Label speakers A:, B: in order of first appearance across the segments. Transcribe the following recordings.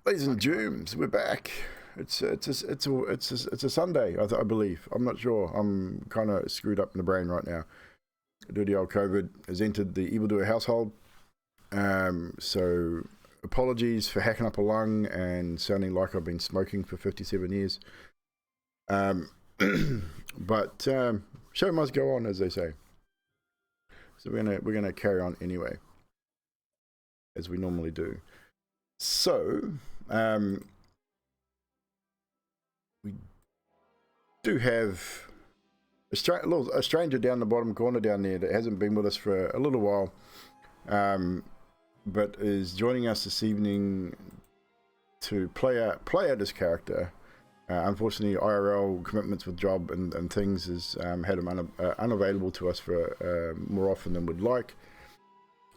A: Ladies and germs, we're back. It's a Sunday, I believe. I'm not sure. I'm kind of screwed up in the brain right now. Dirty old COVID has entered the Evldoa household. So apologies for hacking up a lung and sounding like I've been smoking for 57 years. But show must go on, as they say. So we're gonna carry on anyway, as we normally do. So we do have a stranger down the bottom corner down there that hasn't been with us for a little while, but is joining us this evening to play out this character. Unfortunately, IRL commitments with job and things has had him unavailable to us for more often than we'd like,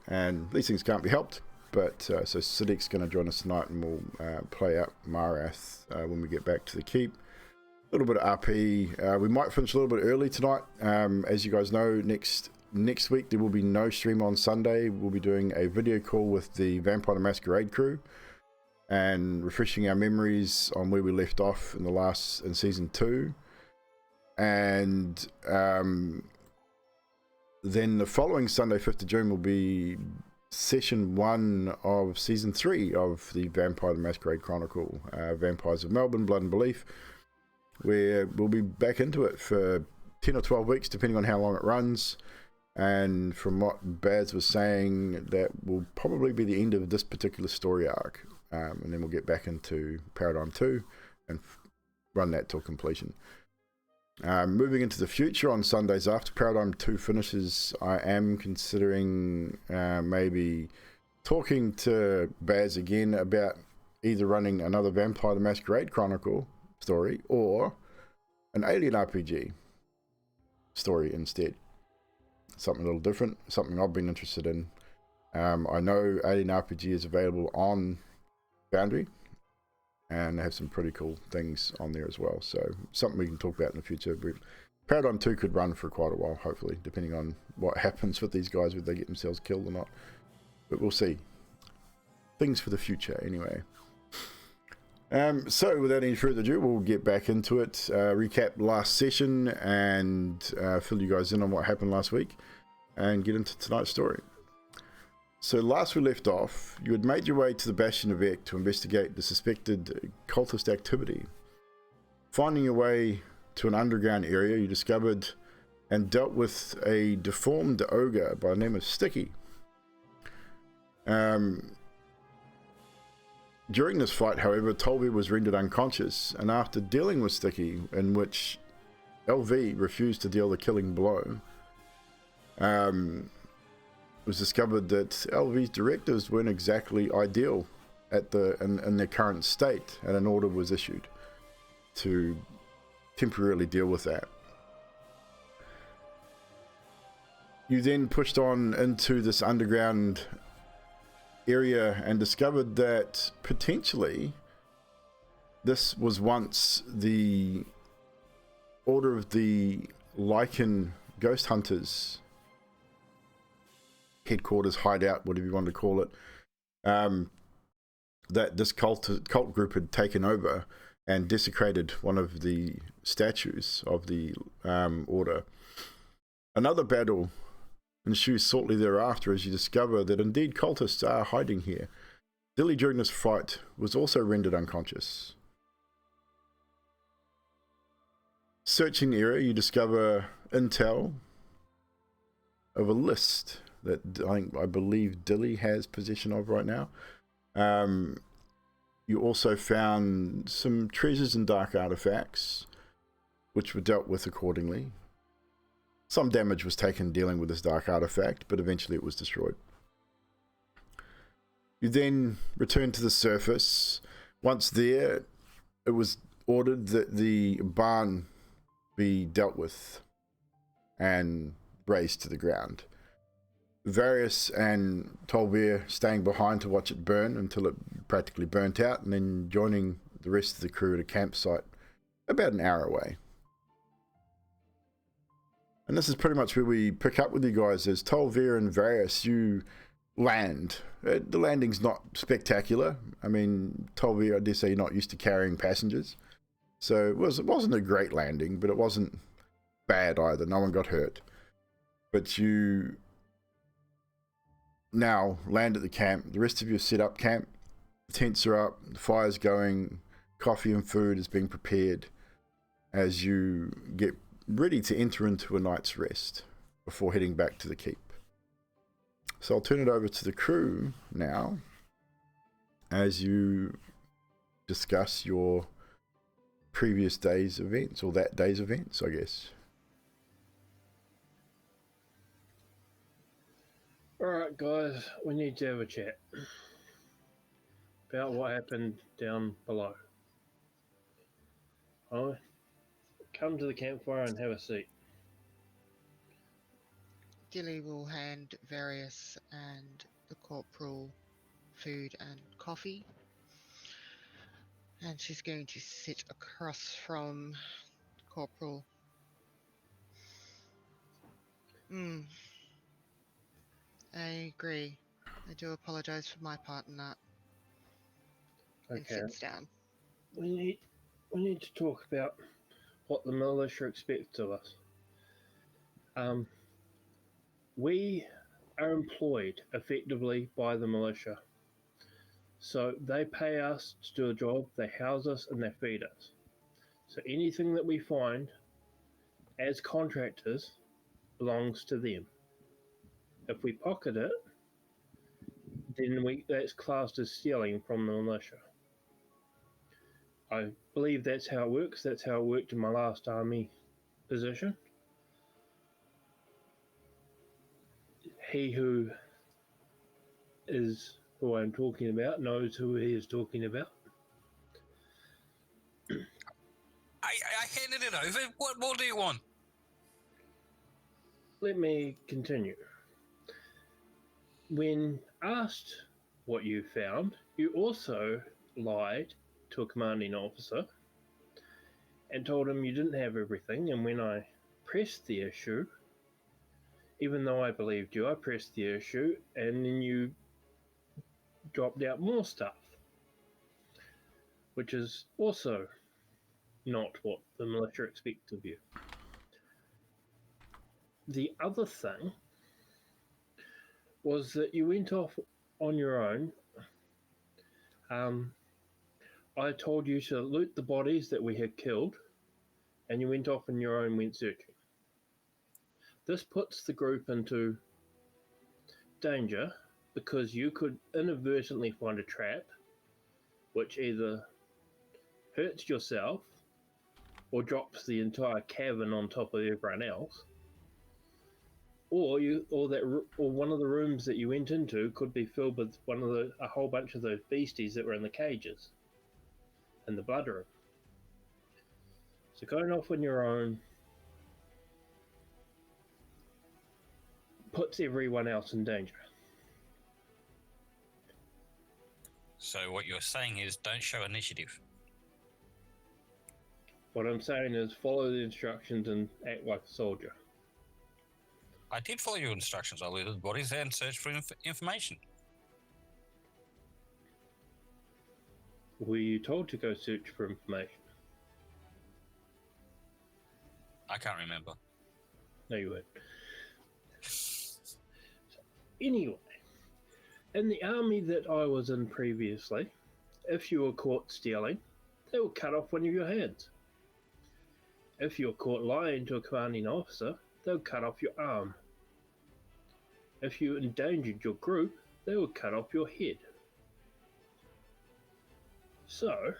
A: and these things can't be helped. But so Siddiq's going to join us tonight, and we'll play out Marath when we get back to the keep. A little bit of RP. We might finish a little bit early tonight. As you guys know, next week there will be no stream on Sunday. We'll be doing a video call with the Vampire the Masquerade crew and refreshing our memories on where we left off in season 2. And then the following Sunday, 5th of June, will be session 1 of season 3 of the Vampire the Masquerade Chronicle, Vampires of Melbourne, Blood and Belief, where we'll be back into it for 10 or 12 weeks, depending on how long it runs. And from what Baz was saying, that will probably be the end of this particular story arc. And then we'll get back into Paradigm 2 and run that till completion. Moving into the future on Sundays after Paradigm 2 finishes, I am considering maybe talking to Baz again about either running another Vampire the Masquerade Chronicle story or an Alien RPG story instead. Something a little different, something I've been interested in. I know Alien RPG is available on Foundry, and they have some pretty cool things on there as well. So something we can talk about in the future. Paradigm 2 could run for quite a while, hopefully, depending on what happens with these guys, whether they get themselves killed or not. But we'll see. Things for the future, anyway. So without any further ado, we'll get back into it. Recap last session and fill you guys in on what happened last week and get into tonight's story. So last we left off, you had made your way to the Bastion of Ek to investigate the suspected cultist activity. Finding your way to an underground area, you discovered and dealt with a deformed ogre by the name of Sticky. During this fight, however, Tolvr was rendered unconscious, and after dealing with Sticky, in which LV refused to deal the killing blow, it was discovered that LV's directives weren't exactly ideal in their current state, and an order was issued to temporarily deal with that. You then pushed on into this underground area and discovered that potentially this was once the Order of the Lycan Ghost Hunters headquarters, hideout, whatever you want to call it, that this cult group had taken over and desecrated one of the statues of the order. Another battle ensues shortly thereafter as you discover that indeed cultists are hiding here. Dilly during this fight was also rendered unconscious. Searching the area, you discover intel of a list that I believe Dilly has possession of right now. You also found some treasures and dark artifacts, which were dealt with accordingly. Some damage was taken dealing with this dark artifact, but eventually it was destroyed. You then returned to the surface. Once there, it was ordered that the barn be dealt with and razed to the ground. Various and Tolvr staying behind to watch it burn until it practically burnt out, and then joining the rest of the crew at a campsite about an hour away. And this is pretty much where we pick up with you guys. As Tolvr and Various, you land. The landing's not spectacular. I mean, Tolvr, I dare say, you're not used to carrying passengers. So it wasn't a great landing, but it wasn't bad either. No one got hurt. But you now land at the camp. The rest of you are set up camp. The tents are up. The fire's going. Coffee and food is being prepared as you get ready to enter into a night's rest before heading back to the keep. So I'll turn it over to the crew now as you discuss your previous day's events, or that day's events, I guess.
B: Alright guys, we need to have a chat about what happened down below. Alright, come to the campfire and have a seat.
C: Dilly will hand Various and the corporal food and coffee, and she's going to sit across from Corporal. I agree. I do apologise for my part in that.
B: Okay.
C: And sits down.
B: We need to talk about what the militia expects of us. We are employed effectively by the militia. So they pay us to do a job, they house us and they feed us. So anything that we find as contractors belongs to them. If we pocket it, then that's classed as stealing from the militia. I believe that's how it works. That's how it worked in my last army position. He who I'm talking about knows who he is talking about.
D: I handed it over. What more do you want?
B: Let me continue. When asked what you found, you also lied to a commanding officer and told him you didn't have everything. And when I pressed the issue, even though I believed you, I pressed the issue and then you dropped out more stuff, which is also not what the militia expect of you. The other thing was that you went off on your own. I told you to loot the bodies that we had killed, and you went off on your own, went searching. This puts the group into danger because you could inadvertently find a trap which either hurts yourself or drops the entire cabin on top of everyone else, or one of the rooms that you went into could be filled with a whole bunch of those beasties that were in the cages in the blood room. So going off on your own puts everyone else in danger.
D: So what you're saying is don't show initiative.
B: What I'm saying is follow the instructions and act like a soldier.
D: I did follow your instructions. I looted bodies and searched for information.
B: Were you told to go search for information?
D: I can't remember.
B: No, you weren't. Anyway, in the army that I was in previously, if you were caught stealing, they would cut off one of your hands. If you were caught lying to a commanding officer, they would cut off your arm. If you endangered your group, they would cut off your head. So,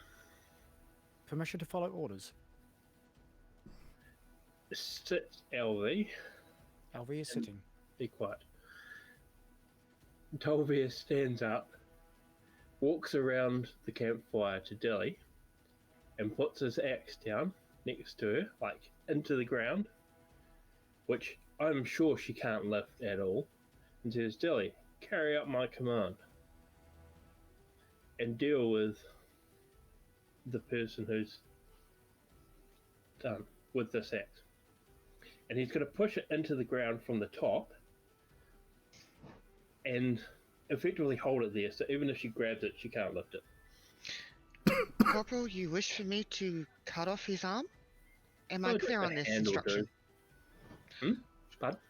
E: permission to follow orders.
B: Sit, LV.
E: LV is sitting.
B: Be quiet. Tolvr stands up, walks around the campfire to Dilly, and puts his axe down next to her, like into the ground, which I'm sure she can't lift at all, and says, Dilly, carry out my command and deal with the person who's done with this axe. And he's going to push it into the ground from the top, and effectively hold it there, so even if she grabs it, she can't lift it.
C: Corporal, you wish for me to cut off his arm? Am I
B: Oh, just
C: clear
B: a
C: on this
B: hand will do.
C: instruction?
B: Pardon?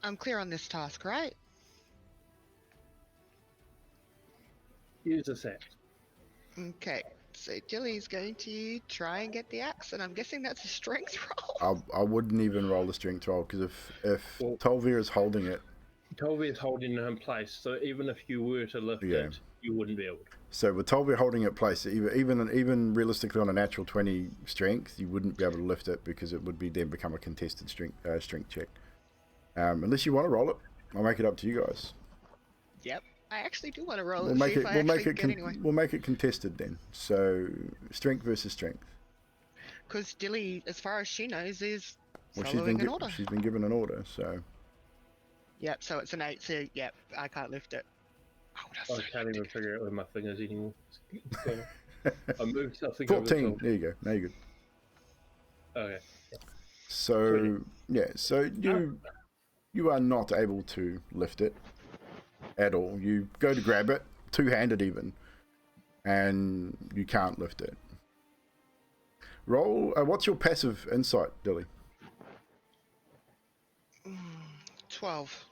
C: I'm clear on this task, right?
B: Use this axe.
C: Okay. So Dilly's going to try and get the axe, and I'm guessing that's a strength roll.
A: I wouldn't even roll the strength roll, because if
B: Well-
A: Tolvr is holding it,
B: Tolvr is holding it in place, so even if you were to lift
A: Yeah.
B: it, you wouldn't be able to.
A: so with Tolvr holding it place, even realistically on a natural 20 strength, you wouldn't be able to lift it, because it would then become a contested strength check. Unless you want to roll it, I'll make it up to you guys.
C: Yep. I actually do want to roll
A: We'll
C: it,
A: make
C: see
A: it.
C: if I
A: We'll make
C: actually
A: it.
C: get anywhere.
A: We'll make it contested then. So strength versus strength.
C: Because Dilly, as far as she knows, is
A: Well,
C: following an order.
A: she's been given an order. So
C: Yep, so it's an 8, so yep, I can't lift it. I would have
B: I
C: so
B: can't even
C: liked it.
B: figure out where my fingers anymore. So I moved something over
A: 14.
B: to...
A: There you go. Now you're good.
B: Okay.
A: So yeah. So you are not able to lift it at all. You go to grab it, two-handed even, and you can't lift it. Roll. What's your passive insight, Dilly?
C: 12.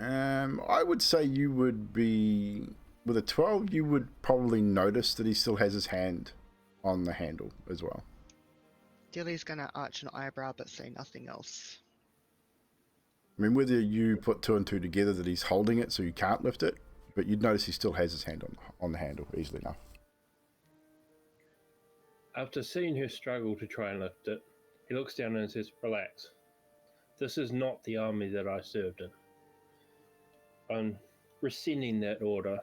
A: I would say you would be, with a 12, you would probably notice that he still has his hand on the handle as well.
C: Dilly's gonna arch an eyebrow but say nothing else.
A: I mean, whether you put two and two together that he's holding it so you can't lift it, but you'd notice he still has his hand on the handle easily enough.
B: After seeing her struggle to try and lift it, he looks down and says, "Relax. This is not the army that I served in. I'm rescinding that order,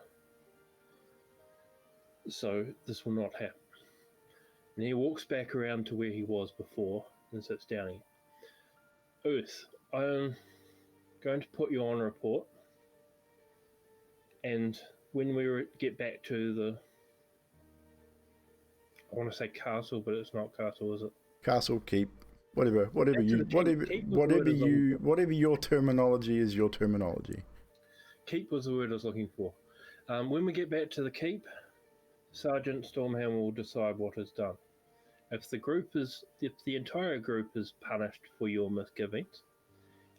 B: so this will not happen." And he walks back around to where he was before and sits down again. "Earth, I'm going to put you on a report, and when we get back to the, I want to say castle, but it's not castle, is it?
A: Castle, keep, whatever
B: Back to
A: you,
B: the keep was the word I was looking for.
A: whatever your terminology is, your terminology.
B: Keep was the word I was looking for. When we get back to the keep, Sergeant Stormhammer will decide what is done. If the entire group is punished for your misgivings,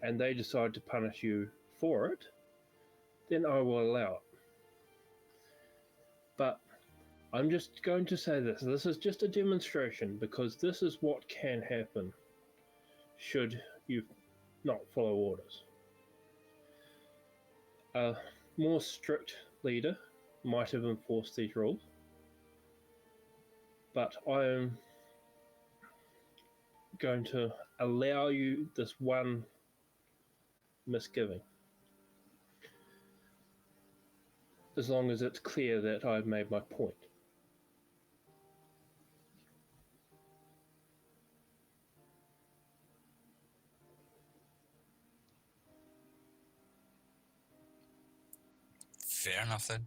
B: and they decide to punish you for it, then I will allow it. But I'm just going to say this. This is just a demonstration, because this is what can happen should you not follow orders. A more strict leader might have enforced these rules, but I am going to allow you this one misgiving, as long as it's clear that I've made my point.
D: Fair enough then.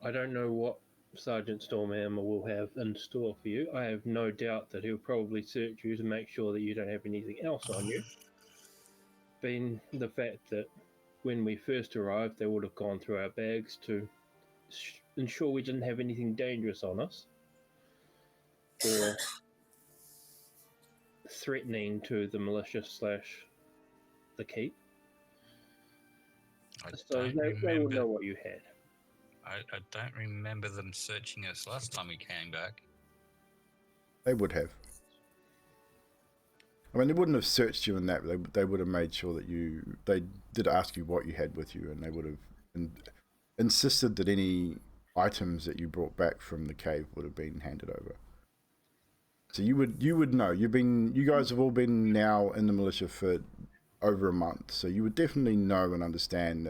B: I don't know what Sergeant Stormhammer will have in store for you. I have no doubt that he'll probably search you to make sure that you don't have anything else on you. Being the fact that when we first arrived, they would have gone through our bags to ensure we didn't have anything dangerous on us, or threatening to the militia / the keep.
D: I
B: So
D: don't
B: they would
D: remember.
B: know what you had.
D: I don't remember them searching us last time we came back.
A: They would have. I mean, they wouldn't have searched you in that. They would have made sure that they did ask you what you had with you, and they would have insisted that any items that you brought back from the cave would have been handed over. So you would know. You guys have all been now in the militia for over a month, so you would definitely know and understand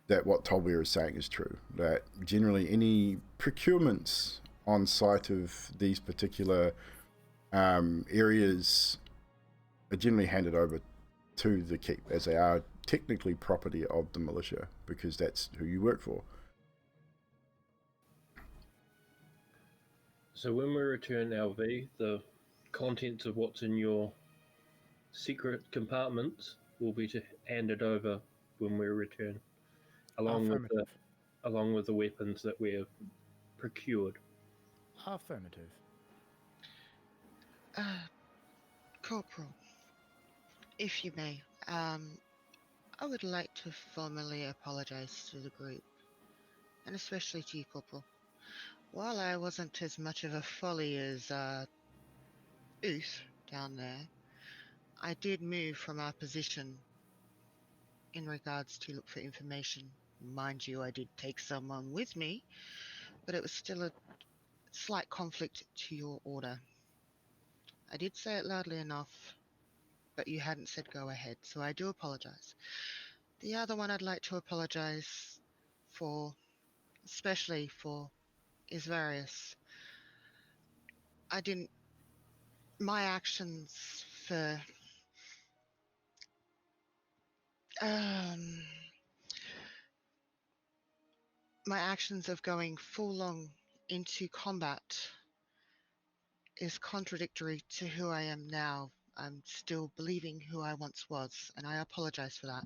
A: that what Tolvr is saying is true. That generally any procurements on site of these particular areas are generally handed over to the keep, as they are technically property of the militia, because that's who you work for.
B: So when we return LV, the contents of what's in your secret compartments will be handed over when we return, along with
E: Affirmative.
B: the weapons that we have procured.
E: Affirmative.
C: Corporal, if you may, I would like to formally apologize to the group, and especially to you, Corporal. While I wasn't as much of a folly as Uth down there, I did move from our position in regards to look for information. Mind you, I did take someone with me, but it was still a slight conflict to your order. I did say it loudly enough, but you hadn't said go ahead, so I do apologize. The other one I'd like to apologize for, especially for, is Various. My actions for, my actions of going full on into combat is contradictory to who I am now. I'm still believing who I once was, and I apologize for that.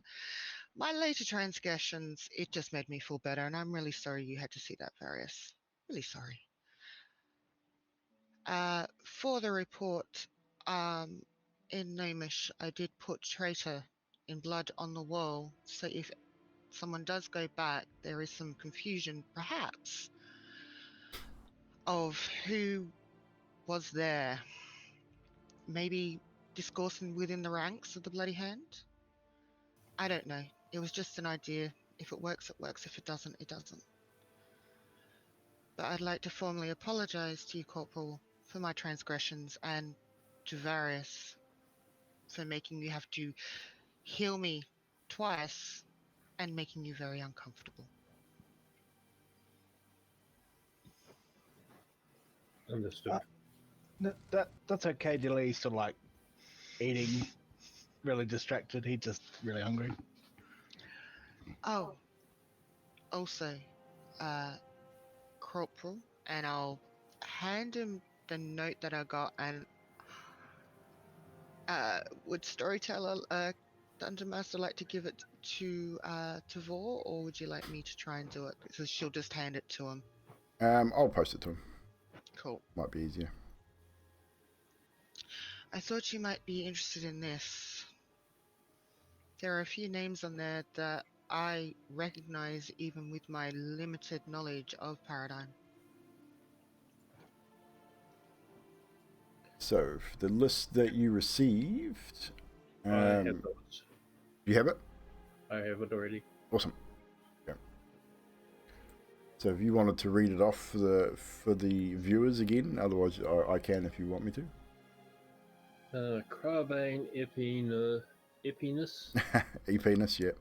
C: My later transgressions, it just made me feel better, and I'm really sorry you had to see that, Various. Really sorry. For the report, in Nomish, I did put traitor in blood on the wall, so if someone does go back, there is some confusion, perhaps, of who was there. Maybe discoursing within the ranks of the Bloody Hand? I don't know. It was just an idea. If it works, it works. If it doesn't, it doesn't. But I'd like to formally apologize to you, Corporal, for my transgressions, and to Various for making you have to heal me twice and making you very uncomfortable.
B: Understood.
F: That's okay. Dilly's still like eating, really distracted. He's just really hungry.
C: Oh, also, Corporal, and I'll hand him the note that I got, and would Storyteller, Dungeon Master, like to give it to Tolvr, or would you like me to try and do it? Because she'll just hand it to him.
A: I'll post it to him.
C: Cool.
A: Might be easier.
C: I thought you might be interested in this. There are a few names on there that I recognize even with my limited knowledge of Paradigm.
A: So, the list that you received,
B: I have it.
A: you have it?
B: I have it already.
A: Awesome. Yeah. So, if you wanted to read it off for the viewers again, otherwise I can if you want me to.
B: Crabane, Epinus,
A: Epenis, yeah.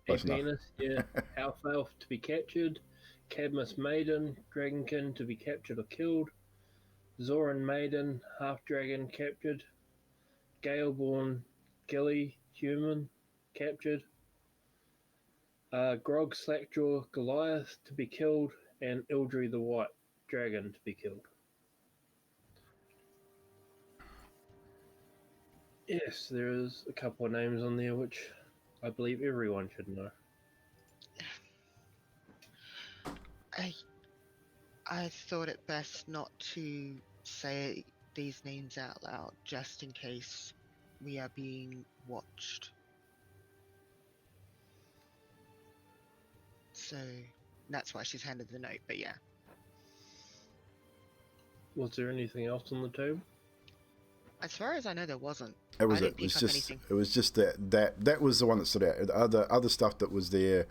A: Close enough.
B: Epinus, yeah. Half Elf to be captured. Cadmus Maiden, Dragonkin to be captured or killed. Zoran Maiden, Half Dragon captured. Galeborn, Gilly, Human captured. Grog Slackjaw, Goliath to be killed. And Ildry the White Dragon to be killed. Yes, there is a couple of names on there which I believe everyone should know.
C: I thought it best not to say these names out loud, just in case we are being watched. So that's why she's handed the note, but yeah.
B: Was there anything else on the table?
C: As far as I know, there wasn't.
A: It was
C: I
A: it.
C: didn't pick up anything.
A: It was just that was the one that stood out. The other stuff that was there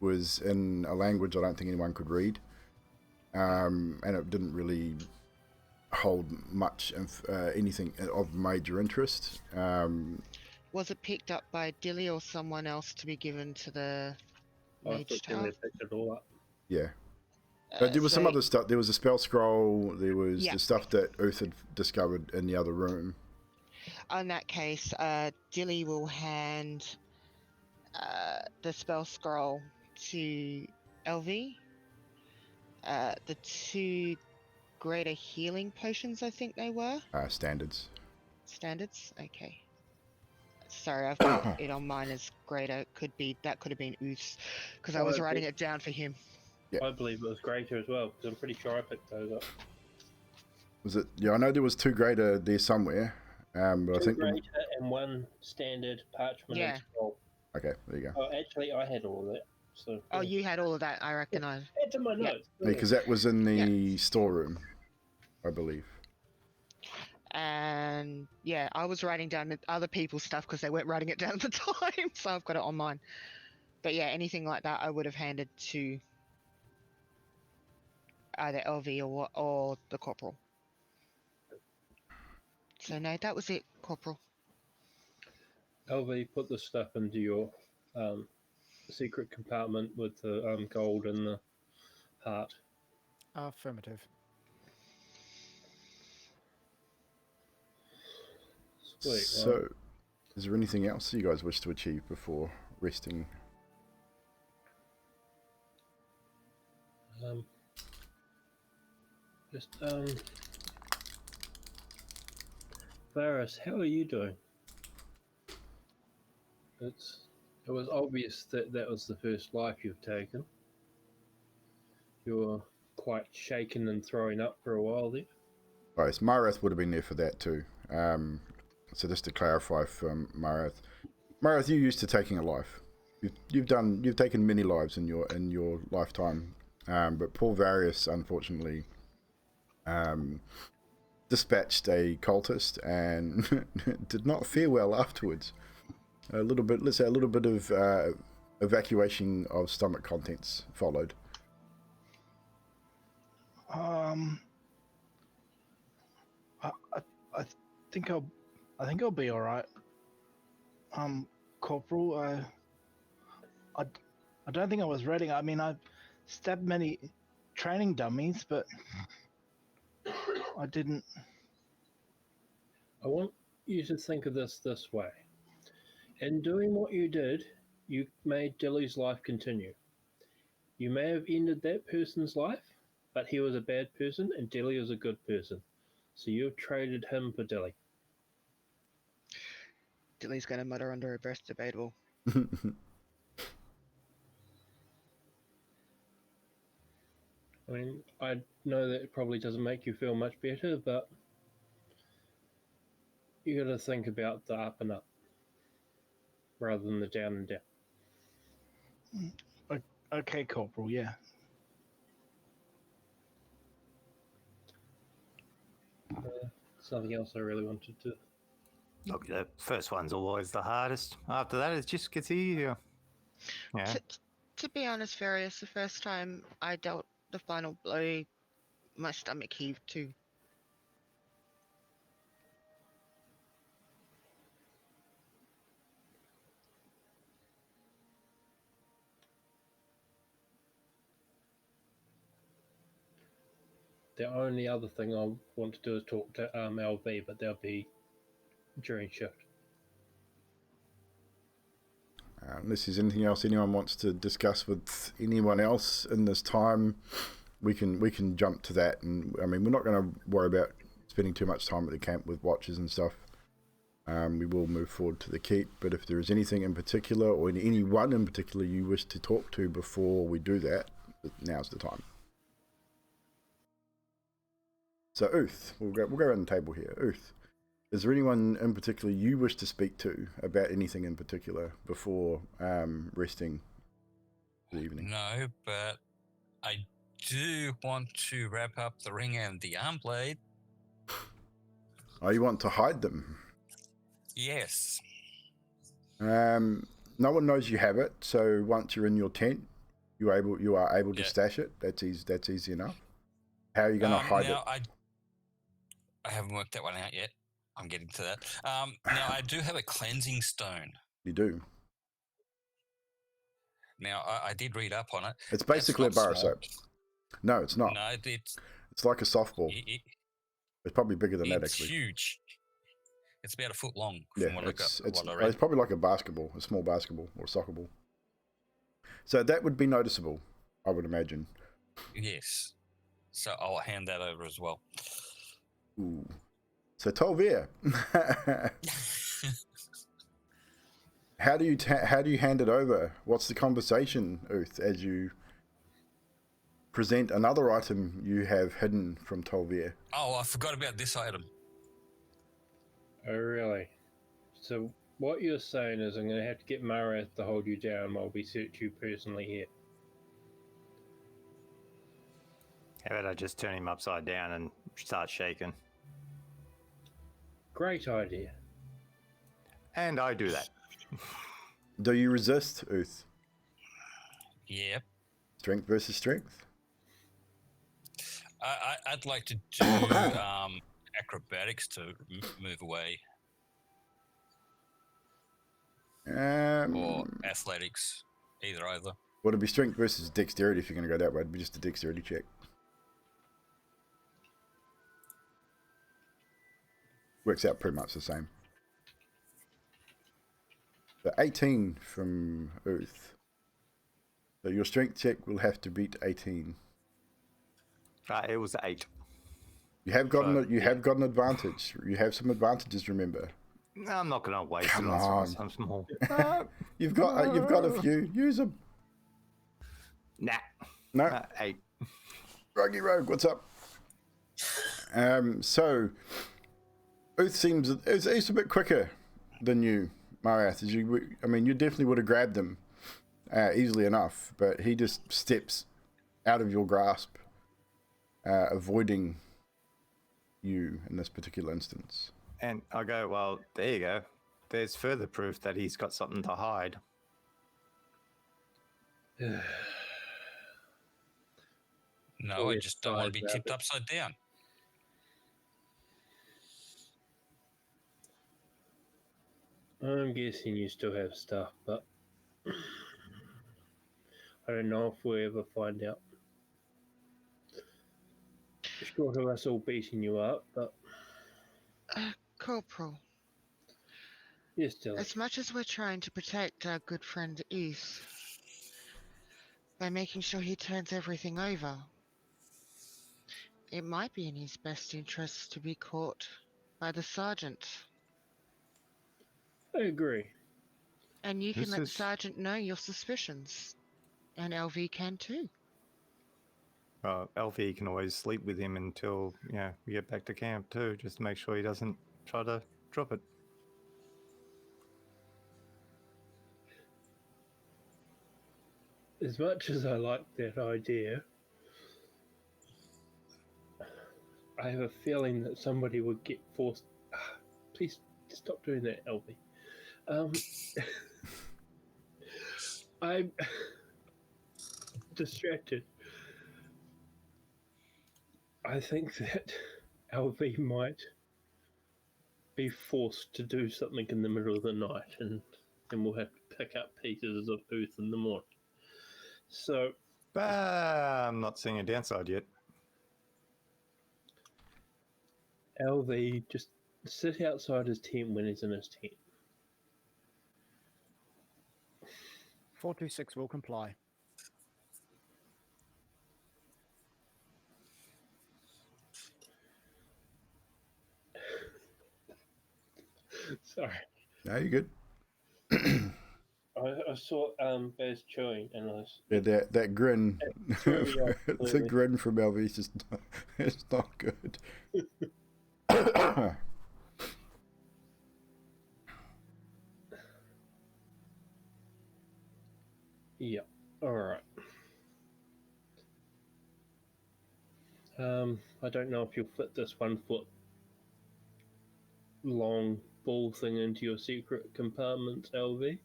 A: was in a language I don't think anyone could read, and it didn't really hold much anything of major interest.
C: Was it picked up by Dilly or someone else to be given to the
B: I
C: Mage
B: thought
C: Tower?
B: they picked it all up.
A: Yeah. But there was some other stuff. There was a spell scroll. There was
C: Yeah.
A: the stuff that Uth had discovered in the other room.
C: In that case, Dilly will hand the spell scroll to LV. The two greater healing potions, I think they were.
A: Standards.
C: Standards? Okay. Sorry, I've got it on mine as greater. Could have been Ooth's, because I was writing it down for him.
A: Yeah.
B: I believe it was greater as well, because I'm pretty sure I picked those up.
A: Was it? Yeah, I know there was 2 greater there somewhere. But I
B: 2
A: think.
B: greater and 1 standard parchment
C: Yeah.
B: and scroll.
A: Okay, there you go.
B: Oh, actually, I had all of that. So,
C: Oh, you had all of that. I recognise.
B: add to my
C: Yeah.
B: notes.
A: Because that was in the storeroom, I believe.
C: And yeah, I was writing down other people's stuff because they weren't writing it down at the time, so I've got it on mine. But yeah, anything like that, I would have handed to either LV or the corporal. So no, that was it, corporal.
B: LV, put the stuff into your secret compartment with the gold and the heart.
E: Affirmative.
B: Sweet.
A: So, is there anything else you guys wish to achieve before resting?
B: Varys, how are you doing? It was obvious that that was the first life you've taken. You were quite shaken and throwing up for a while there.
A: Right, so Marath would have been there for that too. So just to clarify from Marath, you're used to taking a life. You've taken many lives in your lifetime. But Paul Varius, unfortunately, dispatched a cultist and did not fare well afterwards. Let's say a little bit of evacuation of stomach contents followed.
F: I think I'll be all right. Corporal, I don't think I was ready. I mean, I stabbed many training dummies, but I didn't.
B: I want you to think of this way. In doing what you did, you made Dilly's life continue. You may have ended that person's life, but he was a bad person and Dilly was a good person. So you traded him for Dilly.
C: Dilly's going to mutter under her breath, debatable.
B: I mean, I know that it probably doesn't make you feel much better, but you got to think about the up and up rather than the down and down.
F: Okay, Corporal, yeah.
B: Something else I really wanted to.
G: Look, the first one's always the hardest. After that, it just gets easier. Yeah.
C: To be honest, Various, the first time I dealt the final blow, my stomach heaved too.
B: The only other thing I want to do is talk to LV, but they'll be during shift.
A: Unless there's anything else anyone wants to discuss with anyone else in this time, we can jump to that. And I mean, we're not going to worry about spending too much time at the camp with watches and stuff. We will move forward to the keep. But if there is anything in particular, or anyone in particular you wish to talk to before we do that, now's the time. So Uth, we'll go around the table here. Uth, is there anyone in particular you wish to speak to about anything in particular before resting for the evening?
D: No, but I do want to wrap up the ring and the arm blade.
A: Oh, you want to hide them?
D: Yes.
A: No one knows you have it, so once you're in your tent, you are able to stash it. That's easy enough. How are you going to hide it?
D: I haven't worked that one out yet. I'm getting to that. Now, I do have a cleansing stone.
A: You do.
D: Now, I did read up on it.
A: It's basically a bar of soap. No, it's not.
D: No,
A: it's like a softball. It's probably bigger than that, actually.
D: It's huge. It's about a foot long from what I read.
A: It's probably like a small basketball or a soccer ball. So that would be noticeable, I would imagine.
D: Yes. So I'll hand that over as well.
A: Ooh. So Tolvr. How do you hand it over? What's the conversation, Uth, as you present another item you have hidden from Tolvr?
D: Oh, I forgot about this item.
B: Oh, really? So what you're saying is I'm going to have to get Marath to hold you down while we search you personally here.
G: How about I just turn him upside down and start shaking?
B: Great idea.
G: And I do that.
A: Do you resist, Uth?
D: Yep.
A: Strength versus strength?
D: I'd like to do acrobatics to move away, or athletics, either.
A: Would it be strength versus dexterity if you're going to go that way? It'd be just a dexterity check. Works out pretty much the same. So 18 from Uth. So your strength check will have to beat 18.
G: It was 8.
A: You have gotten have got an advantage. You have some advantages, remember.
G: No, I'm not going to waste
A: Come
G: it on
A: on.
G: some small.
A: You've got a few. Use them.
G: Nah.
A: No.
G: 8.
A: Rogue Rogue, what's up? So Uth seems it's a bit quicker than you, Marath. You definitely would have grabbed them easily enough, but he just steps out of your grasp, avoiding you in this particular instance.
G: And I go, well, there you go. There's further proof that he's got something to hide.
D: No, I just don't want to be tipped upside down.
B: I'm guessing you still have stuff, but I don't know if we'll ever find out. Short of us all beating you up, but
C: Corporal,
B: yes, Dylan.
C: as much as we're trying to protect our good friend East by making sure he turns everything over, it might be in his best interest to be caught by the sergeant.
B: I agree.
C: And you can
G: This
C: let the
G: is-
C: sergeant know your suspicions. And LV can too.
G: LV can always sleep with him until we get back to camp too, just to make sure he doesn't try to drop it.
B: As much as I like that idea, I have a feeling that somebody would get forced. Please stop doing that, LV. I'm distracted. I think that LV might be forced to do something in the middle of the night, and then we'll have to pick up pieces of Uth in the morning. So,
G: But I'm not seeing a downside yet.
B: LV, just sit outside his tent when he's in his tent.
E: 426 will comply.
B: Sorry.
A: No, you're good.
B: I saw Baz chewing, and I was...
A: Yeah, that grin.
B: threw me off,
A: It's a
B: clearly.
A: grin from Elvis. It's not good.
B: Yeah, alright. I don't know if you'll fit this 1 foot long ball thing into your secret compartment, LV.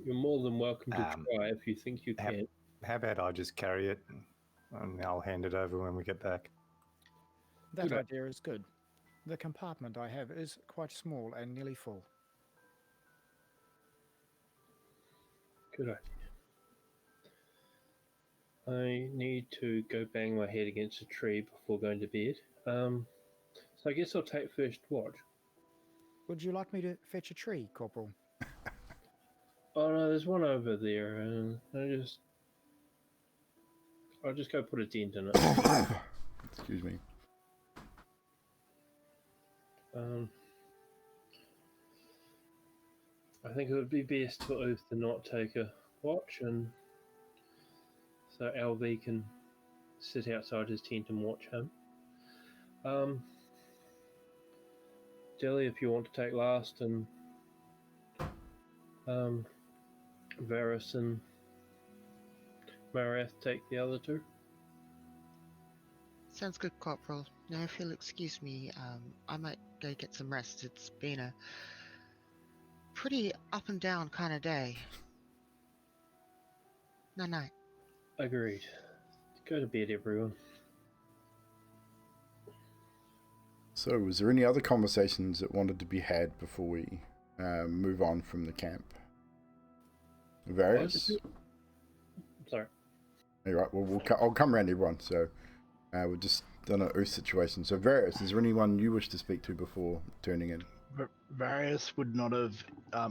B: You're more than welcome to try if you think you can.
G: How about I just carry it and I'll hand it over when we get back?
E: That
B: Good.
E: idea is good. The compartment I have is quite small and nearly full.
B: Good idea. I need to go bang my head against a tree before going to bed. So I guess I'll take first watch.
E: Would you like me to fetch a tree, Corporal?
B: Oh no, there's one over there. I'll just go put a dent in it.
A: Excuse me.
B: I think it would be best for Oath to not take a watch, and so LV can sit outside his tent and watch him. Dilly, if you want to take last, and Varys and Marath take the other two.
C: Sounds good, Corporal. Now, if you'll excuse me, I might go get some rest. It's been a pretty up and down kind of day. Night.
B: Agreed. Go to bed, everyone.
A: So, was there any other conversations that wanted to be had before we move on from the camp? Various?
B: Sorry.
A: All right. Well, I'll come around everyone. So, we're just done an Earth situation. So, Various, is there anyone you wish to speak to before turning in?
F: Various would not have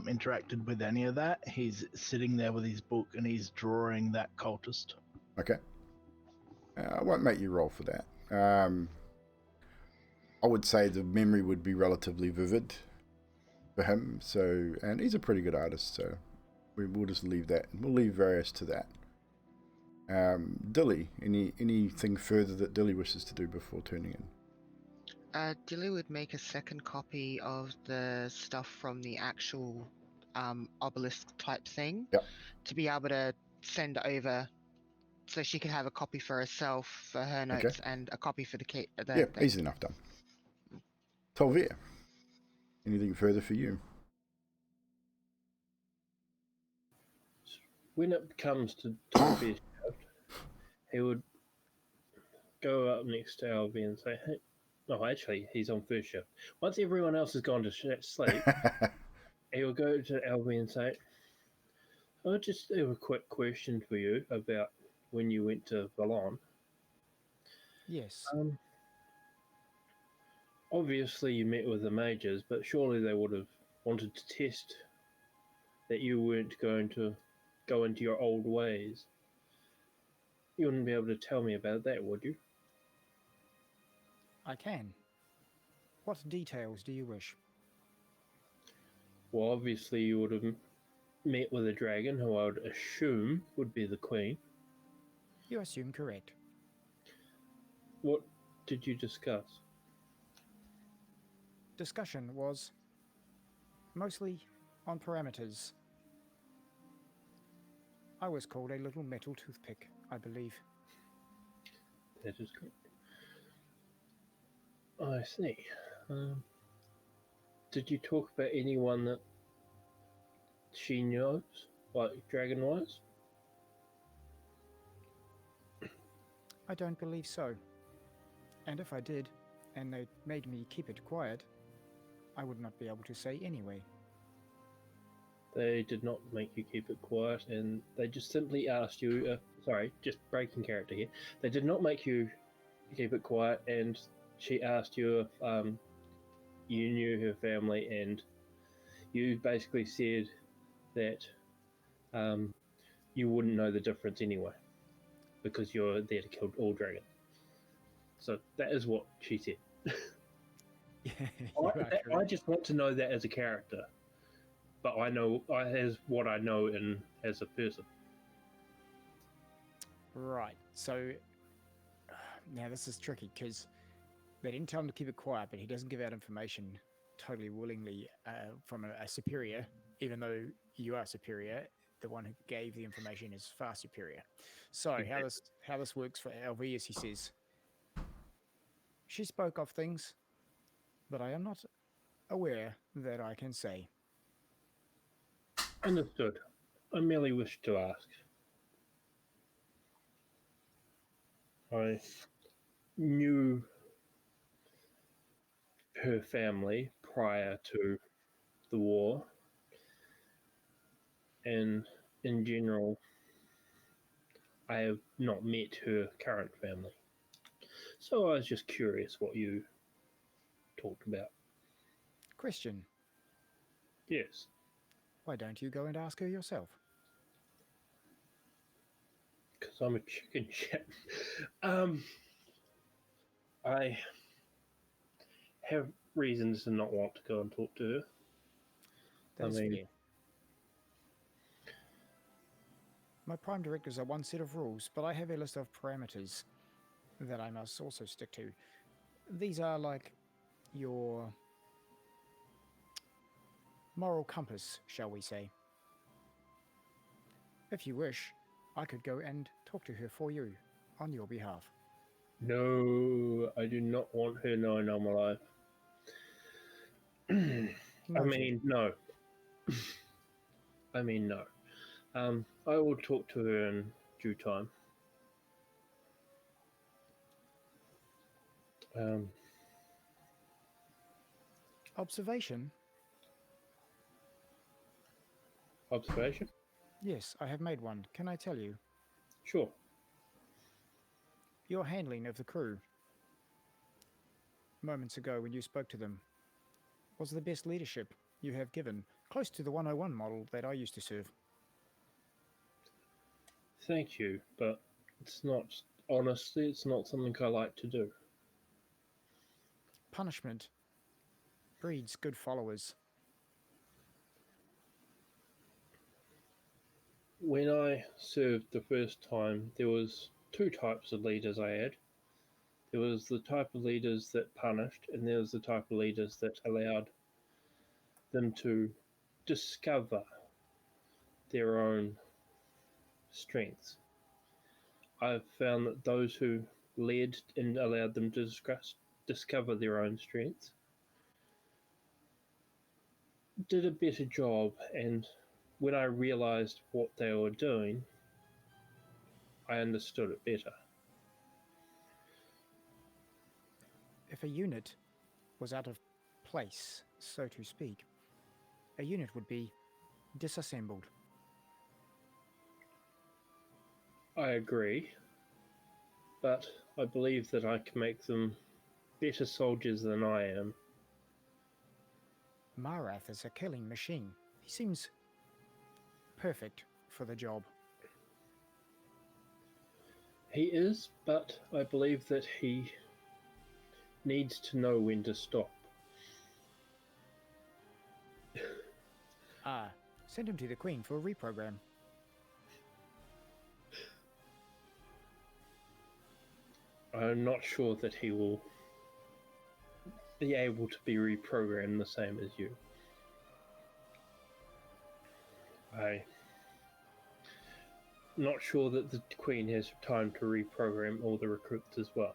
F: interacted with any of that. He's sitting there with his book and he's drawing that cultist.
A: Okay. I won't make you roll for that. I would say the memory would be relatively vivid for him. So, and he's a pretty good artist. So, we'll just leave that. We'll leave Various to that. Dilly, anything further that Dilly wishes to do before turning in?
C: Dilly would make a second copy of the stuff from the actual obelisk type thing.
A: Yep.
C: To be able to send over, so she could have a copy for herself for her notes and a copy for the kit.
A: Yeah, easy enough done. Tolvr, anything further for you?
B: When it comes to Tolvr, he would go up next to LV and say, "Hey, no, actually, he's on first shift. Once everyone else has gone to sleep, he will go to LV and say, I just have a quick question for you about when you went to Valon.
E: Yes.
B: Obviously, you met with the mages, but surely they would have wanted to test that you weren't going to go into your old ways. You wouldn't be able to tell me about that, would you?
E: I can. What details do you wish?
B: Well, obviously, you would have met with a dragon, who I would assume would be the queen.
E: You assume correct.
B: What did you discuss?
E: Discussion was mostly on parameters. I was called a little metal toothpick, I believe.
B: That is correct. I see. Did you talk about anyone that she knows, like dragon-wise?
E: I don't believe so. And if I did, and they made me keep it quiet, I would not be able to say anyway.
B: They did not make you keep it quiet, and they just simply asked you, sorry, just breaking character here, they did not make you keep it quiet, and she asked you if you knew her family, and you basically said that you wouldn't know the difference anyway, because you're there to kill all dragons. So that is what she said. I just want to know that as a character, but I know as what I know as a person.
E: Right, so now this is tricky because they didn't tell him to keep it quiet, but he doesn't give out information totally willingly from a superior, even though you are superior. The one who gave the information is far superior. So how this works for LV is he says, she spoke of things, but I am not aware that I can say.
B: Understood. I merely wish to ask. I knew her family prior to the war, and in general, I have not met her current family. So I was just curious what you talked about.
E: Question.
B: Yes.
E: Why don't you go and ask her yourself?
B: Because I'm a chicken shit. I have reasons to not want to go and talk to her.
E: That is fair. My prime directives are one set of rules, but I have a list of parameters that I must also stick to. These are like your moral compass, shall we say. If you wish, I could go and talk to her for you, on your behalf.
B: No, I do not want her knowing I'm alive. I
E: Noted.
B: mean, no. I mean, no. I will talk to her in due time.
E: Observation?
B: Observation?
E: Yes, I have made one. Can I tell you?
B: Sure.
E: Your handling of the crew moments ago when you spoke to them was the best leadership you have given, close to the 101 model that I used to serve.
B: Thank you, but it's not, honestly, it's not something I like to do.
E: Punishment breeds good followers.
B: When I served the first time, there was two types of leaders I had. There was the type of leaders that punished, and there was the type of leaders that allowed them to discover their own strengths. I've found that those who led and allowed them to discover their own strengths did a better job, and when I realized what they were doing, I understood it better.
E: If a unit was out of place, so to speak, a unit would be disassembled.
B: I agree, but I believe that I can make them better soldiers than I am.
E: Marath is a killing machine. He seems perfect for the job.
B: He is, but I believe that he needs to know when to stop.
E: Send him to the Queen for a reprogram.
B: I'm not sure that he will be able to be reprogrammed the same as you. I'm not sure that the Queen has time to reprogram all the recruits as well.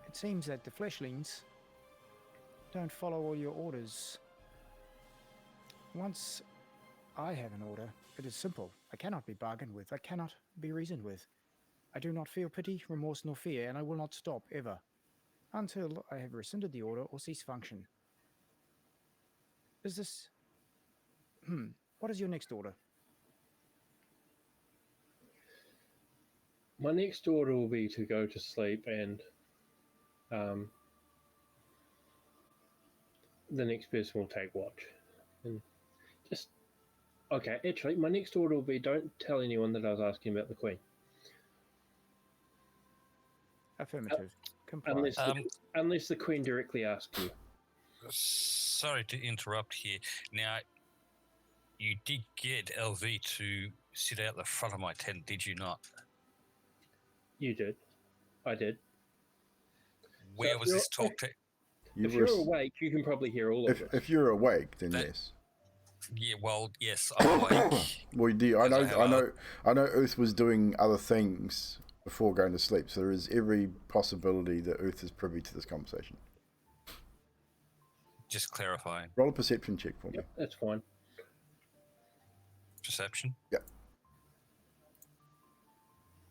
E: It seems that the fleshlings don't follow all your orders. Once I have an order, it is simple. I cannot be bargained with. I cannot be reasoned with. I do not feel pity, remorse, nor fear, and I will not stop, ever, until I have rescinded the order or cease function. Is this... What is your next order?
B: My next order will be to go to sleep, and the next person will take watch. And just... Okay, actually, my next order will be don't tell anyone that I was asking about the Queen.
E: Affirmative. Comply.
B: Unless the Queen directly asks you.
D: Sorry to interrupt here. Now, you did get LV to sit out the front of my tent, did you not?
B: You did. I did.
D: Where
B: So
D: was this talk?
B: If you're awake, you can probably hear all of this.
A: If you're awake, then yes.
D: Yeah, well, yes, I'm awake.
A: Well, I know Uth was doing other things before going to sleep, so there is every possibility that Uth is privy to this conversation.
D: Just clarifying.
A: Roll a perception check for me.
B: Yep, that's fine.
D: Perception?
A: Yep.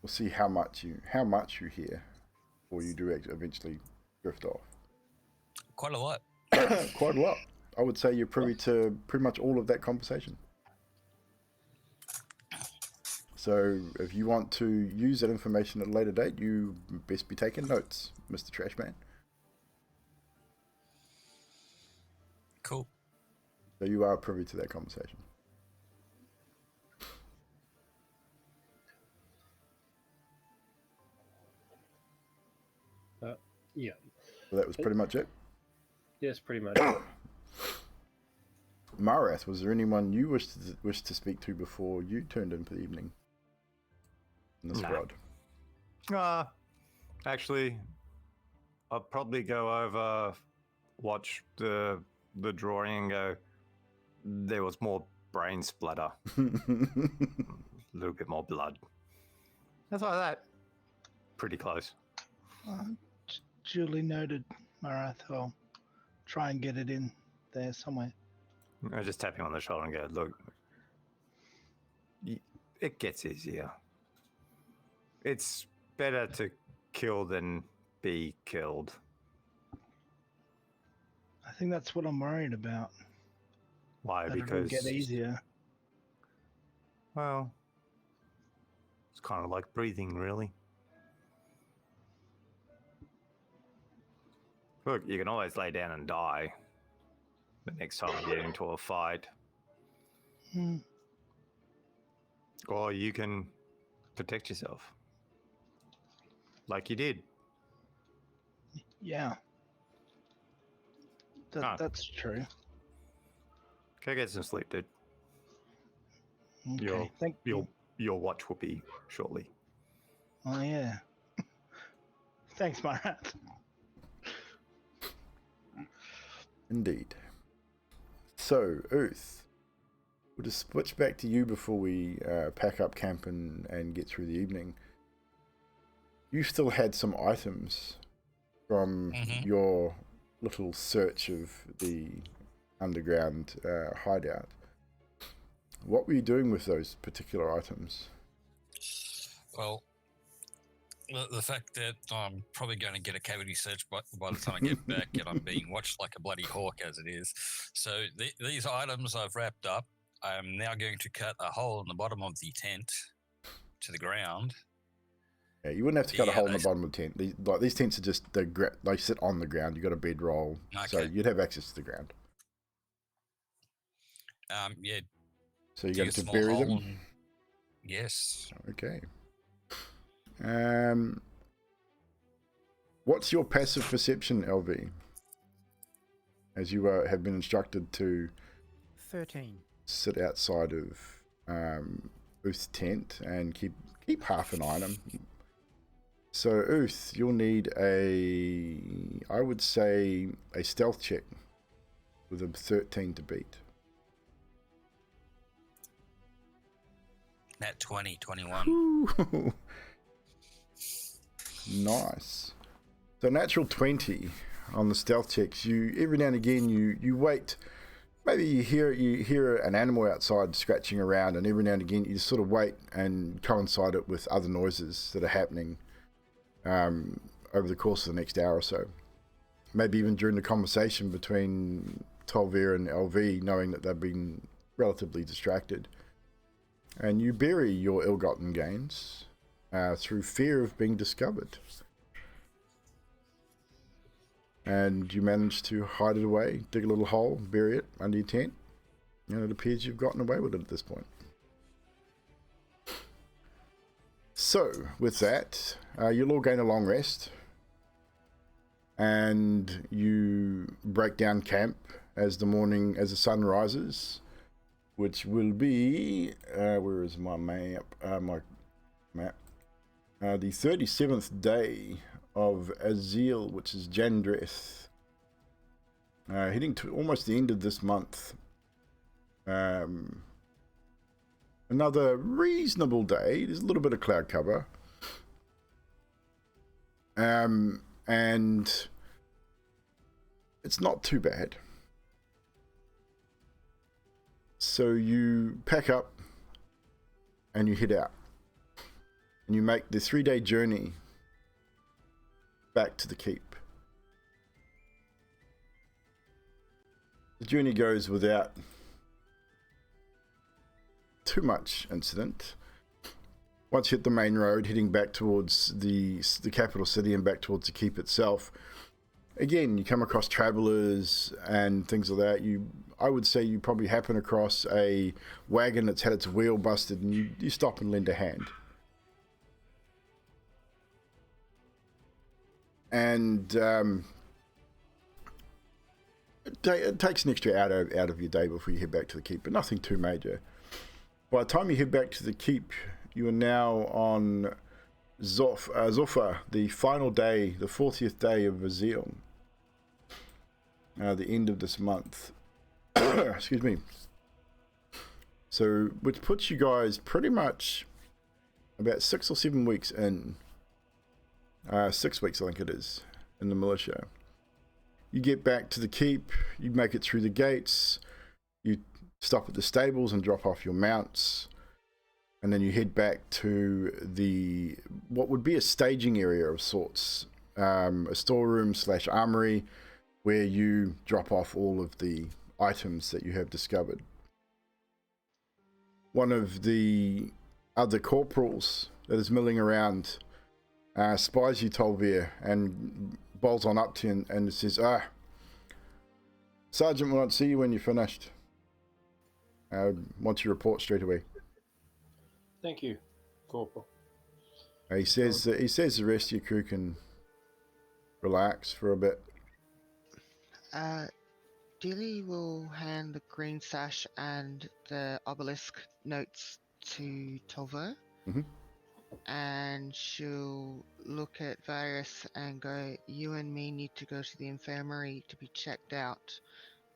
A: We'll see how much you hear, or you do eventually drift off.
D: Quite a lot.
A: Quite a lot. I would say you're privy to pretty much all of that conversation. So if you want to use that information at a later date, you best be taking notes, Mr. Trashman.
D: Cool.
A: So you are privy to that conversation.
B: Yeah.
A: So that was pretty much it.
B: Yes, pretty much.
A: Marath, was there anyone you wished to speak to before you turned in for the evening in the
G: No.
A: squad?
G: Actually, I'll probably go over, watch the drawing and go, there was more brain splatter. A little bit more blood. That's like that. Pretty close.
F: Duly noted, Marath. I'll try and get it in there somewhere.
G: I just tap him on the shoulder and go, look, it gets easier. It's better to kill than be killed.
F: I think that's what I'm worried about.
G: Why?
F: That it'll
G: Because,
F: get easier.
G: well, it's kind of like breathing, really. Look, you can always lay down and die the next time you get into a fight.
F: Hmm.
G: Or you can protect yourself. Like you did.
F: Yeah. That's true.
G: Go get some sleep, dude.
F: Okay. Thank you.
G: Your watch will be shortly.
F: Oh, yeah. Thanks, Marath.
A: Indeed. So, Uth, we'll just switch back to you before we pack up camp and get through the evening. You still had some items from your little search of the underground hideout. What were you doing with those particular items?
D: Well, the fact that I'm probably going to get a cavity search by the time I get back, and I'm being watched like a bloody hawk as it is. So these items I've wrapped up. I'm now going to cut a hole in the bottom of the tent to the ground.
A: Yeah, you wouldn't have to cut a hole in the bottom of the tent. These tents are just, they sit on the ground. You've got a bedroll, so you'd have access to the ground.
D: Yeah.
A: So you got to bury them?
D: Yes.
A: Okay. What's your passive perception, LV? As you have been instructed to
E: 13.
A: sit outside of Uth's tent and keep half an eye on him. So Uth, you'll need I would say a stealth check with a 13 to beat.
D: Nat 20, 21.
A: Nice. So natural 20 on the stealth checks. You every now and again you wait. Maybe you hear an animal outside scratching around, and every now and again you just sort of wait and coincide it with other noises that are happening over the course of the next hour or so. Maybe even during the conversation between Tolvr and LV, knowing that they've been relatively distracted. And you bury your ill-gotten gains through fear of being discovered. And you manage to hide it away, dig a little hole, bury it under your tent, and it appears you've gotten away with it at this point. So, with that, you'll all gain a long rest, and you break down camp as the sun rises, which will be, where is my map? The 37th day of Azil, which is Jandreth, heading to almost the end of this month. Another reasonable day. There's a little bit of cloud cover, and it's not too bad. So you pack up and you head out, and you make the 3-day journey back to the keep. The journey goes without too much incident. Once you hit the main road, heading back towards the capital city and back towards the keep itself, again, you come across travelers and things like that. I would say you probably happen across a wagon that's had its wheel busted, and you stop and lend a hand. And it takes an extra hour out of your day before you head back to the keep, but nothing too major. By the time you head back to the keep, you are now on Zofa, the final day, the 40th day of Vaziel. The end of this month. Excuse me. So, which puts you guys pretty much about 6 or 7 weeks in. 6 weeks, I think it is, in the militia. You get back to the keep, you make it through the gates, you stop at the stables and drop off your mounts, and then you head back to the what would be a staging area of sorts, a storeroom / armory, where you drop off all of the items that you have discovered. One of the other corporals that is milling around spies you, Tolvr, and bowls on up to you and says, Sergeant will not see you when you're finished. Want your report straight away.
B: Thank you, Corporal.
A: He says the rest of your crew can relax for a bit.
C: Dilly will hand the green sash and the obelisk notes to Tolvr.
A: Mm-hmm.
C: And she'll look at Varys and go, you and me need to go to the infirmary to be checked out.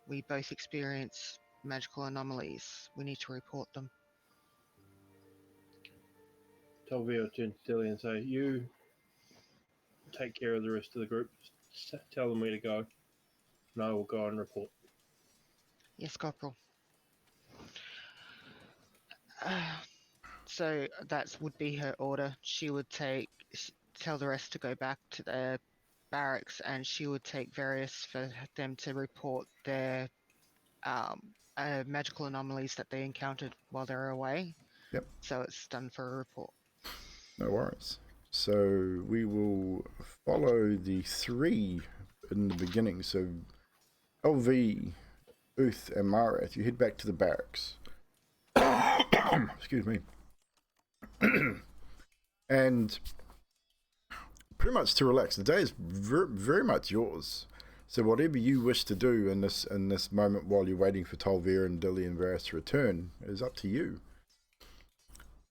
C: We both experience magical anomalies. We need to report them.
B: Tolvr will turn to Dilly and say, you take care of the rest of the group. Tell them where to go, and I will go and report.
C: Yes, Corporal. So that would be her order. She would tell the rest to go back to their barracks, and she would take Varys for them to report their magical anomalies that they encountered while they were away.
A: Yep.
C: So it's done for a report.
A: No worries. So we will follow the 3 in the beginning. So LV, Uth, and Marath, you head back to the barracks. Excuse me. And pretty much to relax. The day is very much yours. So whatever you wish to do in this moment while you're waiting for Tolvr and Dilly and Varys to return is up to you.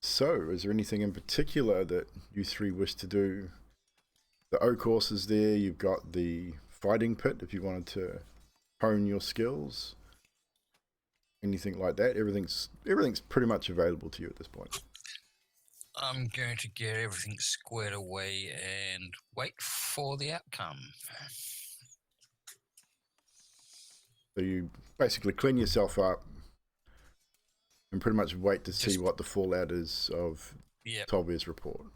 A: So, is there anything in particular that you 3 wish to do? The O course is there. You've got the fighting pit if you wanted to hone your skills. Anything like that. Everything's pretty much available to you at this point.
D: I'm going to get everything squared away and wait for the outcome.
A: So you basically clean yourself up and pretty much wait to see what the fallout is of Tolvr's report.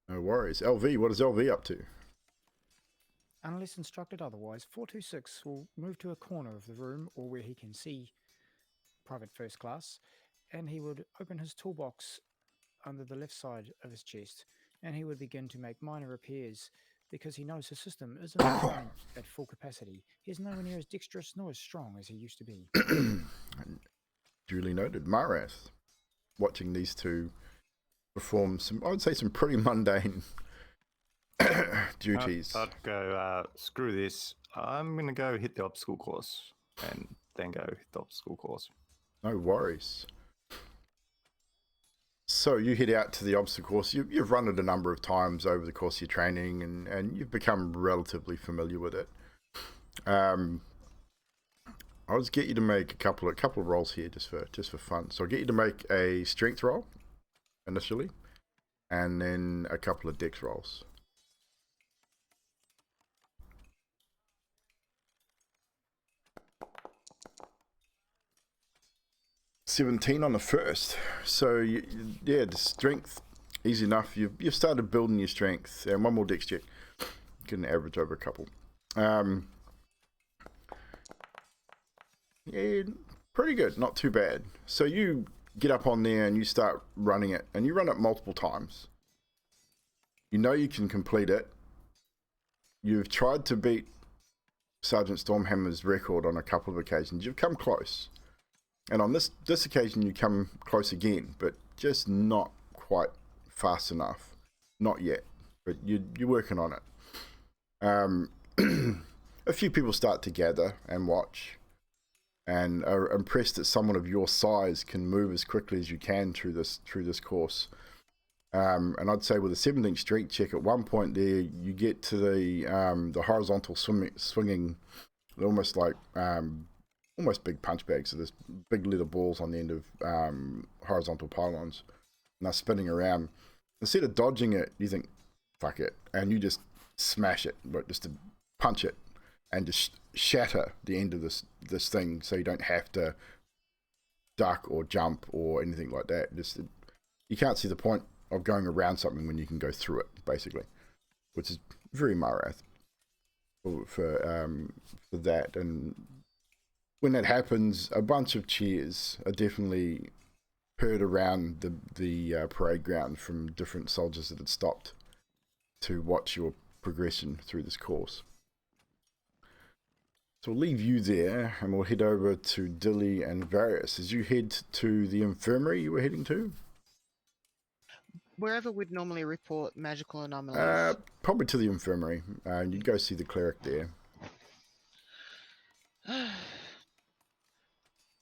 A: No worries. LV, what is LV up to?
E: Unless instructed otherwise, 426 will move to a corner of the room or where he can see Private First Class, and he would open his toolbox under the left side of his chest, and he would begin to make minor repairs because he knows his system isn't running at full capacity. He is nowhere near as dexterous nor as strong as he used to be.
A: Duly noted. Marath, watching these 2 perform some, I would say, some pretty mundane duties.
G: I'd go, screw this. I'm going to go hit the obstacle course and then go hit the obstacle course.
A: No worries. So you head out to the obstacle course. You've run it a number of times over the course of your training, and you've become relatively familiar with it. I'll just get you to make a couple of rolls here just for fun. So I'll get you to make a strength roll initially, and then a couple of dex rolls. $17 on the first. So the strength, easy enough. You've started building your strength, and one more dex check. Get an average over a couple. Yeah, pretty good, not too bad. So you get up on there and you start running it, and you run it multiple times. You know you can complete it. You've tried to beat Sergeant Stormhammer's record on a couple of occasions. You've come close. And on this occasion, you come close again, but just not quite fast enough. Not yet, but you're working on it. a few people start to gather and watch, and are impressed that someone of your size can move as quickly as you can through this course. And I'd say with a 17th strength check, at one point there, you get to the horizontal swinging, almost like almost big punch bags. So there's big leather balls on the end of horizontal pylons, and they're spinning around. Instead of dodging it, you think, fuck it, and you just smash it, but just to punch it and just shatter the end of this thing, so you don't have to duck or jump or anything like that. Just you can't see the point of going around something when you can go through it, basically, which is very Marath for that. And when that happens, a bunch of cheers are definitely heard around the parade ground from different soldiers that had stopped to watch your progression through this course. So we'll leave you there, and we'll head over to Dilly and Various. As you head to the infirmary you were heading to?
C: Wherever we'd normally report magical anomalies.
A: Probably to the infirmary. You'd go see the cleric there.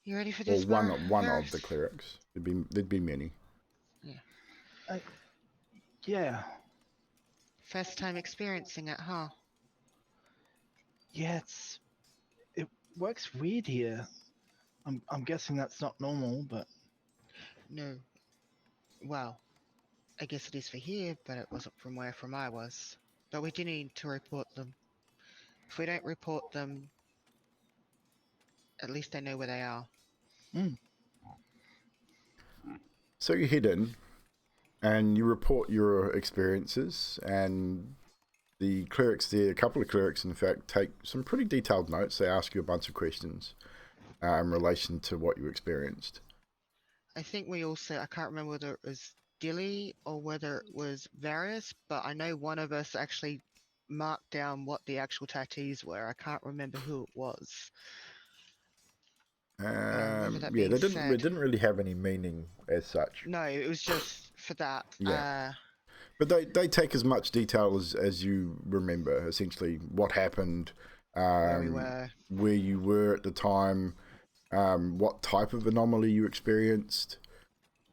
C: You ready for
A: Or
C: this?
A: one
C: Varys?
A: of the clerics. There'd be many.
C: Yeah.
F: Yeah.
C: First time experiencing it, huh?
F: Yeah, it works weird here. I'm guessing that's not normal, but
C: No. Well, I guess it is for here, but it wasn't from I was. But we do need to report them. If we don't report them, at least I know where they are.
A: So you head in, and you report your experiences, and the clerics there, a couple of clerics in fact, take some pretty detailed notes. They ask you a bunch of questions in relation to what you experienced.
C: I think we also, I can't remember whether it was Dilly or whether it was Various, but I know one of us actually marked down what the actual tattoos were. I can't remember who it was.
A: Yeah,
C: they
A: didn't really have any meaning as such.
C: No, it was just for that.
A: Yeah. But they take as much detail as you remember, essentially what happened,
C: where we were,
A: where you were at the time, what type of anomaly you experienced,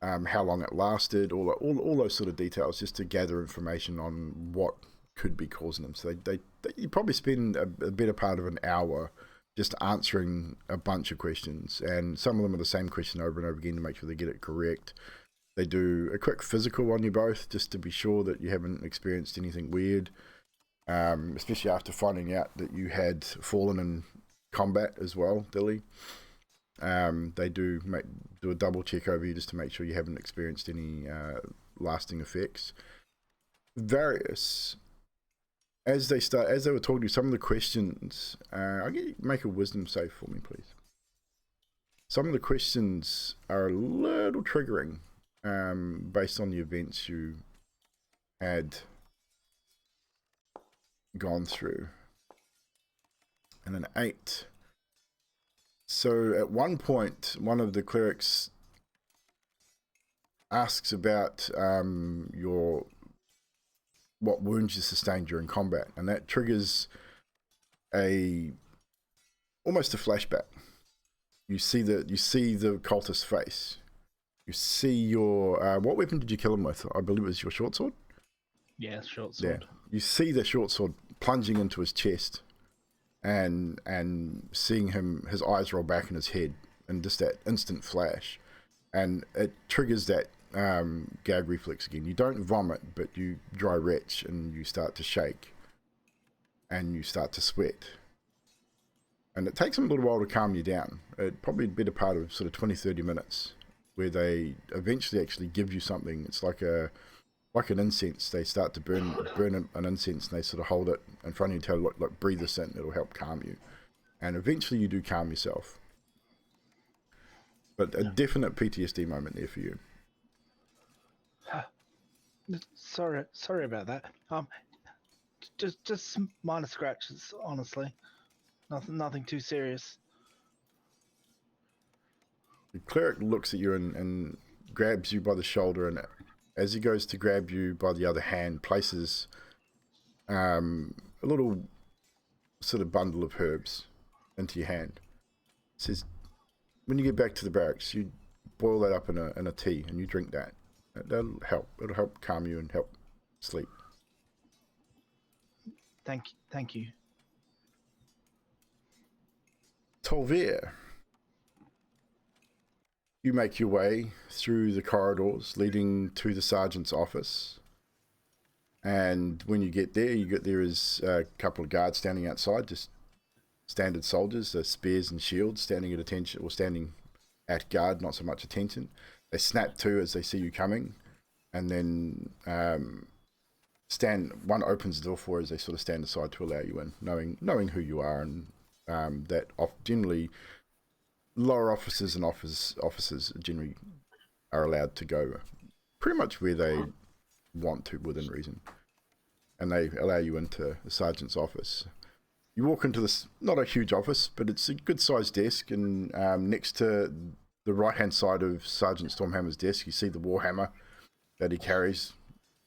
A: how long it lasted, all those sort of details, just to gather information on what could be causing them. So they you probably spend a better part of an hour just answering a bunch of questions, and some of them are the same question over and over again to make sure they get it correct. They do a quick physical on you both, just to be sure that you haven't experienced anything weird, especially after finding out that you had fallen in combat as well, Dilly. They do a double check over you just to make sure you haven't experienced any lasting effects. Various, as they were talking to you, some of the questions, I'll get you to make a wisdom save for me, please. Some of the questions are a little triggering, based on the events you had gone through. And an 8. So at one point, one of the clerics asks about what wounds you sustained during combat, and that triggers almost a flashback. You see the cultist's face. You see your what weapon did you kill him with? I believe it was your short sword.
F: Yeah, short sword.
A: Yeah. You see the short sword plunging into his chest, and seeing his eyes roll back in his head, and just that instant flash, and it triggers that gag reflex again. You don't vomit, but you dry retch, and you start to shake, and you start to sweat. And it takes them a little while to calm you down. It probably be a part of sort of 20-30 minutes, where they eventually actually give you something. It's like an incense. They start to burn an incense, and they sort of hold it in front of you and tell you, look, breathe this in, it'll help calm you. And eventually you do calm yourself. But a definite PTSD moment there for you.
F: Sorry about that. Just minor scratches, honestly. Nothing too serious.
A: The cleric looks at you and grabs you by the shoulder, and as he goes to grab you by the other hand, places a little sort of bundle of herbs into your hand. It says, when you get back to the barracks, you boil that up in a tea and you drink that. That'll help. It'll help calm you and help sleep.
F: Thank you.
A: Tolvr. You make your way through the corridors leading to the sergeant's office. And when you get there, there is a couple of guards standing outside, just standard soldiers, spears and shields, standing at attention, or standing at guard, not so much attention. They snap to as they see you coming, and then one opens the door for you as they sort of stand aside to allow you in, knowing who you are, and that generally lower officers and officers generally are allowed to go pretty much where they want to within reason, and they allow you into the sergeant's office. You walk into this, not a huge office, but it's a good sized desk, and next to the right hand side of Sergeant Stormhammer's desk, you see the warhammer that he carries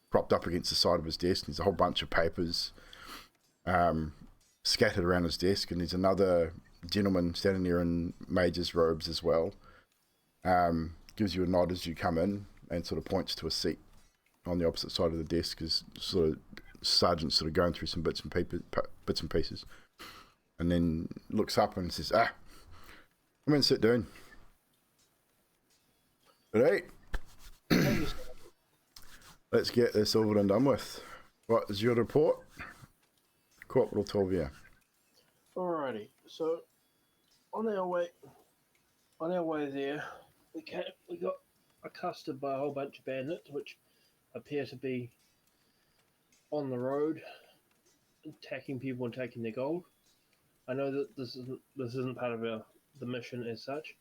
A: propped up against the side of his desk. There's a whole bunch of papers scattered around his desk, and there's another gentleman standing there in major's robes as well. Gives you a nod as you come in and sort of points to a seat on the opposite side of the desk, as sort of sergeant's sort of going through some bits and pieces, and then looks up and says, come in, sit down. All right. Let's get this over and done with. What is your report, Corporal Tolvr?
B: Alrighty, so on our way there, we got accosted by a whole bunch of bandits, which appear to be on the road, attacking people and taking their gold. I know that this isn't part of the mission as such.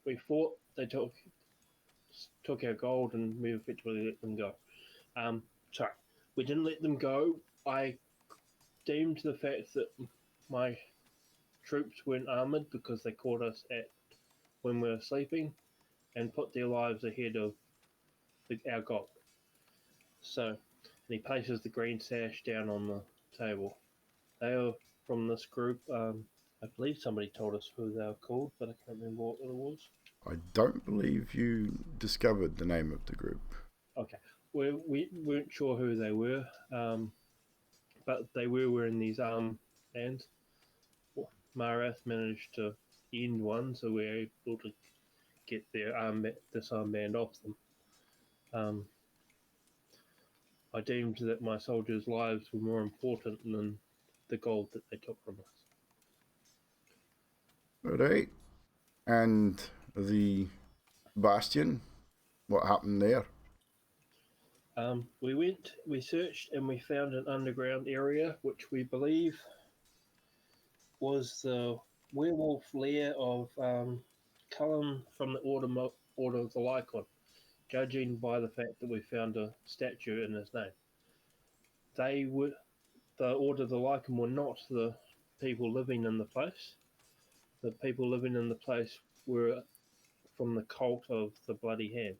B: We fought. They took our gold, and we effectively let them go. Sorry, we didn't let them go. I deemed the fact that my troops weren't armored because they caught us when we were sleeping, and put their lives ahead of our gold. So, and he places the green sash down on the table. They are from this group. I believe somebody told us who they were called, but I can't remember what it was.
A: I don't believe you discovered the name of the group.
B: Okay. We weren't sure who they were, but they were wearing these armbands. Marath managed to end one, so we were able to get this armband off them. I deemed that my soldiers' lives were more important than the gold that they took from us.
A: Alright. And the Bastion, what happened there?
B: We searched, and we found an underground area, which we believe was the werewolf lair of Cullen from the Order of the Lycon, judging by the fact that we found a statue in his name. The Order of the Lycon were not the people living in the place. The people living in the place were from the cult of the Bloody Hand,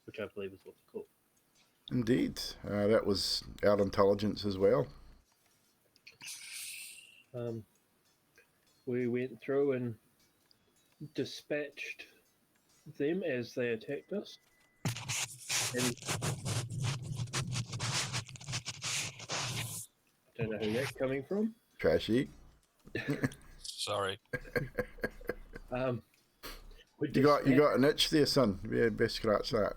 B: which I believe is what it's called.
A: Indeed. That was our intelligence as well.
B: We went through and dispatched them as they attacked us. And I don't know who that's coming from.
A: Trashy.
D: Sorry.
A: You got an itch there, son. Yeah, best scratch that.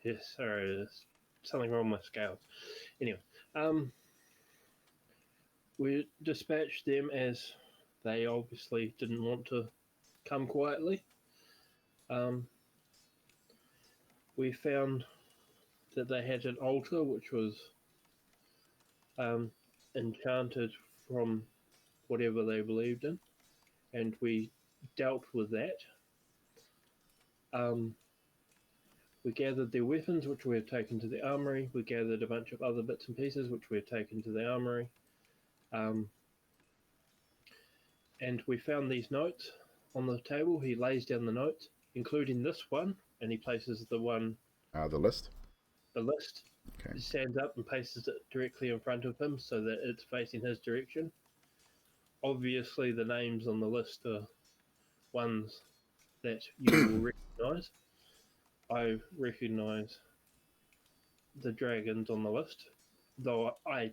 B: Yes, sorry, there's something wrong with my scales. Anyway, we dispatched them as they obviously didn't want to come quietly. We found that they had an altar which was enchanted from whatever they believed in, and we dealt with that. We gathered their weapons, which we have taken to the armory. We gathered a bunch of other bits and pieces, which we have taken to the armory. And we found these notes on the table. He lays down the notes, including this one, and he places the one...
A: The list?
B: The list.
A: Okay.
B: He stands up and places it directly in front of him so that it's facing his direction. Obviously, the names on the list are ones that you will recognise. I recognise the dragons on the list, though I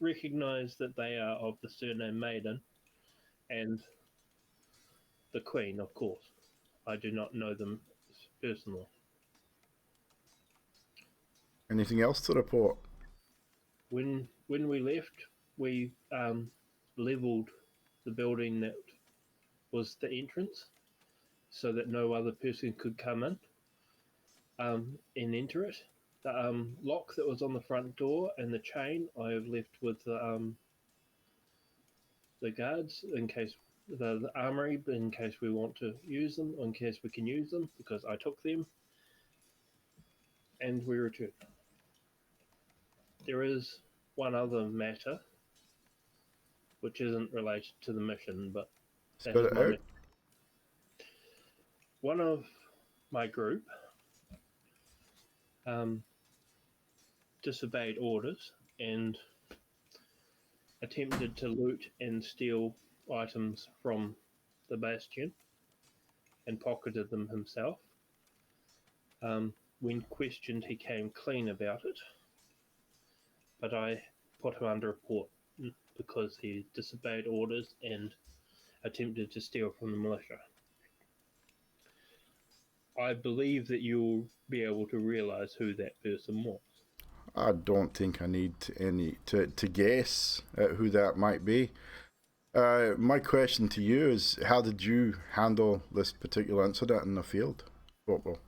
B: recognise that they are of the surname Maiden and the Queen, of course. I do not know them personally.
A: Anything else to report?
B: When we left, we levelled the building that was the entrance so that no other person could come in and enter it. The lock that was on the front door and the chain I have left with the guards in case the armory, in case we want to use them, in case we can use them, because I took them and we returned. There is one other matter which isn't related to the mission, but that
A: Spit
B: is
A: it
B: my
A: out.
B: mission. One of my group disobeyed orders and attempted to loot and steal items from the bastion and pocketed them himself. When questioned, he came clean about it, but I put him under report because he disobeyed orders and attempted to steal from the militia. I believe that you'll be able to realise who that person was.
A: I don't think I need any to guess at who that might be. My question to you is, how did you handle this particular incident in the field? Corporal?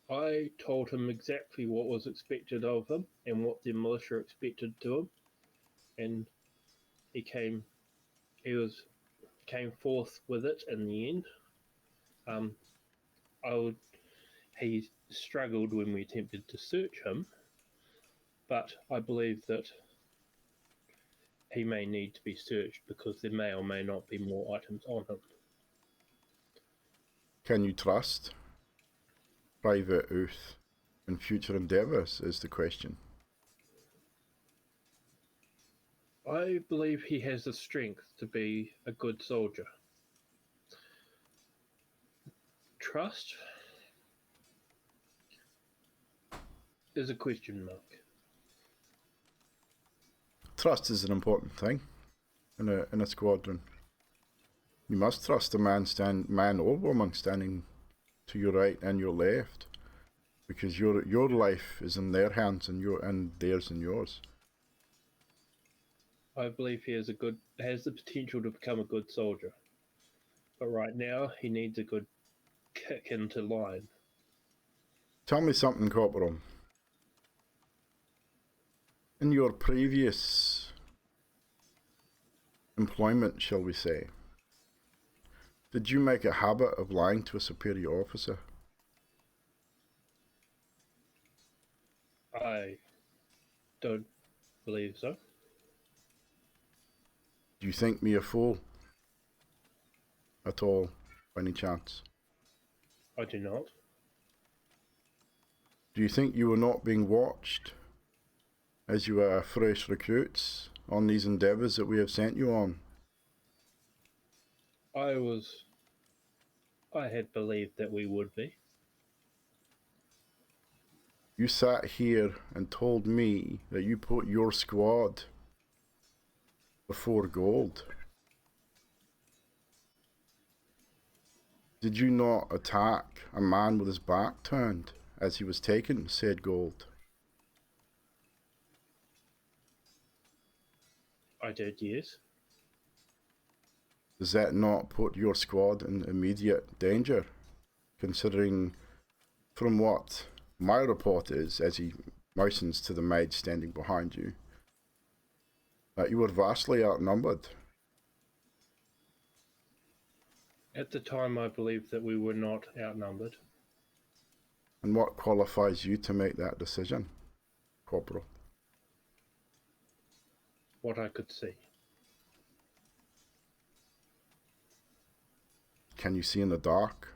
B: I told him exactly what was expected of him and what the militia expected to him, and he came forth with it in the end. He struggled when we attempted to search him, but I believe that he may need to be searched because there may or may not be more items on him.
A: Can you trust Private Uth in future endeavours is the question.
B: I believe he has the strength to be a good soldier. Trust is a question mark.
A: Trust is an important thing in a squadron. You must trust a man or woman standing to your right and your left, because your life is in their hands and theirs and yours.
B: I believe he has the potential to become a good soldier, but right now he needs a good kick into line.
A: Tell me something, Corporal. In your previous employment, shall we say, did you make a habit of lying to a superior officer?
B: I don't believe so.
A: Do you think me a fool at all, by any chance?
B: I do not.
A: Do you think you were not being watched as you were fresh recruits on these endeavours that we have sent you on?
B: I had believed that we would be.
A: You sat here and told me that you put your squad before gold. Did you not attack a man with his back turned as he was taking said gold?
B: I did, yes.
A: Does that not put your squad in immediate danger, considering from what my report is, as he motions to the maid standing behind you, that you were vastly outnumbered?
B: At the time, I believed that we were not outnumbered.
A: And what qualifies you to make that decision, Corporal?
B: What I could see.
A: Can you see in the dark?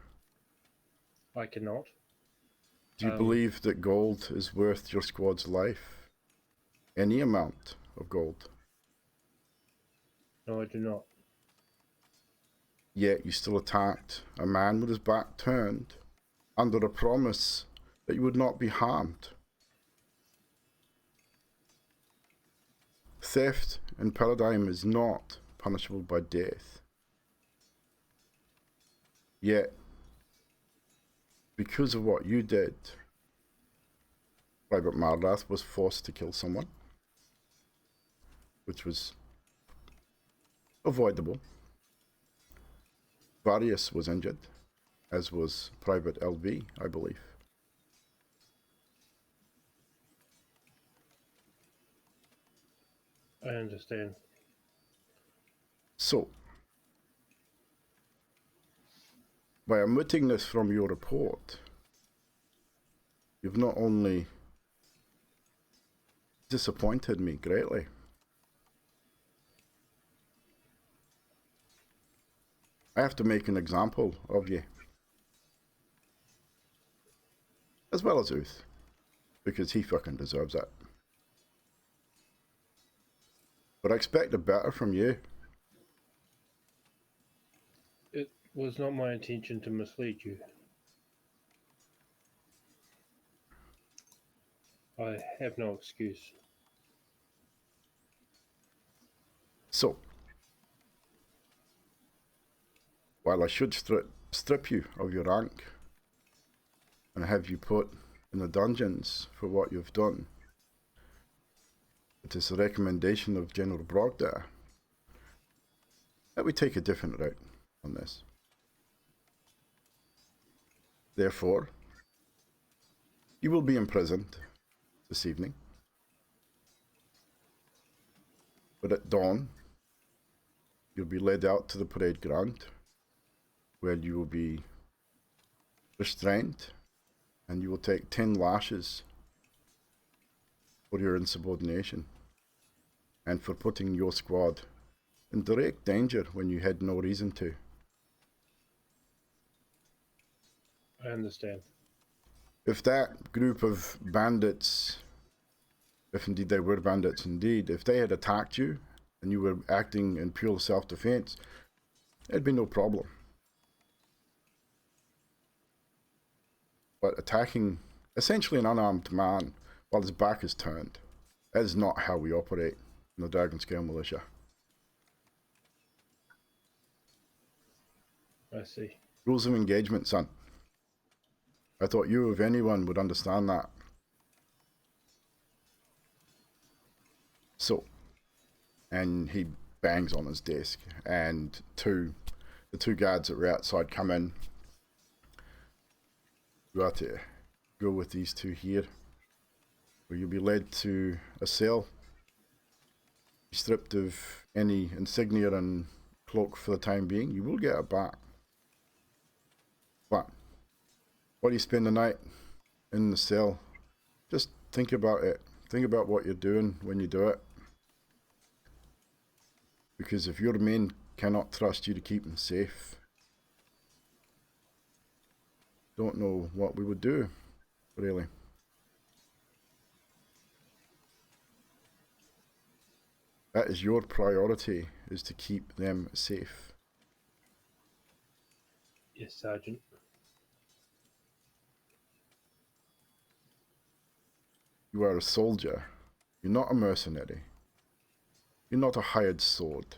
B: I cannot.
A: Do you believe that gold is worth your squad's life? Any amount of gold?
B: No, I do not.
A: Yet you still attacked a man with his back turned under a promise that you would not be harmed. Theft in Paradigm is not punishable by death. Yet, because of what you did, Private Mardath was forced to kill someone, which was avoidable. Varius was injured, as was Private LV, I believe.
B: I understand.
A: So, by omitting this from your report, you've not only disappointed me greatly, I have to make an example of you, as well as Uth, because he fucking deserves it. But I expected better from you.
B: It was not my intention to mislead you. I have no excuse.
A: So, while I should strip you of your rank and have you put in the dungeons for what you've done, it is a recommendation of General Brogdar that we take a different route on this. Therefore, you will be imprisoned this evening, but at dawn, you'll be led out to the parade ground, where you will be restrained, and you will take 10 lashes for your insubordination, and for putting your squad in direct danger when you had no reason to.
B: I understand.
A: If that group of bandits, if indeed they were bandits indeed, if they had attacked you, and you were acting in pure self-defense, it'd be no problem. But attacking essentially an unarmed man while his back is turned, that is not how we operate in the Dragon Scale Militia.
B: I see.
A: Rules of engagement, son. I thought you, if anyone, would understand that. So, and he bangs on his desk, and the two guards that were outside come in. You are to go with these two here, where you'll be led to a cell, stripped of any insignia and cloak for the time being. You will get it back. But while you spend the night in the cell, just think about it. Think about what you're doing when you do it. Because if your men cannot trust you to keep them safe, don't know what we would do, really. That is your priority, is to keep them safe.
B: Yes, Sergeant.
A: You are a soldier. You're not a mercenary. You're not a hired sword.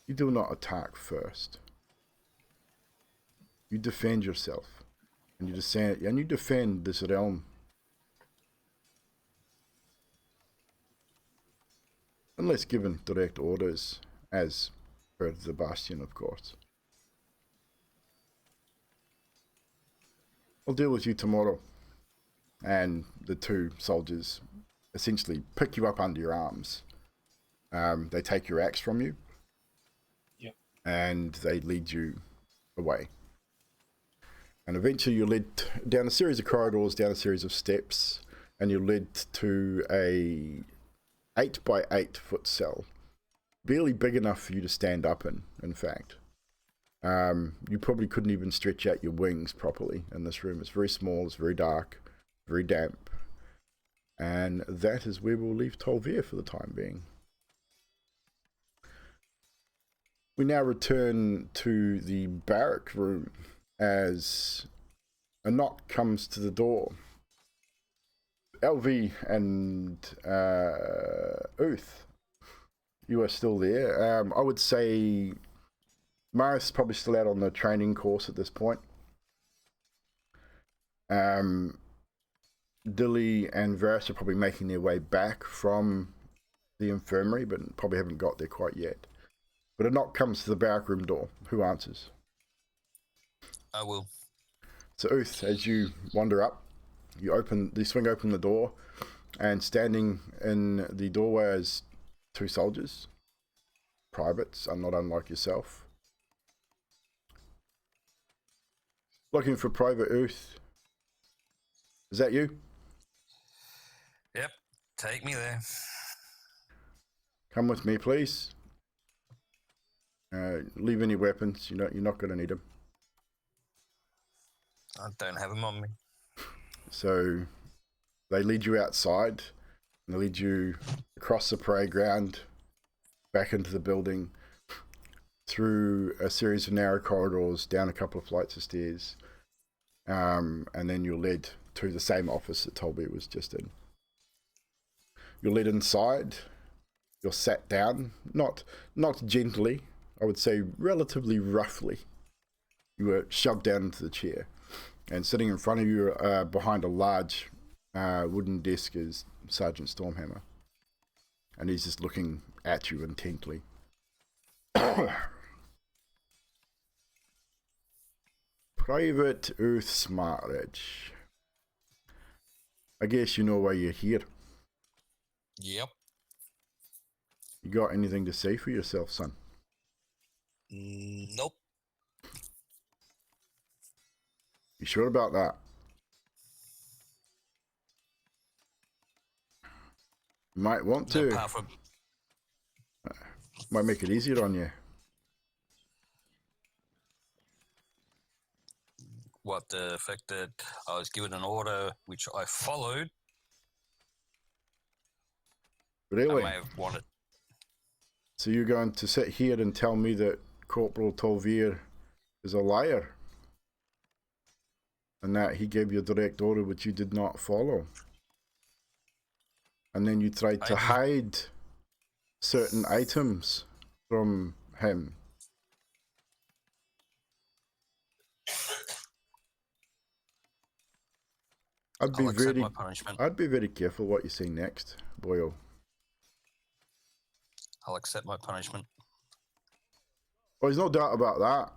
A: You do not attack first. You defend yourself, and you defend this realm. Unless given direct orders, as per the Bastion, of course. I'll deal with you tomorrow. And the two soldiers essentially pick you up under your arms. They take your axe from you.
B: Yep. And
A: they lead you away. And eventually you're led down a series of corridors, down a series of steps, and you're led to a 8 by 8 foot cell. Barely big enough for you to stand up in fact. You probably couldn't even stretch out your wings properly in this room. It's very small, it's very dark, very damp. And that is where we'll leave Tolvr for the time being. We now return to the barrack room as a knock comes to the door. LV and Uth, you are still there. I would say Marius is probably still out on the training course at this point. Dilly and Varus are probably making their way back from the infirmary, but probably haven't got there quite yet. But a knock comes to the barrack room door. Who answers?
D: I will.
A: So Uth, as you wander up, you swing open the door, and standing in the doorway is two soldiers, privates, not unlike yourself. Looking for Private Uth. Is that you?
D: Yep, take me there.
A: Come with me, please. Leave any weapons. You're not going to need them.
D: I don't have them on me.
A: So they lead you outside, and they lead you across the parade ground, back into the building, through a series of narrow corridors, down a couple of flights of stairs, and then you're led to the same office that Tolvr was just in. You're led inside, you're sat down, not gently, I would say relatively roughly. You were shoved down into the chair, and sitting in front of you behind a large wooden desk is Sergeant Stormhammer, and he's just looking at you intently. Private Earth Smartridge. I guess you know why you're here.
D: Yep.
A: You got anything to say for yourself, son?
D: Nope.
A: You sure about that? You might want to.
D: Apart from...
A: Might make it easier on you.
D: What, the fact that I was given an order which I followed?
A: Really?
D: I may have wanted.
A: So you're going to sit here and tell me that Corporal Tolvr is a liar? And that he gave you a direct order which you did not follow? And then you tried to hide certain items from him?
D: I'll accept my punishment.
A: I'd be very careful what you say next, boyo.
D: I'll accept my punishment.
A: Well, there's no doubt about that.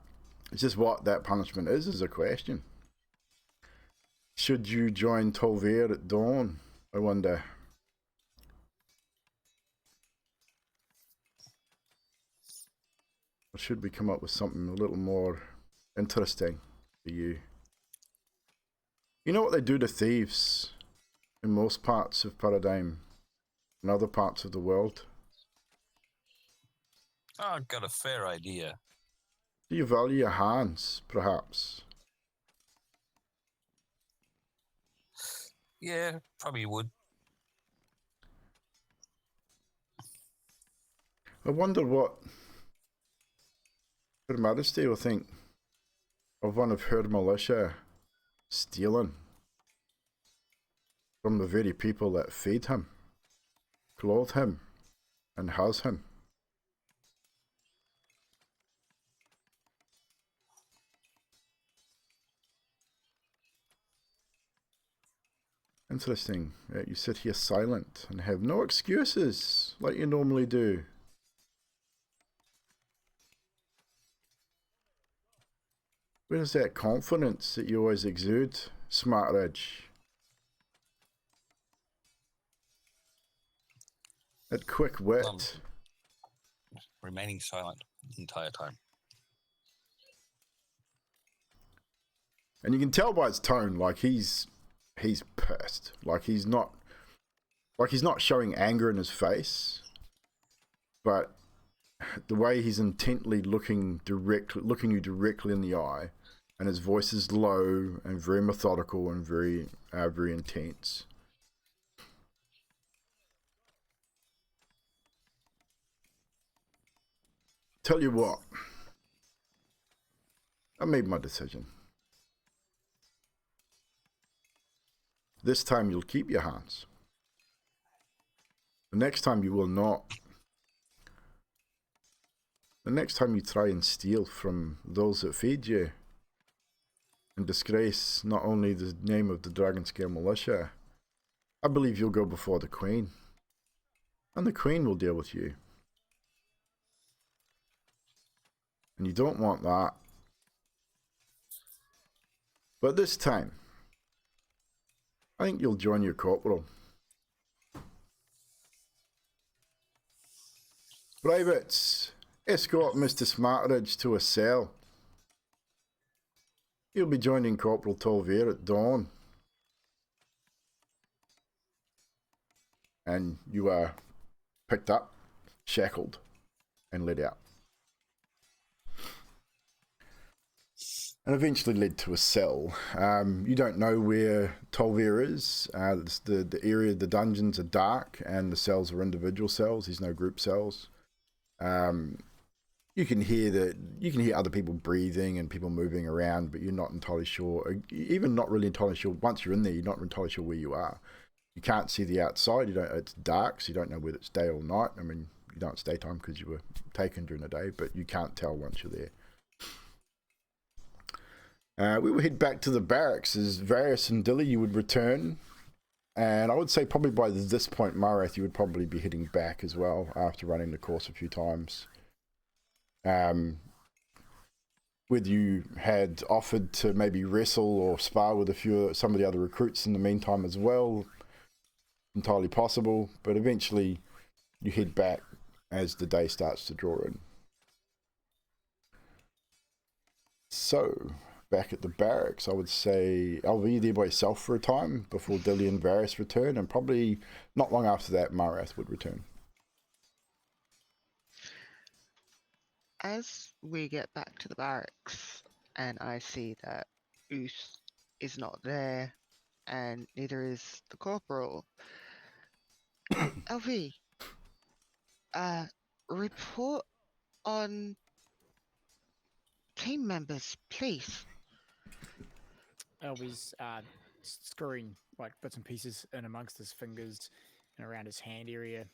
A: It's just what that punishment is a question. Should you join Tolvr at dawn, I wonder? Or should we come up with something a little more interesting for you? You know what they do to thieves in most parts of Paradigm and other parts of the world?
D: I've got a fair idea.
A: Do you value your hands, perhaps?
D: Yeah, probably would.
A: I wonder what Her Majesty will think of one of her militia stealing from the very people that feed him, clothe him, and house him. Interesting. You sit here silent and have no excuses like you normally do. Where's that confidence that you always exude, Smartridge? That quick wit.
D: Remaining silent the entire time.
A: And you can tell by his tone, like he's pissed. Like he's not showing anger in his face, but the way he's intently looking you directly in the eye, and his voice is low and very methodical and very intense. Tell you what, I made my decision. This time you'll keep your hands. The next time you will not. The next time you try and steal from those that feed you and disgrace not only the name of the Dragonscale Militia, I believe you'll go before the Queen. And the Queen will deal with you. And you don't want that. But this time, I think you'll join your corporal. Privates, escort Mr. Smartridge to a cell. He'll be joining Corporal Tolvr at dawn. And you are picked up, shackled, and led out. And eventually led to a cell. You don't know where Tolvr is. The area, the dungeons are dark, and the cells are individual cells. There's no group cells. You can hear other people breathing and people moving around, but you're not entirely sure. Even not really entirely sure. Once you're in there, you're not entirely sure where you are. You can't see the outside. It's dark, so you don't know whether it's day or night. I mean, you know it's daytime because you were taken during the day, but you can't tell once you're there. We will head back to the barracks as Varys and Dilly, you would return. And I would say probably by this point, Marath, you would probably be heading back as well after running the course a few times. Whether you had offered to maybe wrestle or spar with some of the other recruits in the meantime as well, entirely possible. But eventually you head back as the day starts to draw in. So, back at the barracks, I would say I'll be there by yourself for a time before Dilly and Varys return, and probably not long after that Marath would return.
C: As we get back to the barracks and I see that Uth is not there and neither is the corporal, LV, report on team members, please.
E: Elvy's screwing like bits and pieces in amongst his fingers and around his hand area.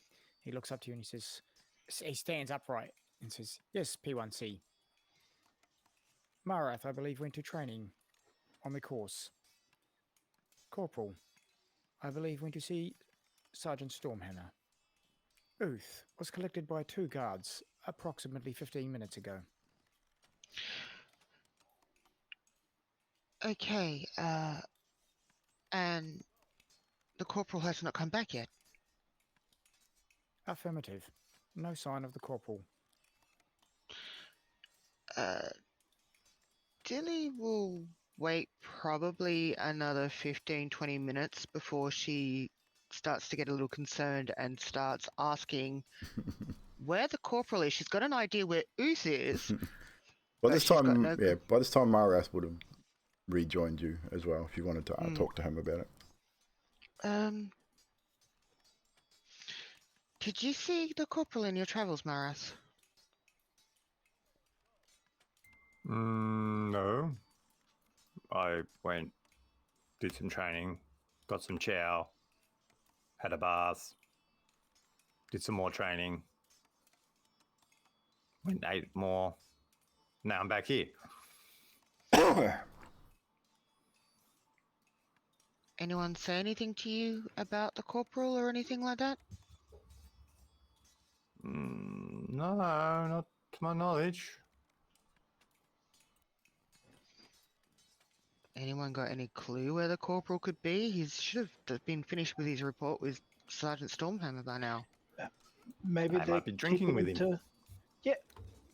E: He looks up to you and he stands upright and says, "Yes, P1C. Marath, I believe, went to training on the course. Corporal, I believe, went to see Sergeant Stormhammer. Uth was collected by 2 guards approximately 15 minutes ago."
C: Okay, and the corporal has not come back yet?
E: Affirmative. No sign of the corporal.
C: Dilly will wait probably another 15-20 minutes before she starts to get a little concerned and starts asking where the corporal is. She's got an idea where Uth is.
A: By this time Marath would have rejoined you as well if you wanted to talk to him about it.
C: Did you see the corporal in your travels, Marath?
G: No. I went, did some training, got some chow, had a bath, did some more training, went and ate more. Now I'm back here.
C: Anyone say anything to you about the corporal or anything like that?
G: No, not to my knowledge.
C: Anyone got any clue where the corporal could be? He should have been finished with his report with Sergeant Stormhammer by now.
F: Maybe
G: I
F: they
G: might be drinking with him.
F: Yeah,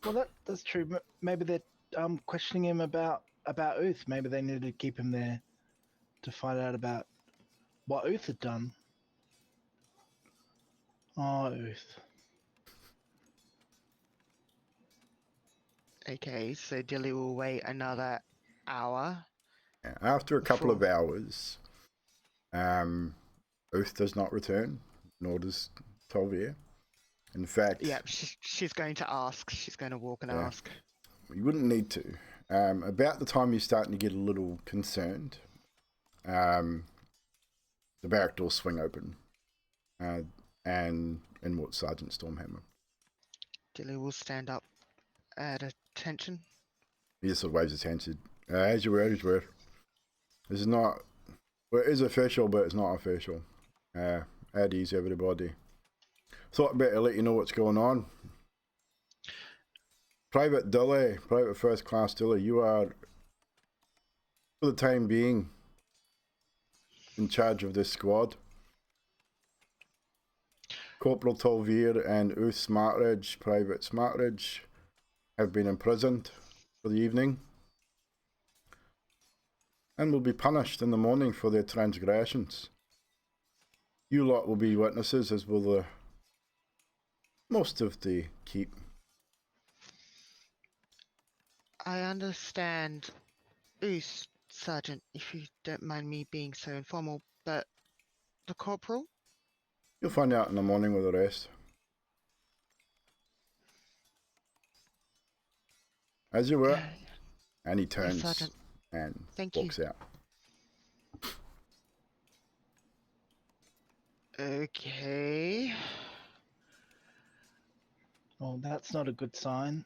F: well that's true. Maybe they're questioning him about Uth. Maybe they needed to keep him there to find out about what Uth had done. Oh, Uth.
C: Okay, so Dilly will wait another hour.
A: After a couple of
C: Before-
A: hours, Uth does not return, nor does Tolvr. In fact,
C: Yeah, she's going to ask. She's going to walk and
A: Yeah.
C: ask.
A: you wouldn't need to. About the time you're starting to get a little concerned, the barrack doors swing open, and in walks Sergeant Stormhammer.
C: Dilly will stand up at attention.
A: He just sort of waves his hand and says, as you were, This is not, well, it is official, but it's not official. At ease, everybody. Thought I'd better let you know what's going on. Private Dilly, Private First Class Dilly, you are, for the time being, in charge of this squad. Corporal Tolvr and Uth Smartridge, Private Smartridge, have been imprisoned for the evening and will be punished in the morning for their transgressions. You lot will be witnesses, as will the most of the keep.
C: I understand, Sergeant, if you don't mind me being so informal, but the corporal?
A: You'll find out in the morning with the rest. As you were. And he turns
C: Sergeant.
A: and
C: Thank you.
A: walks out.
C: Okay.
F: Well, that's not a good sign.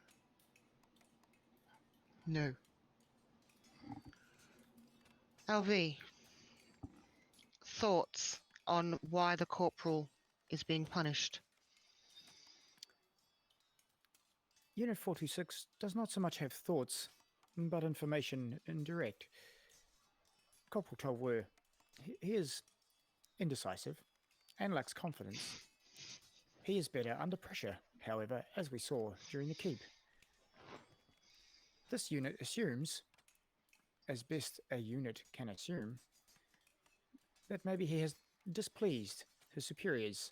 C: No. LV, thoughts on why the corporal is being punished?
E: Unit 426 does not so much have thoughts, but information indirect. Corporal Tolvr, he is indecisive and lacks confidence. He is better under pressure, however, as we saw during the keep. This unit assumes, as best a unit can assume, that maybe he has displeased his superiors,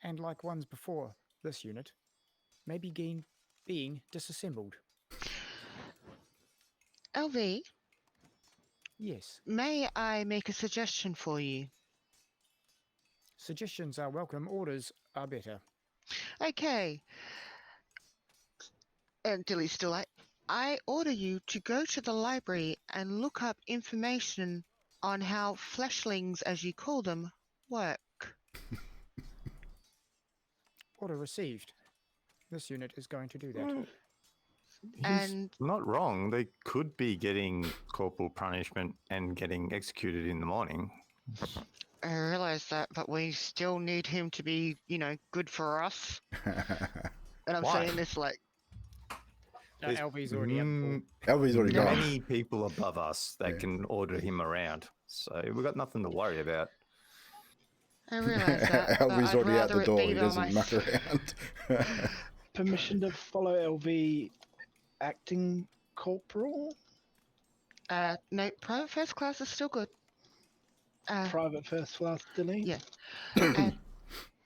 E: and like ones before this unit, may be being disassembled.
C: LV,
E: Yes,
C: may I make a suggestion for you?
E: suggestions are welcome, orders are better.
C: Okay. And Dilly's still like, I order you to go to the library and look up information on how fleshlings, as you call them, work.
E: Order received. This unit is going to do that.
G: He's
C: And-
G: not wrong. They could be getting corporal punishment and getting executed in the morning.
C: I realize that, but we still need him to be, good for us. And I'm
G: Why?
C: saying this like,
G: There's
E: LV's already up for
A: Elvy's already gone.
G: many people above us that
A: Yeah.
G: can order him around. So we've got nothing to worry about.
C: I realize that. but
A: Elvy's
C: I'd
A: already out
C: rather
A: the
C: it
A: door.
C: be
A: He
C: by
A: doesn't muck
C: myself.
A: around.
F: Permission to follow LV acting corporal?
C: No, private first class is still good.
F: Private first class, Dilly?
C: Yeah.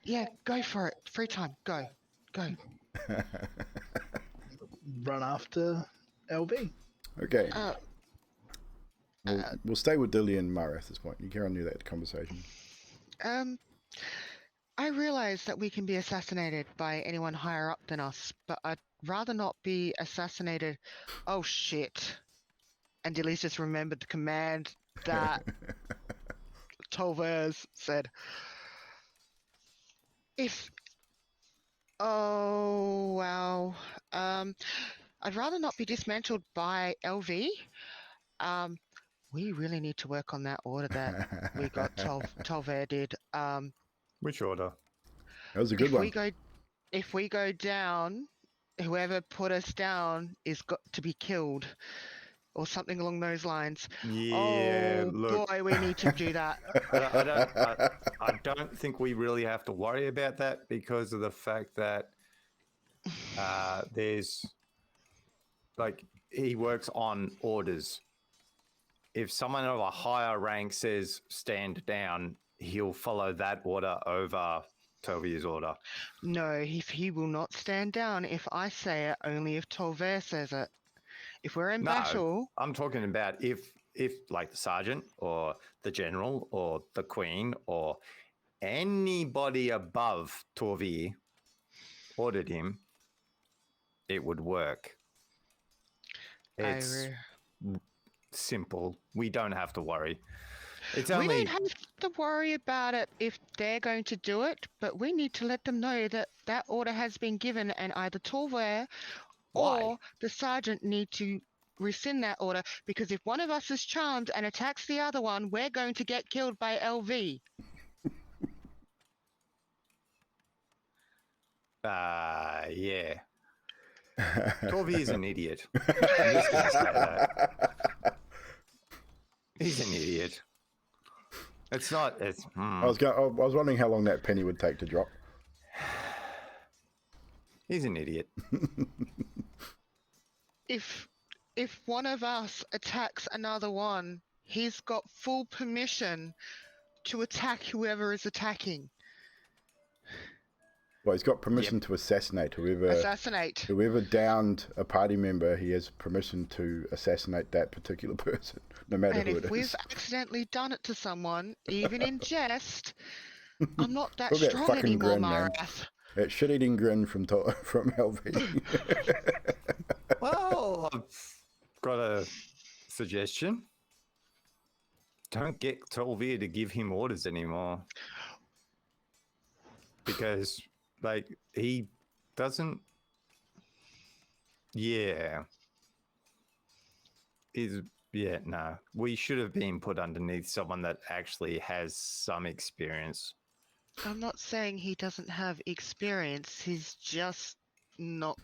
C: Yeah, go for it. Free time. Go.
F: Run after LV.
A: Okay.
C: Uh,
A: We'll stay with Dilly and Mara at this point. You carry on with that conversation.
C: I realize that we can be assassinated by anyone higher up than us, but I'd rather not be assassinated. Oh shit. And Dilly's just remembered the command that Tolvr said. Oh wow. I'd rather not be dismantled by LV. We really need to work on that order that we got Tolvr did.
G: Which order?
A: That was a good
C: if
A: one.
C: we go down, whoever put us down is got to be killed, or something along those lines.
G: Yeah,
C: oh
G: look.
C: boy, we need to do that.
G: I don't think we really have to worry about that because of the fact that there's he works on orders. If someone of a higher rank says stand down, he'll follow that order over Tolvr's order.
C: No, he will not stand down if I say it, only if Tolvr says it. If we're in
G: No,
C: battle,
G: I'm talking about if like the sergeant or the general or the queen or anybody above Tolvr ordered him, it would work. It's simple. We don't have to worry. It's
C: we
G: only
C: don't have to worry about it if they're going to do it, but we need to let them know that that order has been given, and either Tolvr
G: Why?
C: or the sergeant need to rescind that order, because if one of us is charmed and attacks the other one, we're going to get killed by LV.
G: Yeah. Tolvr is an idiot. I'm just going to say that. He's an idiot. It's not. It's.
A: I was wondering how long that penny would take to drop.
G: He's an idiot.
C: If one of us attacks another one, he's got full permission to attack whoever is attacking.
A: Well, he's got permission to assassinate whoever.
C: Assassinate.
A: Whoever downed a party member, he has permission to assassinate that particular person, no matter
C: And
A: who it
C: if
A: is.
C: we've accidentally done it to someone, even in jest, I'm not that
A: Look at that
C: strong
A: fucking
C: anymore,
A: grin, man.
C: Marath.
A: That shit-eating grin from LV.
G: Well, I've got a suggestion. Don't get Tolvr to give him orders anymore. Because, like, he doesn't... Yeah. No. We should have been put underneath someone that actually has some experience.
C: I'm not saying he doesn't have experience, he's just not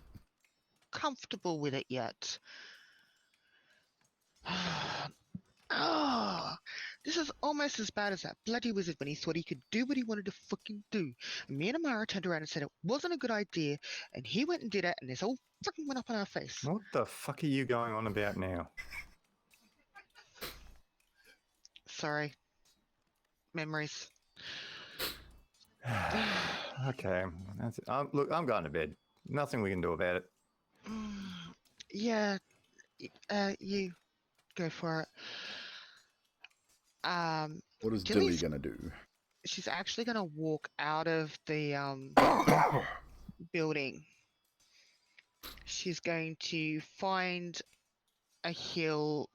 C: comfortable with it yet. This is almost as bad as that bloody wizard when he thought he could do what he wanted to fucking do. And me and Amara turned around and said it wasn't a good idea, and he went and did it, and this all fucking went up on our face.
G: What the fuck are you going on about now?
C: Sorry. Memories.
G: Okay. That's it. Look, I'm going to bed. Nothing we can do about it.
C: Yeah. You go for it.
A: What is
C: Dilly's-
A: Dilly going to do?
C: She's actually going to walk out of the building. She's going to find a hill,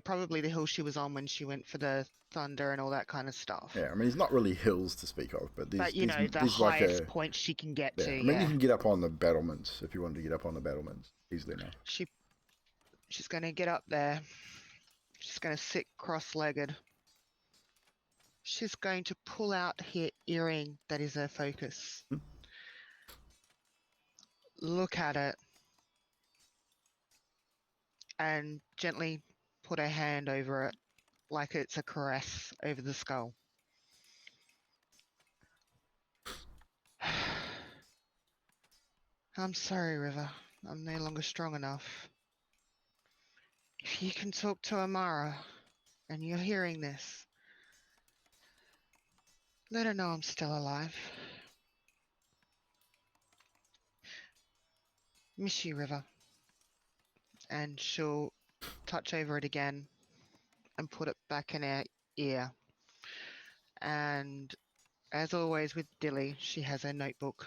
C: probably the hill she was on when she went for the thunder and all that kind of stuff.
A: Yeah, I mean, it's not really hills to speak of, but
C: The
A: there's
C: highest point she can get
A: yeah.
C: to.
A: I mean, you can get up on the battlements if you wanted to get up on the battlements easily enough.
C: She's going to get up there. She's going to sit cross-legged. She's going to pull out her earring that is her focus. Look at it. And gently put her hand over it like it's a caress over the skull. I'm sorry, River. I'm no longer strong enough. If you can talk to Amara, and you're hearing this, let her know I'm still alive. Miss you, River. And she'll touch over it again and put it back in her ear. And as always with Dilly, she has her notebook.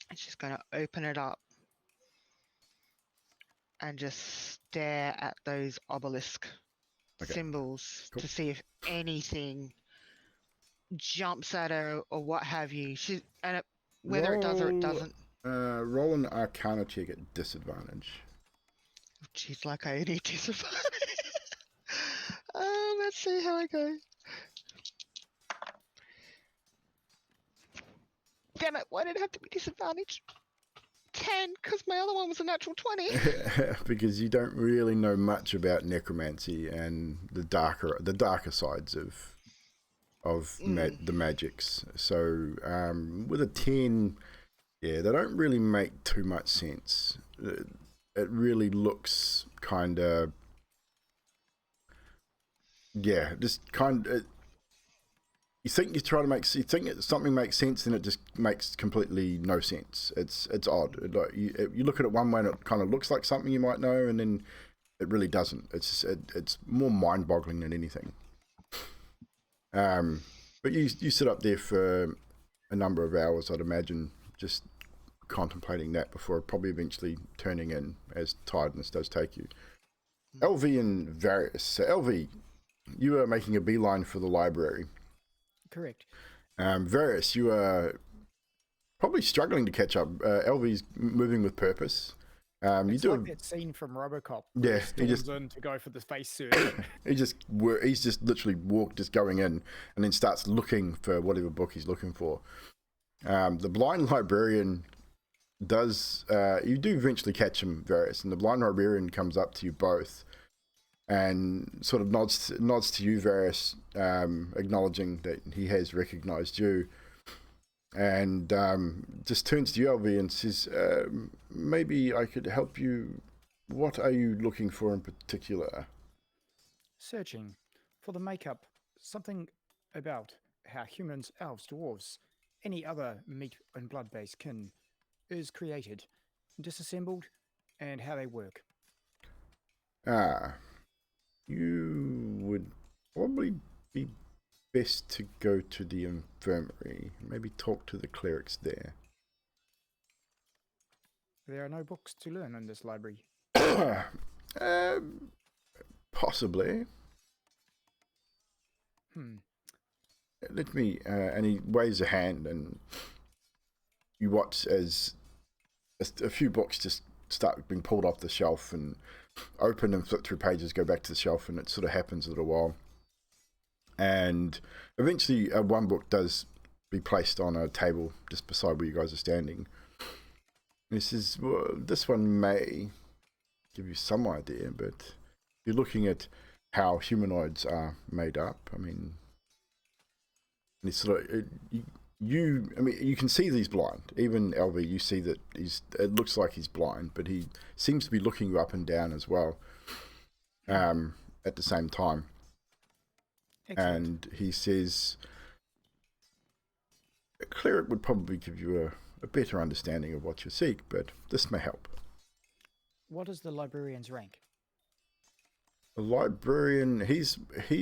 C: And she's going to open it up and just stare at those obelisk symbols to see if anything jumps at her or what have you. Whether it does or it doesn't.
A: Roll an Arcana check at disadvantage.
C: Jeez, like I need disadvantage. Let's see how I go. Damn it, why did it have to be disadvantage? 10, because my other one was a natural 20.
A: Because you don't really know much about necromancy and the darker sides of the magics. So with a 10, yeah, they don't really make too much sense. It really looks kind of, yeah, just kind of, you think something makes sense, and it just makes completely no sense. It's odd. You look at it one way and it kind of looks like something you might know, and then it really doesn't. It's more mind-boggling than anything. But you sit up there for a number of hours, I'd imagine, just contemplating that before probably eventually turning in, as tiredness does take you. LV and Various. So LV, you are making a beeline for the library.
E: Correct.
A: Various, you are probably struggling to catch up. LV's moving with purpose.
E: It's like that scene from RoboCop.
A: Yeah,
E: he just in to go for the face search.
A: he's just literally just going in, and then starts looking for whatever book he's looking for. The blind librarian does. You do eventually catch him, Various, and the blind librarian comes up to you both, and sort of nods to you, Various, acknowledging that he has recognized you, and just turns to you, LV, and says, maybe I could help you. What are you looking for in particular?
E: Searching for the makeup, something about how humans, elves, dwarves, any other meat and blood-based kin is created, disassembled, and how they work.
A: You would probably be best to go to the infirmary. Maybe talk to the clerics there.
E: There are no books to learn in this library.
A: Possibly. Let me, and he waves a hand, and you watch as a few books just start being pulled off the shelf and open and flip through pages, go back to the shelf, and it sort of happens a little while. And eventually one book does be placed on a table just beside where you guys are standing. And he says, well, this one may give you some idea, but you're looking at how humanoids are made up. I mean, it's sort of, you can see that he's blind. Even LV, you see that it looks like he's blind, but he seems to be looking you up and down as well, at the same time. Excellent. And he says, a cleric would probably give you a better understanding of what you seek, but this may help.
E: What is the librarian's rank?
A: The librarian, he's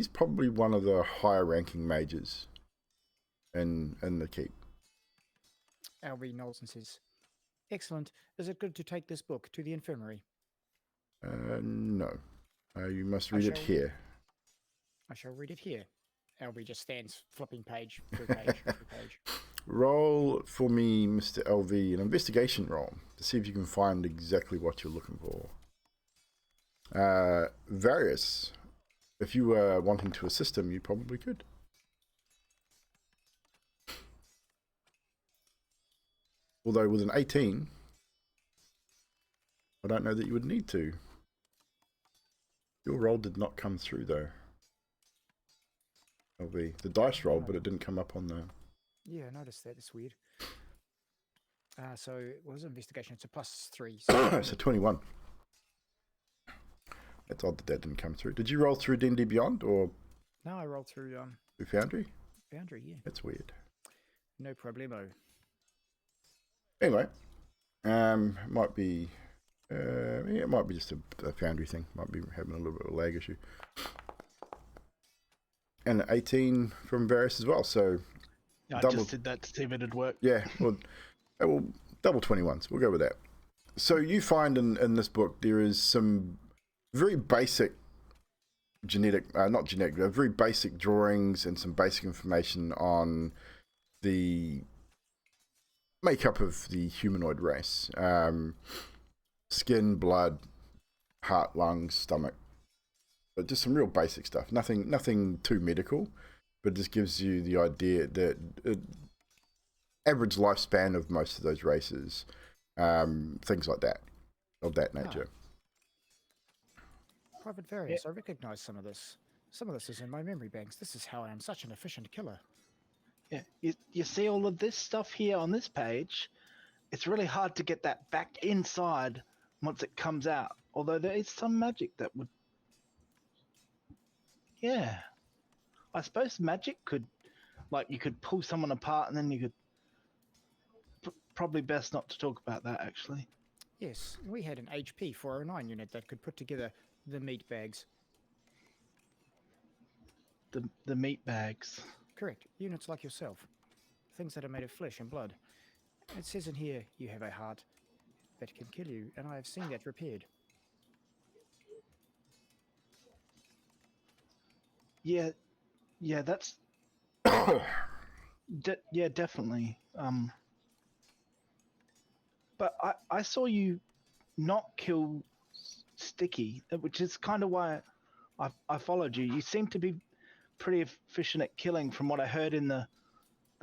A: probably one of the higher ranking mages in the keep.
E: LV nods and says, excellent. Is it good to take this book to the infirmary?
A: No. You must read it here.
E: I shall read it here. LV just stands flipping page through page through page.
A: Roll for me, Mr. LV, an investigation roll to see if you can find exactly what you're looking for. Various, if you were wanting to assist him, you probably could. Although with an 18, I don't know that you would need to. Your roll did not come through, though. LV. The dice rolled, but it didn't come up on the...
E: Yeah, I noticed that. It's weird. So, what was investigation? It's a +3. So,
A: so 21. That's odd that didn't come through. Did you roll through D&D Beyond, or...
E: No, I rolled through...
A: Foundry?
E: Foundry, yeah.
A: That's weird.
E: No problemo.
A: Anyway, might be... it might be just a Foundry thing. Might be having a little bit of a lag issue. And 18 from Varys as well, so...
F: I just did that to see if it'd work.
A: Yeah, well, double 21s. We'll go with that. So you find in this book there is some very basic very basic drawings and some basic information on the makeup of the humanoid race. Skin, blood, heart, lungs, stomach. But just some real basic stuff. Nothing too medical, but just gives you the idea that average lifespan of most of those races, things like that, of that nature.
E: Private Various, I recognize some of this. Some of this is in my memory banks. This is how I am such an efficient killer.
F: Yeah, you see all of this stuff here on this page? It's really hard to get that back inside once it comes out. Although there is some magic that would... Yeah. I suppose magic could like you could pull someone apart, and then you could. Probably best not to talk about that, actually.
E: Yes, we had an HP 409 unit that could put together the meat bags.
F: The meat bags.
E: Correct. Units like yourself. Things that are made of flesh and blood. It says in here you have a heart that can kill you, and I have seen that repaired.
F: Yeah, that's. Yeah, definitely. But I saw you not kill Sticky, which is kind of why I followed you. You seem to be pretty efficient at killing, from what I heard in the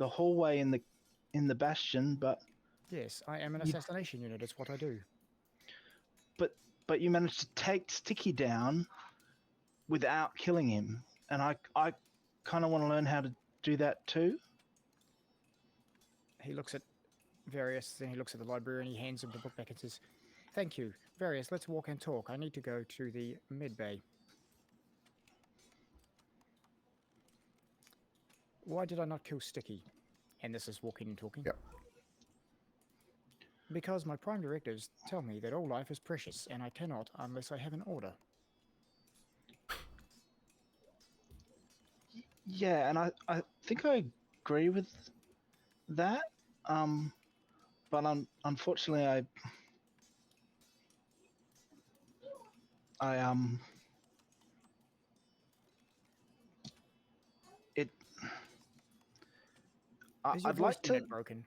F: hallway in the bastion. But
E: yes, I am an assassination unit. It's what I do.
F: But you managed to take Sticky down without killing him, and I kind of want to learn how to do that too.
E: He looks at Various, then he looks at the library and he hands him the book back and says, "Thank you. Various, let's walk and talk. I need to go to the med bay." Why did I not kill Sticky? And this is walking and talking.
A: Yep.
E: Because my prime directives tell me that all life is precious, and I cannot unless I have an order.
F: Yeah, and I think I agree with that. But unfortunately,
E: Is your
F: I'd
E: voice
F: like to.
E: broken?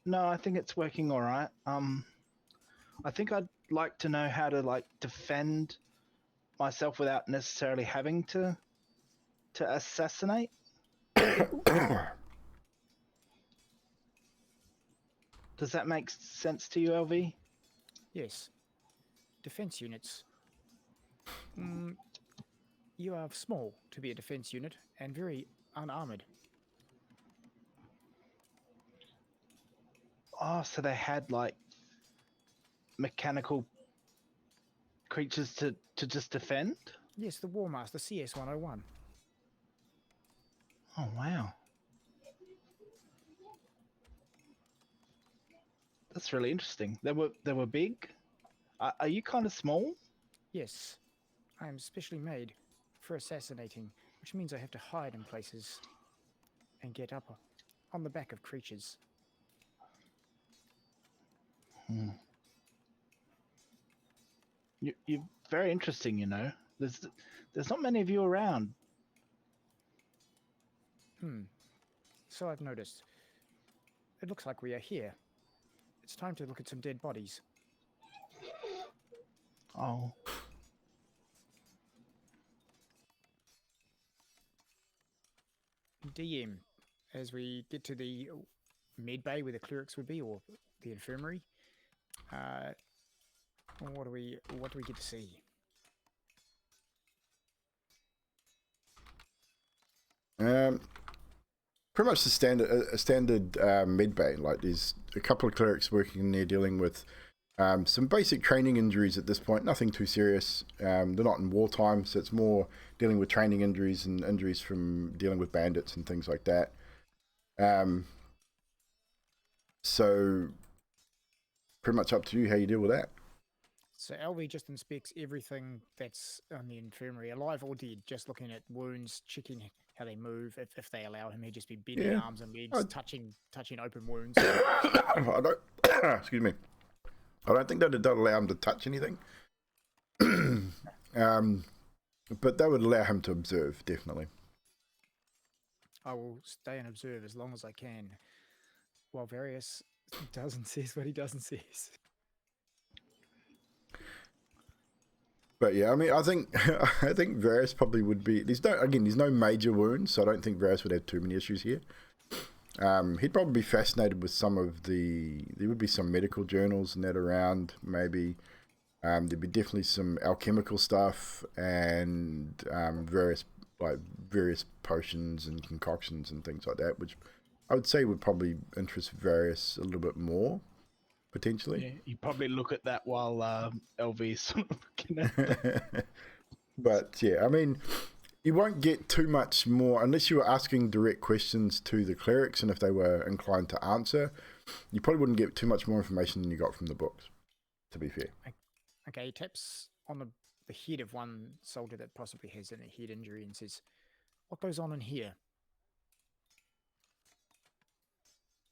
F: No, I think it's working all right. I think I'd like to know how to like defend myself without necessarily having to assassinate. Does that make sense to you, LV?
E: Yes. Defense units. You are small to be a defense unit and very unarmored.
F: Oh, so they had like mechanical creatures to just defend?
E: Yes, the War Master CS-101.
F: Oh, wow. That's really interesting. They were big. Are you kind of small?
E: Yes. I am specially made for assassinating, which means I have to hide in places and get up on the back of creatures.
F: You're very interesting, you know. There's not many of you around.
E: So I've noticed. It looks like we are here. It's time to look at some dead bodies.
F: Oh.
E: DM, as we get to the med bay where the clerics would be, or the infirmary, what do we get to see?
A: Pretty much the standard med bay. Like there's a couple of clerics working in there dealing with some basic training injuries at this point. Nothing too serious. They're not in wartime, so it's more dealing with training injuries and injuries from dealing with bandits and things like that. So pretty much up to you how you deal with that.
E: So LV just inspects everything that's on the infirmary, alive or dead, just looking at wounds, checking how they move. If they allow him, he'd just be bending arms and legs, touching open wounds.
A: Excuse me. I don't think that'd allow him to touch anything. But that would allow him to observe, definitely.
E: I will stay and observe as long as I can, while Various doesn't says what he doesn't says.
A: But yeah, I mean, I think Varys probably would be. There's no major wounds, so I don't think Varys would have too many issues here. He'd probably be fascinated with some of the. There would be some medical journals and that around. Maybe there'd be definitely some alchemical stuff and various potions and concoctions and things like that, which I would say would probably interest Varys a little bit more. Potentially.
F: Yeah, you probably look at that while LV's looking at it.
A: But yeah, I mean, You won't get too much more unless you were asking direct questions to the clerics, and if they were inclined to answer, you probably wouldn't get too much more information than you got from the books, to be fair.
E: Okay, he taps on the head of one soldier that possibly has a head injury and says, "What goes on in here?"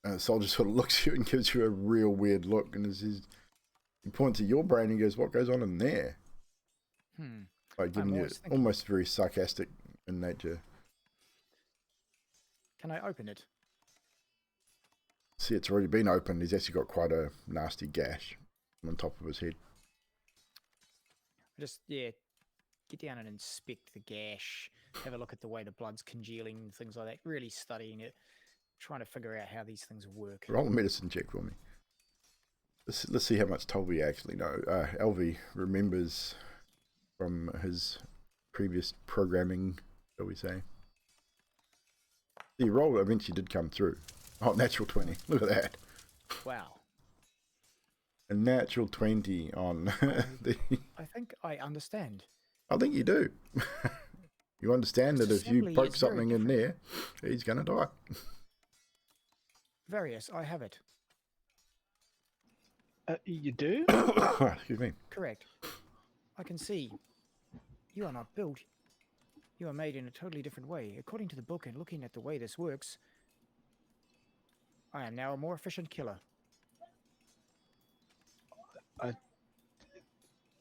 A: And the soldier sort of looks at you and gives you a real weird look, and he points at your brain and goes, "What goes on in there?" Like giving you almost very sarcastic in nature.
E: Can I open it?
A: See, it's already been opened. He's actually got quite a nasty gash on top of his head.
E: Just, get down and inspect the gash, have a look at the way the blood's congealing, things like that, really studying it, trying to figure out how these things work.
A: Roll a medicine check for me. Let's see how much Tolvr you actually know. Elvi remembers from his previous programming, shall we say. The roll eventually did come through. Oh, natural 20. Look at that.
E: Wow.
A: A natural 20 on the...
E: I think I understand.
A: I think you do. You understand that if you poke something in there, he's going to die.
E: Various, I have it.
F: You do?
A: Excuse me.
E: Correct. I can see. You are not built. You are made in a totally different way. According to the book and looking at the way this works, I am now a more efficient killer.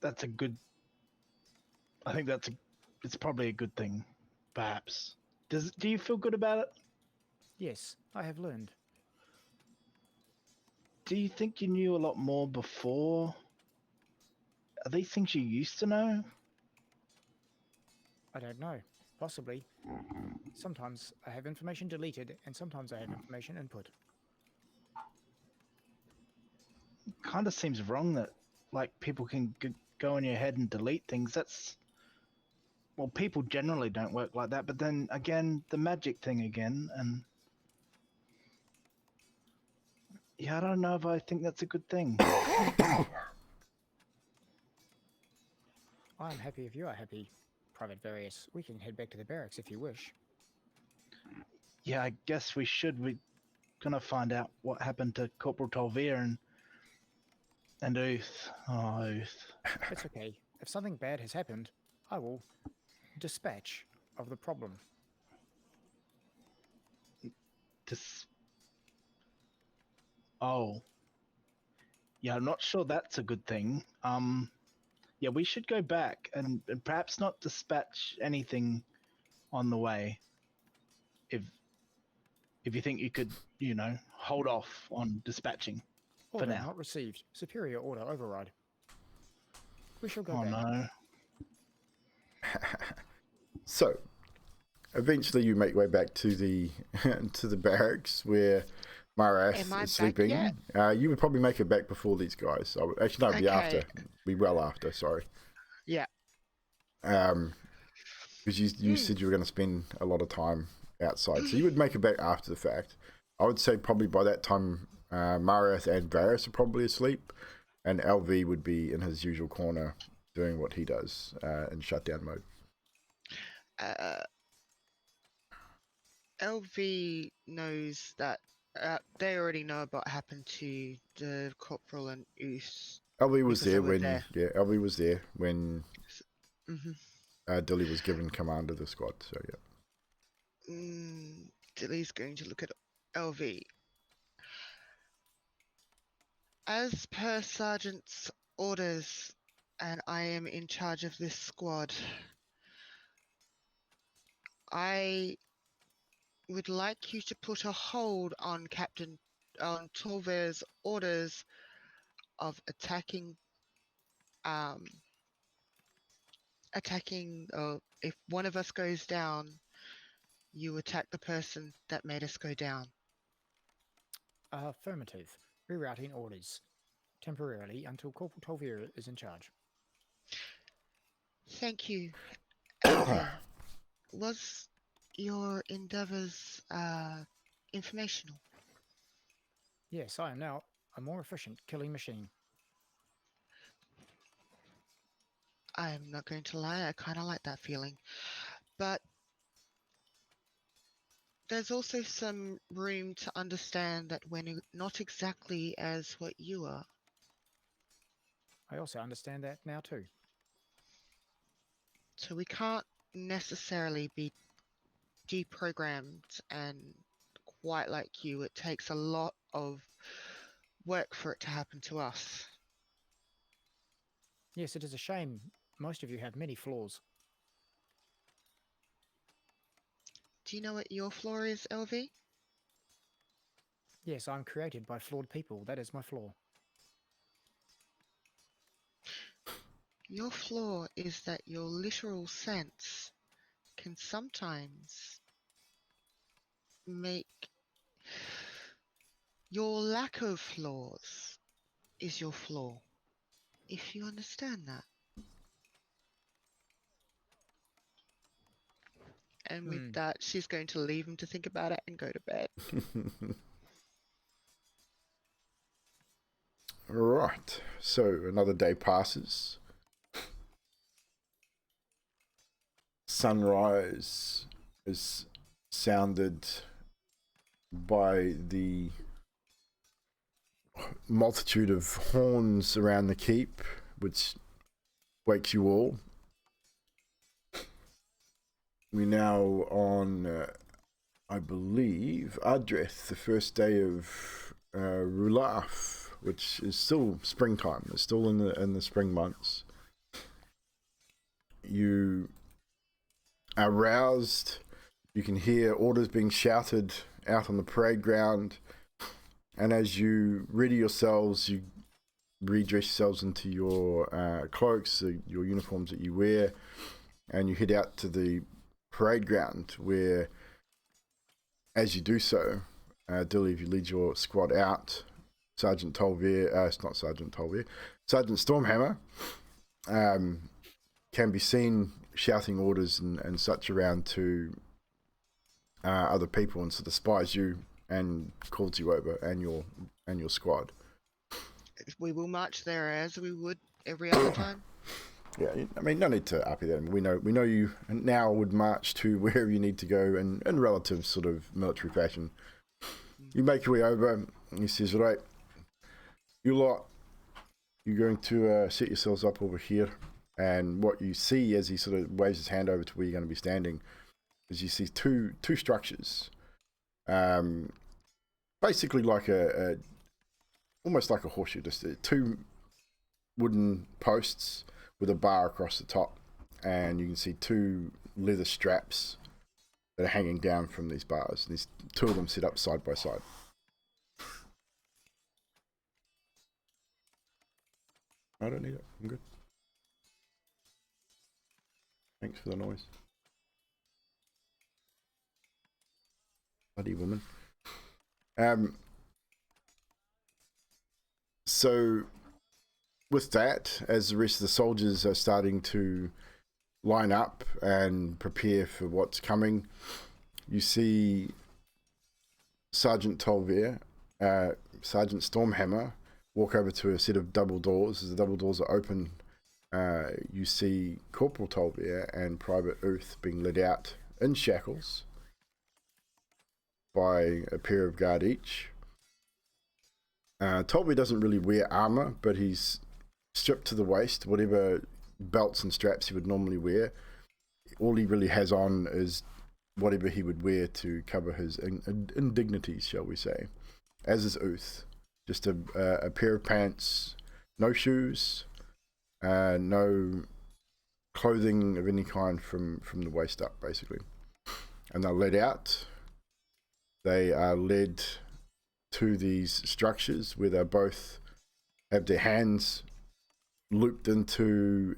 F: That's a good... I think it's probably a good thing, perhaps. Do you feel good about it?
E: Yes, I have learned.
F: Do you think you knew a lot more before? Are these things you used to know?
E: I don't know. Possibly. Sometimes I have information deleted, and sometimes I have information input.
F: Kind of seems wrong that, like, people can go in your head and delete things. Well, people generally don't work like that, but then again, the magic thing again, and yeah, I don't know if I think that's a good thing.
E: I'm happy if you are happy, Private Various. We can head back to the barracks if you wish.
F: Yeah, I guess we should. We're gonna find out what happened to Corporal Tolvr and Uth. Oh, Uth.
E: It's okay. If something bad has happened, I will dispatch of the problem.
F: Oh. Yeah, I'm not sure that's a good thing. Yeah, we should go back and perhaps not dispatch anything on the way. If you think you could, hold off on dispatching for
E: Order
F: now.
E: not received. Superior order override. We shall go
F: Oh
E: back.
F: no.
A: So, eventually you make your way back to the to the barracks where Maras
C: Am I
A: is
C: back
A: sleeping.
C: yet?
A: You would probably make it back before these guys. Actually, no, it'd be after.
C: Okay.
A: Be well after, sorry.
C: Yeah.
A: Because you said you were going to spend a lot of time outside. So you would make it back after the fact. I would say probably by that time, Marath and Varys are probably asleep, and LV would be in his usual corner doing what he does in shutdown mode.
C: LV knows that they already know about what happened to the corporal and Oos.
A: LV was
C: Because
A: there
C: they were
A: when
C: there.
A: LV was there when
C: Mm-hmm.
A: Dilly was given command of the squad. So yeah.
C: Dilly's going to look at LV. As per Sergeant's orders, and I am in charge of this squad, I would like you to put a hold on Tolvr's orders of attacking. If one of us goes down, you attack the person that made us go down.
E: Affirmative. Rerouting orders. Temporarily until Corporal Tolvr is in charge.
C: Thank you. LV. Was your endeavors informational?
E: Yes, I am now a more efficient killing machine.
C: I'm not going to lie, I kind of like that feeling. But there's also some room to understand that we're not exactly as what you are.
E: I also understand that now too.
C: So we can't necessarily be deprogrammed and quite like you. It takes a lot of work for it to happen to us.
E: Yes, it is a shame. Most of you have many flaws.
C: Do you know what your flaw is, LV?
E: Yes, I'm created by flawed people. That is my flaw.
C: Your flaw is that your literal sense can sometimes make your lack of flaws is your flaw, if you understand that. And with that, she's going to leave him to think about it and go to bed.
A: Right, so another day passes. Sunrise is sounded by the multitude of horns around the keep, which wakes you all. We're now on, I believe, Ardreth, the first day of Rulaf, which is still springtime. It's still in the spring months. You are roused. You can hear orders being shouted out on the parade ground. And as you ready yourselves, you redress yourselves into your cloaks, your uniforms that you wear, and you head out to the parade ground where, as you do so, Dilly, if you lead your squad out, Sergeant Tolvr, it's not Sergeant Tolvr, Sergeant Stormhammer can be seen shouting orders and such around to other people, and sort of spies you and calls you over and your squad.
C: We will march there as we would every other time.
A: Yeah, I mean, no need to up it. We know you now would march to wherever you need to go in relative sort of military fashion. You make your way over, and he says, right, you lot, you're going to set yourselves up over here. And what you see as he sort of waves his hand over to where you're going to be standing is you see two structures. Basically like almost like a horseshoe, just two wooden posts with a bar across the top, and you can see two leather straps that are hanging down from these bars. There's two of them set up side by side. I don't need it. I'm good. Thanks for the noise. Bloody woman. So with that, as the rest of the soldiers are starting to line up and prepare for what's coming, you see Sergeant Tolvr, Sergeant Stormhammer walk over to a set of double doors. As the double doors are open, you see Corporal Tolvr and Private Earth being led out in shackles by a pair of guard each. Tolvr doesn't really wear armor, but he's stripped to the waist. Whatever belts and straps he would normally wear, all he really has on is whatever he would wear to cover his indignities, shall we say. As is Uth, just a pair of pants, no shoes, no clothing of any kind from the waist up, basically. And they're led out. They are led to these structures where they both have their hands looped into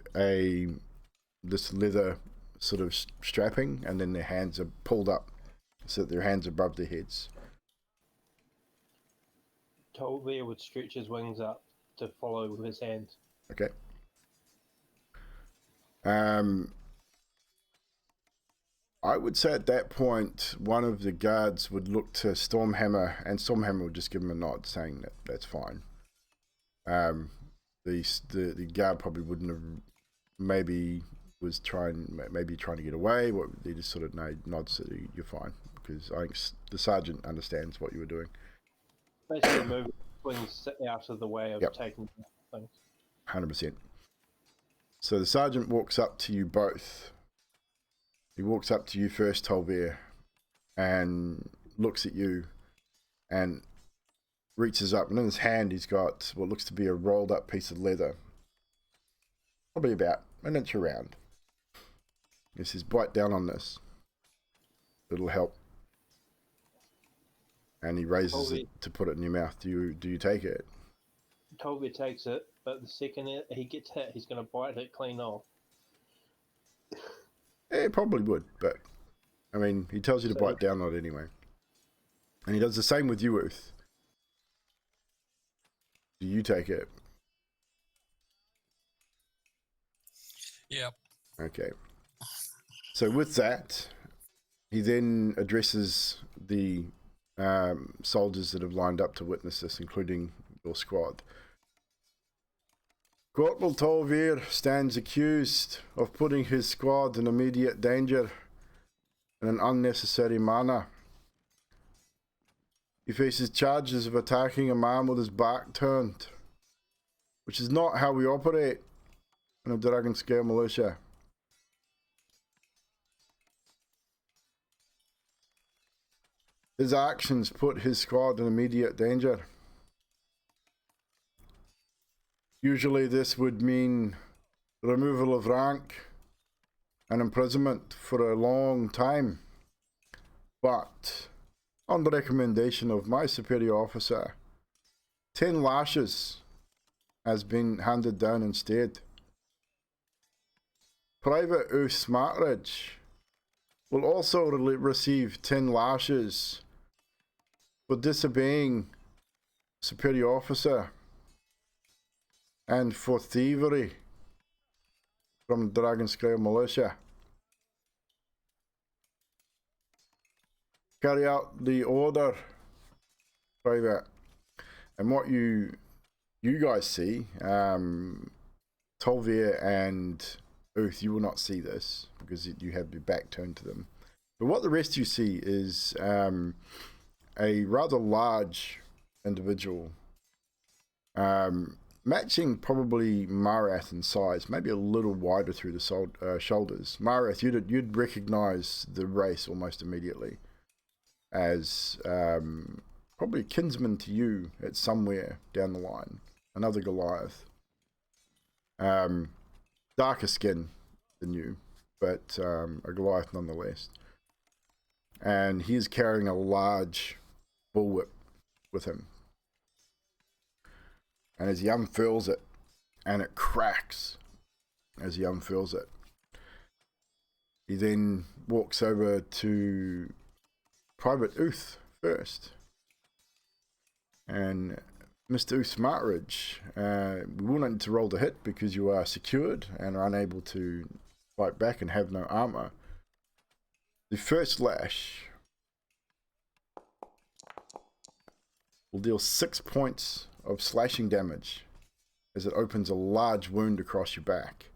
A: this leather sort of strapping, and then their hands are pulled up so that their hands are above their heads.
B: Tolvr would stretch his wings up to follow with his hands.
A: Okay. I would say at that point, one of the guards would look to Stormhammer, and Stormhammer would just give him a nod, saying that that's fine. The guard probably wouldn't have maybe was maybe trying to get away. What he just sort of nods that you're fine, because I think the sergeant understands what you were doing.
B: Basically, moving swings out of the way of
A: Yep.
B: taking things.
A: 100%. So the sergeant walks up to you both. He walks up to you first, Tolvr, and looks at you and reaches up, and in his hand he's got what looks to be a rolled up piece of leather, probably about an inch around. He says, bite down on this, it'll help. And he raises it to put it in your mouth. Do you take it?
B: Tolvr takes it, but the second he gets hit, he's going to bite it clean off.
A: It probably would, but I mean, he tells you to bite down on it anyway. And he does the same with you, Uth. Do you take it?
D: Yep.
A: Okay. So with that, he then addresses the soldiers that have lined up to witness this, including your squad. Corporal Tolvr stands accused of putting his squad in immediate danger in an unnecessary manner. He faces charges of attacking a man with his back turned, which is not how we operate in a Dragon Scale militia. His actions put his squad in immediate danger. Usually this would mean removal of rank and imprisonment for a long time, but on the recommendation of my superior officer, 10 lashes has been handed down instead. Private Uth Smartridge will also receive 10 lashes for disobeying superior officer and for thievery from Dragon Scale militia. Carry out the order, Private. And what you guys see, Tolvr and Uth, you will not see this because you have your back turned to them. But what the rest you see is a rather large individual, matching probably Marath in size, maybe a little wider through the shoulders. Marath, you'd recognize the race almost immediately as probably kinsman to you at somewhere down the line. Another Goliath. Darker skin than you, but a Goliath nonetheless. And he is carrying a large bullwhip with him. And as he unfurls it, and it cracks as he unfurls it, he then walks over to Private Uth first. And Mr. Uth Smartridge, we will not need to roll the hit because you are secured and are unable to fight back and have no armor. The first lash will deal 6 points of slashing damage as it opens a large wound across your back.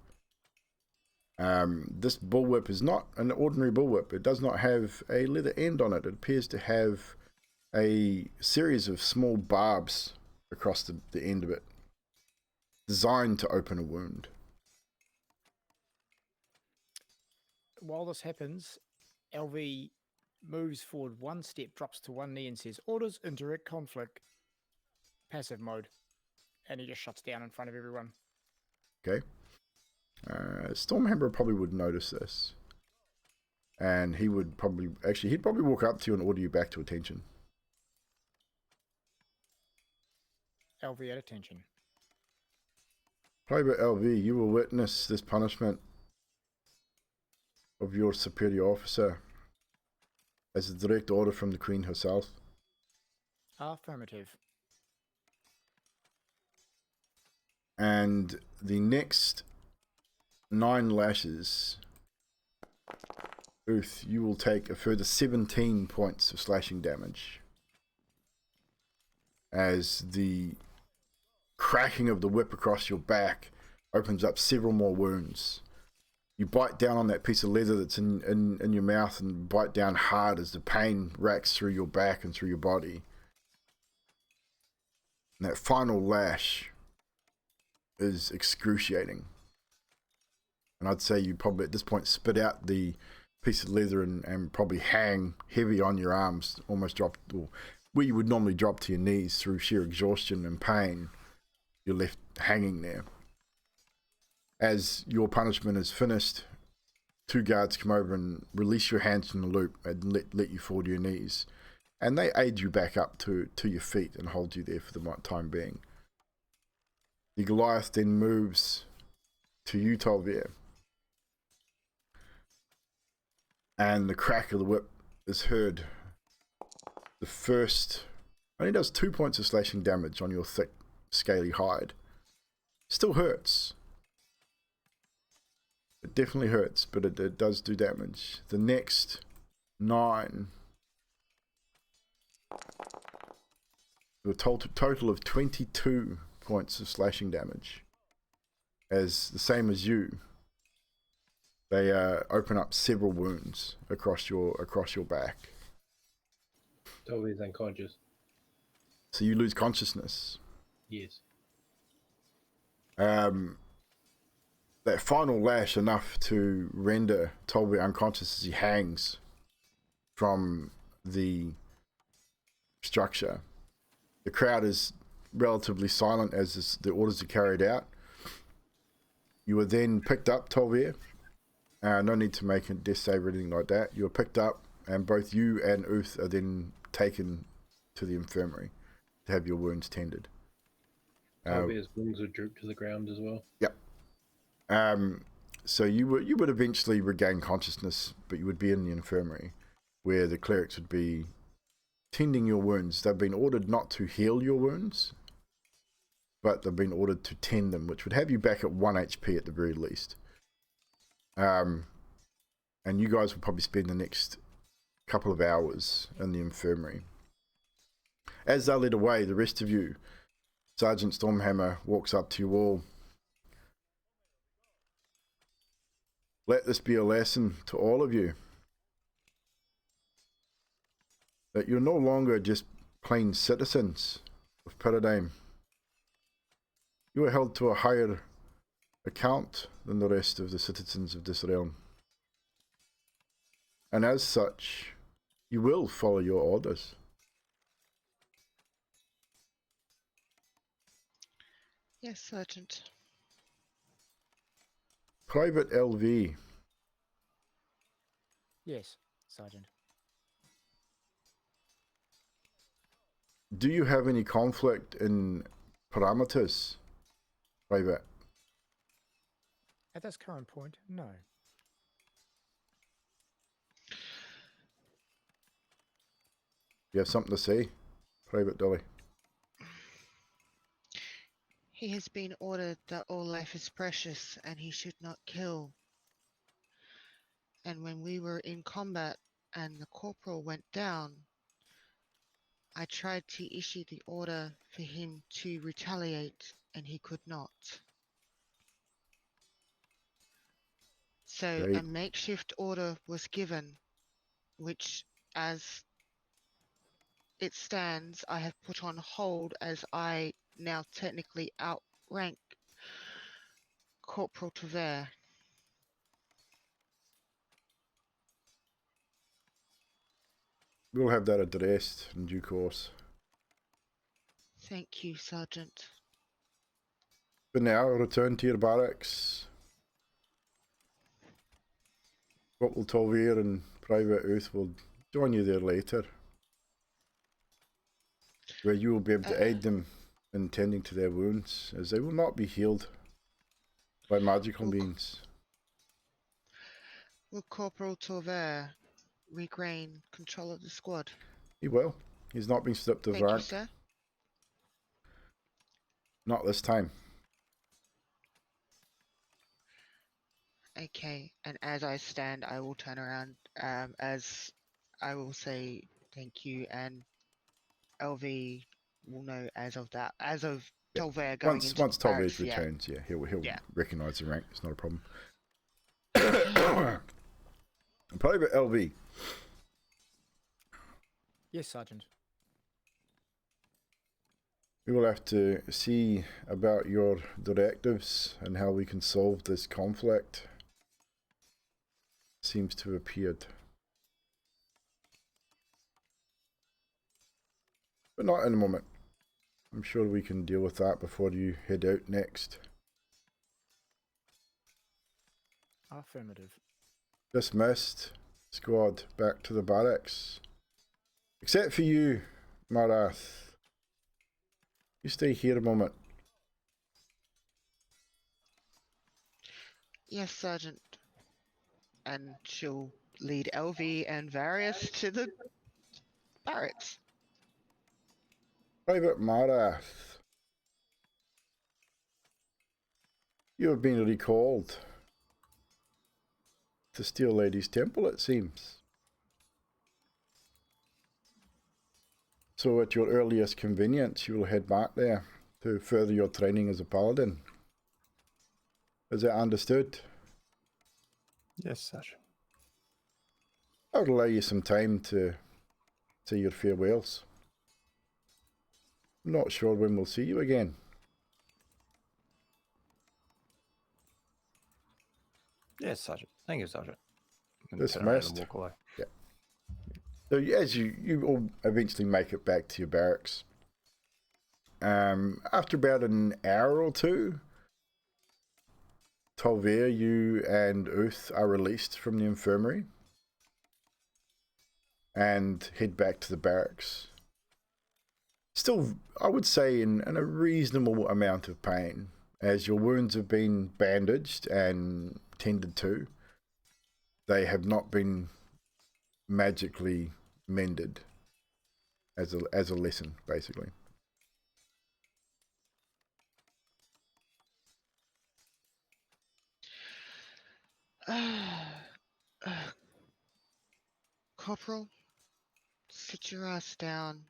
A: This bullwhip is not an ordinary bullwhip. It does not have a leather end on it. It appears to have a series of small barbs across the end of it, designed to open a wound.
E: While this happens, LV moves forward one step, drops to one knee and says, "Orders in direct conflict, passive mode." And he just shuts down in front of everyone.
A: Okay. Stormhammer probably would notice this. And he would probably, he'd probably walk up to you and order you back to attention.
E: LV at attention.
A: Private LV, you will witness this punishment of your superior officer as a direct order from the Queen herself.
E: Affirmative.
A: And the next 9 lashes, Uth, you will take a further 17 points of slashing damage as the cracking of the whip across your back opens up several more wounds. You bite down on that piece of leather that's in your mouth and bite down hard as the pain racks through your back and through your body. And that final lash is excruciating. And I'd say you probably at this point spit out the piece of leather and probably hang heavy on your arms, almost drop, or where you would normally drop to your knees through sheer exhaustion and pain. You're left hanging there. As your punishment is finished, 2 guards come over and release your hands from the loop and let you fall to your knees. And they aid you back up to your feet and hold you there for the time being. The Goliath then moves to you, Tolvr. And the crack of the whip is heard. The first only does 2 points of slashing damage on your thick, scaly hide. Still hurts. It definitely hurts, but it does do damage. The next 9. A total of 22 points of slashing damage. As the same as you, they open up several wounds across your back.
B: Tolvr's unconscious.
A: So you lose consciousness.
B: Yes.
A: That final lash enough to render Tolvr unconscious as he hangs from the structure. The crowd is relatively silent as the orders are carried out. You were then picked up, Tolvr. No need to make a death save or anything like that. You were picked up, and both you and Uth are then taken to the infirmary to have your wounds tended.
B: Tolvr's wings would droop to the ground as well.
A: Yep. So you would eventually regain consciousness, but you would be in the infirmary, where the clerics would be tending your wounds. They've been ordered not to heal your wounds, but they've been ordered to tend them, which would have you back at 1 HP at the very least. And you guys will probably spend the next couple of hours in the infirmary. As they're led away, the rest of you, Sergeant Stormhammer walks up to you all. Let this be a lesson to all of you, that you're no longer just plain citizens of Paradigm. You are held to a higher account than the rest of the citizens of this realm. And as such, you will follow your orders.
C: Yes, Sergeant.
A: Private LV,
E: Yes, Sergeant.
A: do you have any conflict in parameters, Private?
E: At this current point, no.
A: You have something to say, Private Dolly?
C: He has been ordered that all life is precious and he should not kill. And when we were in combat and the corporal went down, I tried to issue the order for him to retaliate and he could not. So
A: Right.
C: a makeshift order was given, which as it stands, I have put on hold as I now technically outrank Corporal Tolvr.
A: We'll have that addressed in due course.
C: Thank you, Sergeant.
A: For now, return to your barracks. Corporal Tolvr and Private Uth will join you there later, where you will be able to aid them in tending to their wounds, as they will not be healed by magical means.
C: Will Corporal Tolvr regain control of the squad?
A: He will. He's not been stripped of
C: Thank you,
A: rank.
C: sir.
A: Not this time.
C: Okay, and as I stand, I will turn around as I will say thank you, and LV will know as of Tolvr going
A: Once
C: into
A: Tolvr
C: barracks,
A: returns, he'll
C: Yeah.
A: recognise the rank. It's not a problem. Private LV.
E: Yes, Sergeant.
A: We will have to see about your directives and how we can solve this conflict. Seems to have appeared. But not in a moment. I'm sure we can deal with that before you head out next.
E: Affirmative.
A: Dismissed. Squad, back to the barracks. Except for you, Marath. You stay here a moment.
C: Yes, Sergeant. And she'll lead LV and Various to the barracks.
A: Private Marath. You have been recalled to Steel Lady's Temple, it seems. So at your earliest convenience, you will head back there to further your training as a paladin. Is that understood?
G: Yes, Sergeant.
A: I'll allow you some time to say your farewells. I'm not sure when we'll see you again.
G: Yes, Sergeant. Thank you, Sergeant. I'm gonna turn around and
A: Dismissed.
G: walk away.
A: Yeah. So as you all eventually make it back to your barracks, after about an hour or two, Tolvr, you and Uth are released from the infirmary and head back to the barracks. Still, I would say in a reasonable amount of pain, as your wounds have been bandaged and tended to. They have not been magically mended as a lesson, basically.
C: Corporal, sit your ass down.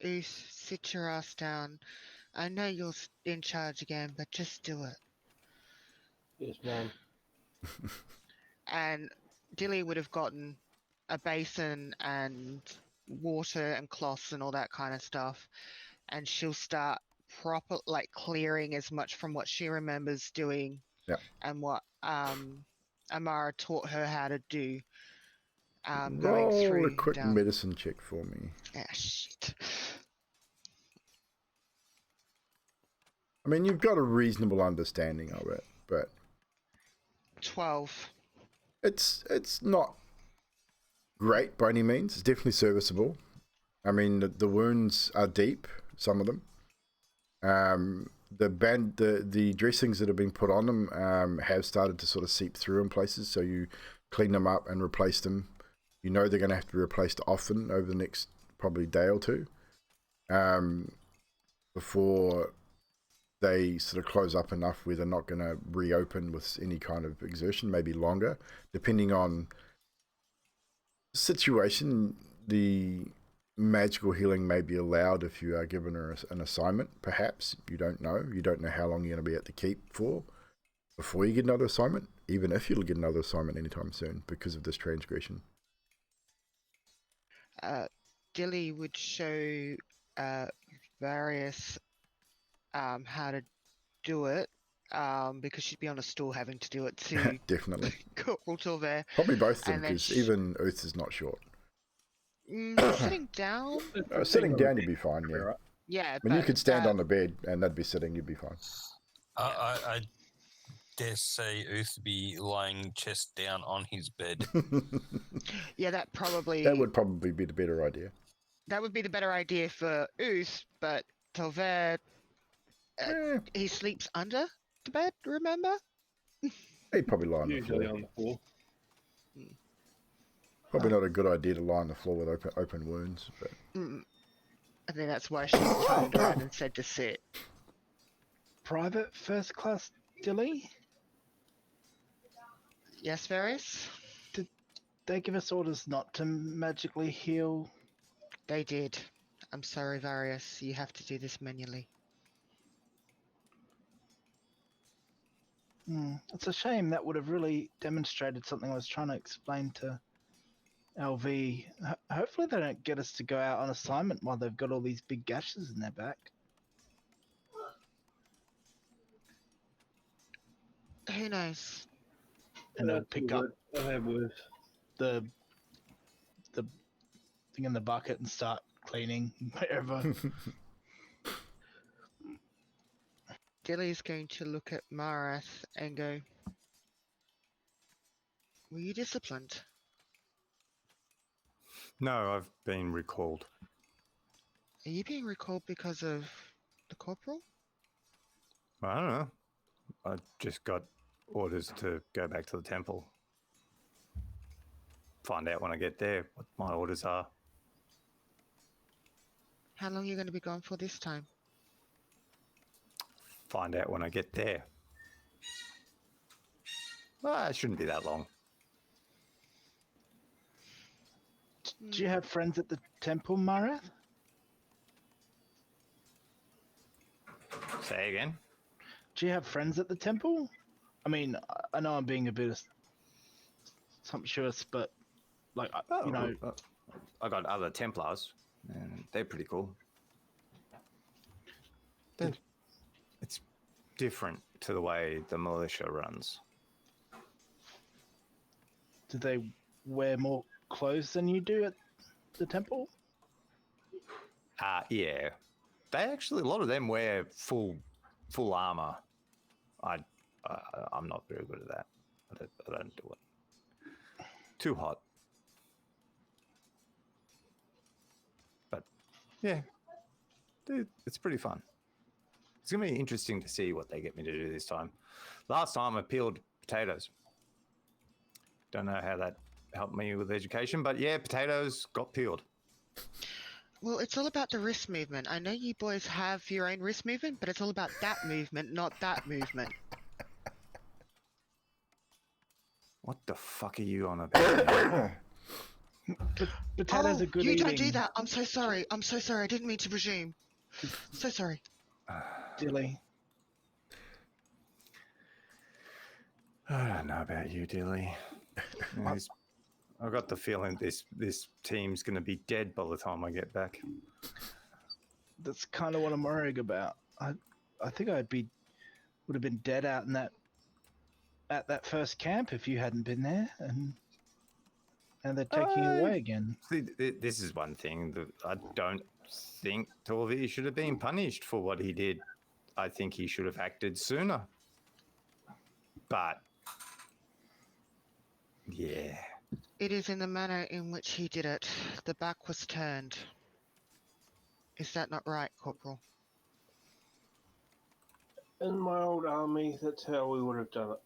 C: Oos, sit your ass down. I know you're in charge again, but just do it.
B: Yes, ma'am.
C: And Dilly would have gotten a basin and water and cloths and all that kind of stuff. And she'll start clearing as much from what she remembers doing.
A: Yeah.
C: And what Amara taught her how to do. Going
A: Roll
C: through
A: a quick
C: down.
A: medicine check for me.
C: Ah, shit.
A: I mean, you've got a reasonable understanding of it, but
C: 12.
A: it's not great by any means. It's definitely serviceable. I mean, the wounds are deep, some of them. The dressings that have been put on them have started to sort of seep through in places, so you clean them up and replace them. You know they're going to have to be replaced often over the next probably day or two before they sort of close up enough where they're not going to reopen with any kind of exertion, maybe longer, depending on the situation. The magical healing may be allowed if you are given an assignment, perhaps. You don't know how long you're going to be at the keep for before you get another assignment, even if you'll get another assignment anytime soon because of this transgression.
C: Dilly would show Various how to do it because she'd be on a stool having to do it to
A: Definitely.
C: Corporal Tolvr.
A: Probably both of them,
C: And then
A: because even Uth is not short.
C: Sitting down?
A: Sitting down, you'd be fine, yeah.
B: Right.
C: Yeah,
A: I mean, you
C: but,
A: could stand on the bed and they'd be sitting, you'd be fine.
D: I dare say Uth be lying chest down on his bed.
C: yeah, that
A: would probably be the better idea.
C: That would be the better idea for Uth, but Tolvr, he sleeps under the bed, remember?
A: He'd probably lie on the
B: Usually
A: floor.
B: on the floor.
A: Probably not a good idea to lie on the floor with open wounds. But
C: I think that's why she turned around and said to sit.
F: Private First Class Dilly?
C: Yes, Various?
F: Did they give us orders not to magically heal?
C: They did. I'm sorry, Various. You have to do this manually.
F: It's a shame. That would have really demonstrated something I was trying to explain to LV. Hopefully they don't get us to go out on assignment while they've got all these big gashes in their back.
C: Who knows?
F: And it'll pick up
B: I have words.
F: the thing in the bucket and start cleaning wherever.
C: Dilly's going to look at Marath and go, were you disciplined?
G: No, I've been recalled.
C: Are you being recalled because of the corporal?
G: I don't know. I just got orders to go back to the temple. Find out when I get there what my orders are.
C: How long are you going to be gone for this time?
G: Find out when I get there. Well, it shouldn't be that long.
F: Do you have friends at the temple, Marath?
G: Say again?
F: Do you have friends at the temple? I mean, I know I'm being a bit sumptuous, but like, you know,
G: I got other Templars, and they're pretty cool. It's different to the way the militia runs.
F: do they wear more clothes than you do at the temple?
G: Yeah. They actually, a lot of them wear full armor. I'm not very good at that. I don't do it. Too hot. But yeah, dude, it's pretty fun. It's gonna be interesting to see what they get me to do this time. Last time I peeled potatoes. Don't know how that helped me with education, but yeah, potatoes got peeled.
C: Well, it's all about the wrist movement. I know you boys have your own wrist movement, but it's all about that movement, not that movement.
G: What the fuck are you on about?
F: Potatoes are good
C: you
F: eating.
C: don't do that. I'm so sorry. I'm so sorry. I didn't mean to presume. So sorry.
F: Dilly.
G: I don't know about you, Dilly. I've got the feeling this team's going to be dead by the time I get back.
F: That's kind of what I'm worrying about. I think would have been dead out in that first camp if you hadn't been there, and they're taking you away again.
G: See, this is one thing that I don't think Tolvr should have been punished for what he did. I think he should have acted sooner. But yeah.
C: It is in the manner in which he did it. The back was turned. Is that not right, Corporal?
B: In my old army, that's how we would have done it.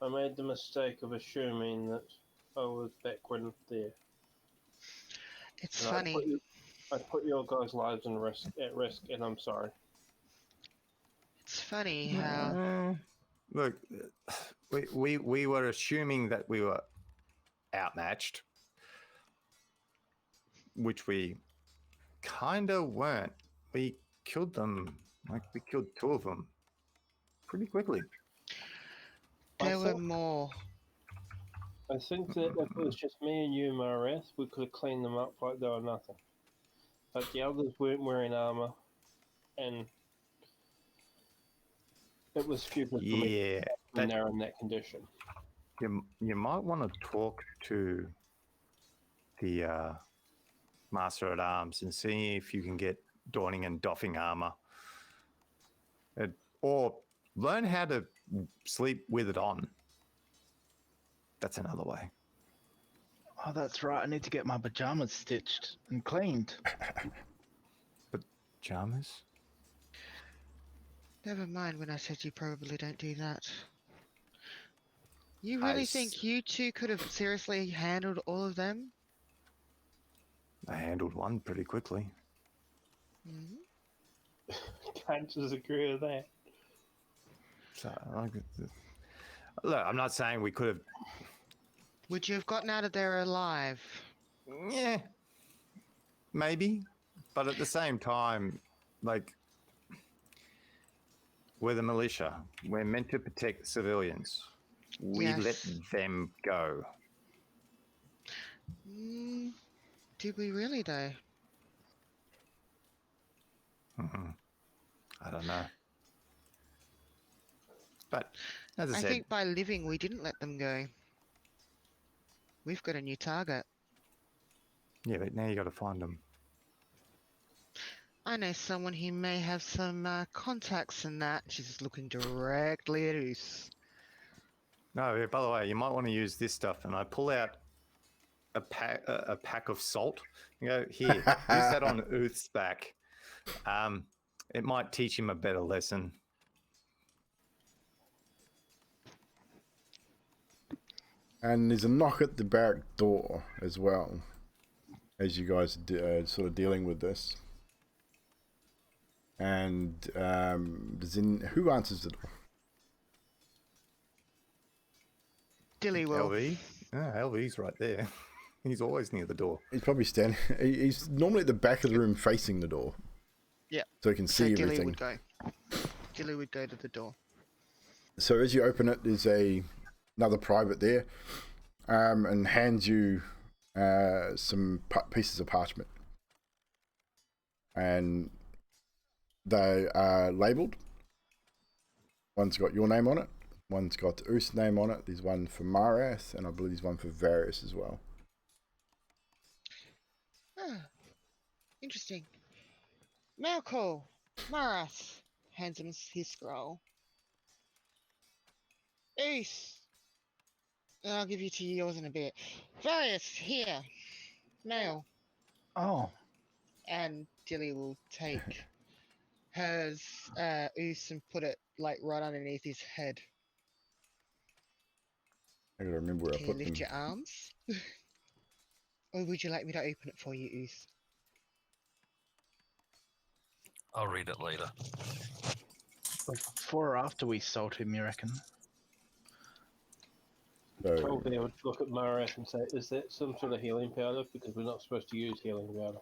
B: I made the mistake of assuming that I was backward there.
C: It's
B: And
C: funny.
B: I put your guys' lives at risk, and I'm sorry.
C: It's funny how...
G: Look, we were assuming that we were outmatched, which we kind of weren't. We killed them, we killed two of them pretty quickly.
C: There were more.
B: I think that if it was just me and you, Marath, we could have cleaned them up like they were nothing. But the others weren't wearing armor, and it was stupid for me when they're in that condition.
G: You might want to talk to the Master at Arms and see if you can get donning and doffing armor, or learn how to sleep with it on. That's another way.
F: Oh, that's right. I need to get my pajamas stitched and cleaned.
G: Pajamas?
C: Never mind when I said you probably don't do that. You really think you two could have seriously handled all of them?
G: I handled one pretty quickly.
C: Mm-hmm.
B: Can't disagree with that.
G: So, look, I'm not saying we could have.
C: Would you have gotten out of there alive?
G: Yeah, maybe, but at the same time, like, We're the militia. We're meant to protect civilians. We let
C: Yes.
G: them go.
C: Do we really, though?
G: I don't know. But as I
C: I
G: said,
C: think by living, we didn't let them go. We've got a new target.
G: yeah, but now you got to find them.
C: I know someone who may have some contacts in that. She's just looking directly at us.
G: No, yeah, by the way, you might want to use this stuff. And I pull out a pack of salt. You go, here, use that on Uth's back. It might teach him a better lesson.
A: And there's a knock at the barrack door as well, as you guys are sort of dealing with this. And who answers the door?
C: Dilly will.
G: LV? Ah, LV's right there. He's always near the door.
A: He's probably standing. He's normally at the back of the room facing the door.
C: Yeah.
A: So he can
C: So
A: see
C: Dilly
A: everything.
C: would go. Dilly would go to the door.
A: So as you open it, there's another private there, and hands you some pieces of parchment, and they are labelled. One's got your name on it. One's got Uth's name on it. There's one for Marath, and I believe there's one for Varys as well.
C: Ah, interesting. Malco, Maras hands him his scroll. Ace, and I'll give you to yours in a bit. Various, here, mail.
F: Oh,
C: And Dilly will take hers, Oos, and put it like right underneath his head.
A: I gotta remember where
C: Can
A: I
C: you
A: put
C: lift
A: them.
C: your arms? Or would you like me to open it for you, Oos?
D: I'll read it later.
F: before or after we salt him, you reckon?
A: So,
B: Tolvr would look at Marath and say, is that some sort of healing powder? Because we're not supposed to use healing powder.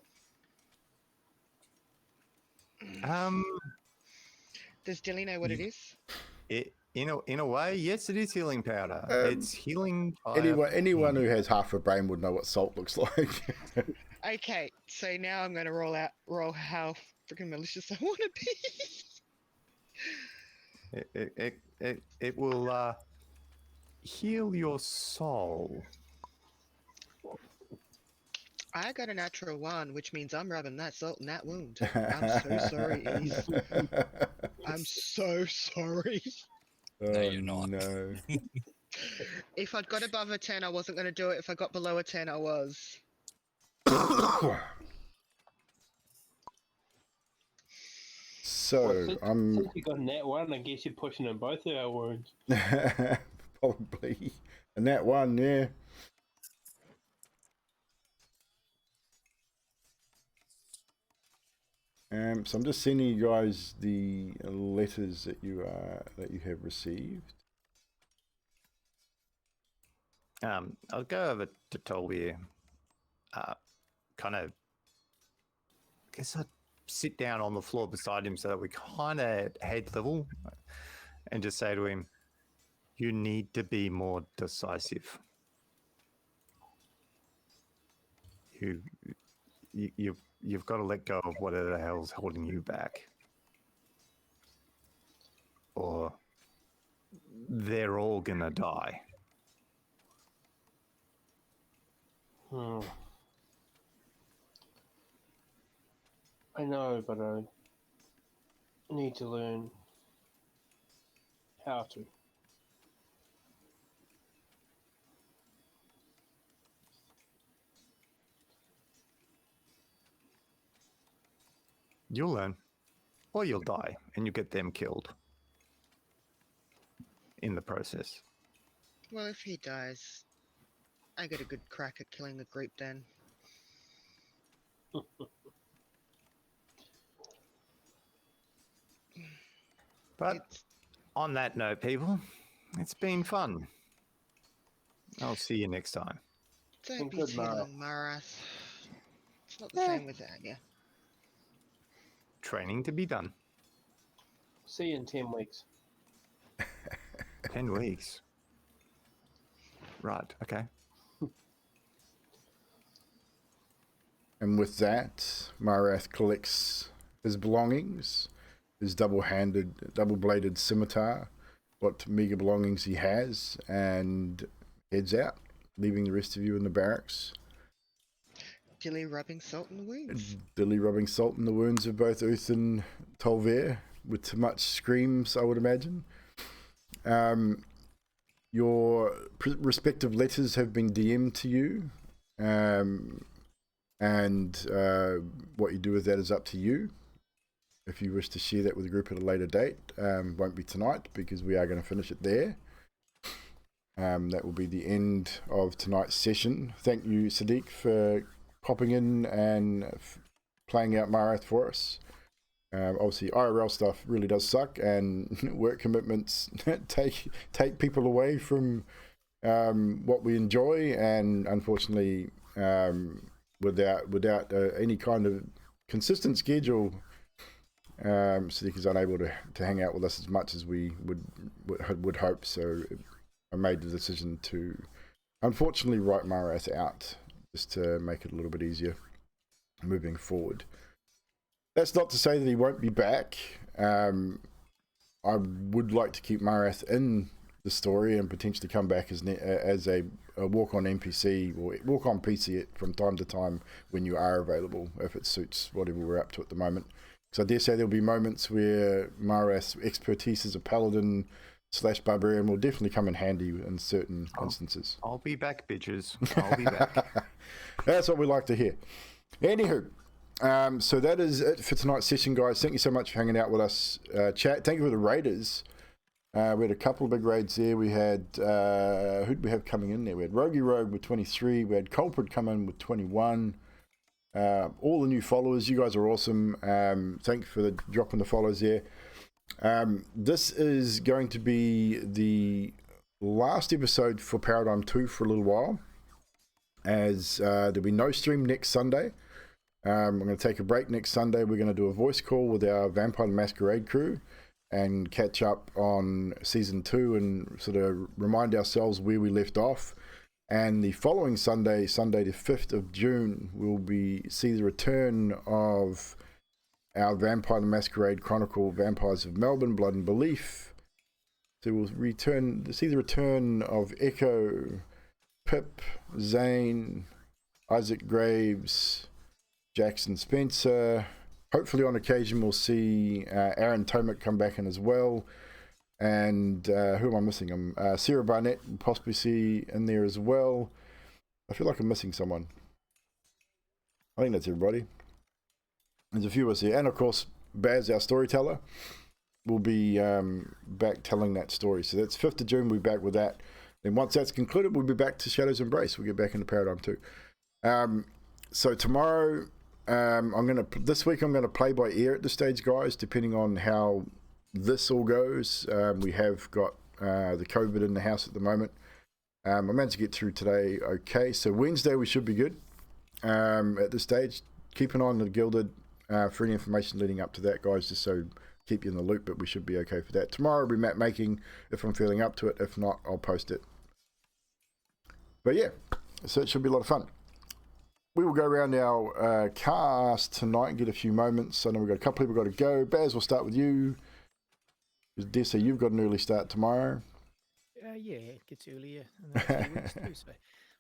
C: Does Dilly know what it is?
G: In a way, yes, it is healing powder. It's healing.
A: anyone who has half a brain would know what salt looks like.
C: Okay, so now I'm going to roll how freaking malicious I want to be.
G: It will heal your soul.
C: I got a natural 1, which means I'm rubbing that salt in that wound. I'm so sorry, Ease. I'm so sorry.
D: No, you're not.
A: No.
C: If I'd got above a 10, I wasn't going to do it. If I got below a 10, I was.
A: So
B: Since you got a nat 1, I guess you're pushing in both of our wounds.
A: probably, and that one, yeah. So I'm just sending you guys the letters that you have received.
G: I'll go over to Tolvr. Kind of, guess I'd sit down on the floor beside him so that we kind of at head level, and just say to him, "You need to be more decisive. You've got to let go of whatever the hell's holding you back, or they're all gonna die."
B: I know, but I need to learn how to.
G: You'll learn, or you'll die, and you get them killed in the process.
C: Well, if he dies, I get a good crack at killing the group then.
G: But
C: It's,
G: on that note, people, it's been fun. I'll see you next time.
C: don't be
B: Good
C: too
B: night.
C: long, Maras. It's not the same without you.
G: Training to be done.
B: See you in 10 weeks.
G: 10 weeks. Right, okay.
A: And with that, Marath collects his belongings, his double-bladed scimitar, what meager belongings he has, and heads out, leaving the rest of you in the barracks.
C: Dilly rubbing salt in the wounds.
A: Dilly rubbing salt in the wounds of both Uth and Tolvr, with too much screams, I would imagine. Your respective letters have been DM'd to you, and what you do with that is up to you. If you wish to share that with the group at a later date, won't be tonight because we are going to finish it there. That will be the end of tonight's session. Thank you, Sadiq, for popping in and playing out Marath for us. Obviously, IRL stuff really does suck, and work commitments take people away from what we enjoy, and unfortunately, without any kind of consistent schedule, Sadiq is unable to hang out with us as much as we would hope. So I made the decision to, unfortunately, write Marath out just to make it a little bit easier moving forward. That's not to say that he won't be back. I would like to keep Marath in the story and potentially come back as a walk-on NPC or walk-on PC from time to time when you are available, if it suits whatever we're up to at the moment. Because I dare say there'll be moments where Marath's expertise as a paladin / barbarian will definitely come in handy in certain instances.
G: I'll be back, bitches. I'll be back.
A: That's what we like to hear. Anywho, so that is it for tonight's session, guys. Thank you so much for hanging out with us. Chat. Thank you for the raiders. We had a couple of big raids there. We had who did we have coming in there? We had Rogue with 23. We had Culprit come in with 21. All the new followers, you guys are awesome. Thank you for dropping the follows there. This is going to be the last episode for Paradigm 2 for a little while, as there'll be no stream next Sunday. I'm going to take a break next Sunday. We're going to do a voice call with our Vampire the Masquerade crew and catch up on season 2 and sort of remind ourselves where we left off. And the following Sunday, Sunday the 5th of June, we'll see the return of our Vampire the Masquerade Chronicle, Vampires of Melbourne, Blood and Belief. So we'll see the return of Echo, Pip, Zane, Isaac Graves, Jackson Spencer. Hopefully on occasion we'll see Aaron Tomic come back in as well. And who am I missing? Sarah Barnett will possibly see in there as well. I feel like I'm missing someone. I think that's everybody. There's a few of us here. And of course, Baz, our storyteller, will be back telling that story. So that's 5th of June, we'll be back with that. Then once that's concluded, we'll be back to Shadow's Embrace. We'll get back into Paradigm 2. So tomorrow, this week I'm going to play by ear at this stage, guys, depending on how this all goes. We have got the COVID in the house at the moment. I managed to get through today okay. So Wednesday we should be good at this stage. Keep an eye on the Gilded for any information leading up to that, guys, just so keep you in the loop, but we should be okay for that. Tomorrow will be map making if I'm feeling up to it. If not, I'll post it. But yeah, so it should be a lot of fun. We will go around our cast tonight and get a few moments. I know we've got a couple people got to go. Baz, we'll start with you. Dare say you've got an early start tomorrow.
E: Yeah, it gets earlier in the 2 weeks too, so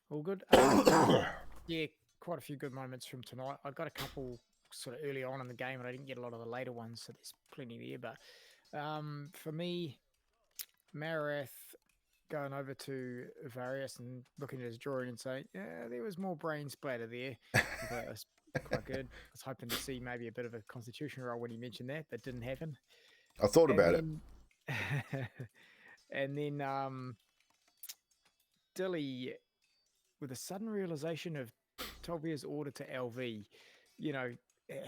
E: all good. Yeah, quite a few good moments from tonight. I got a couple sort of early on in the game, and I didn't get a lot of the later ones, so there's plenty there. But for me, Marath going over to Various and looking at his drawing and saying, yeah, there was more brain splatter there. That was quite good. I was hoping to see maybe a bit of a constitution roll when he mentioned that, but didn't happen.
A: I thought about it.
E: And then Dilly, with a sudden realization of Tolvr's order to LV, you know,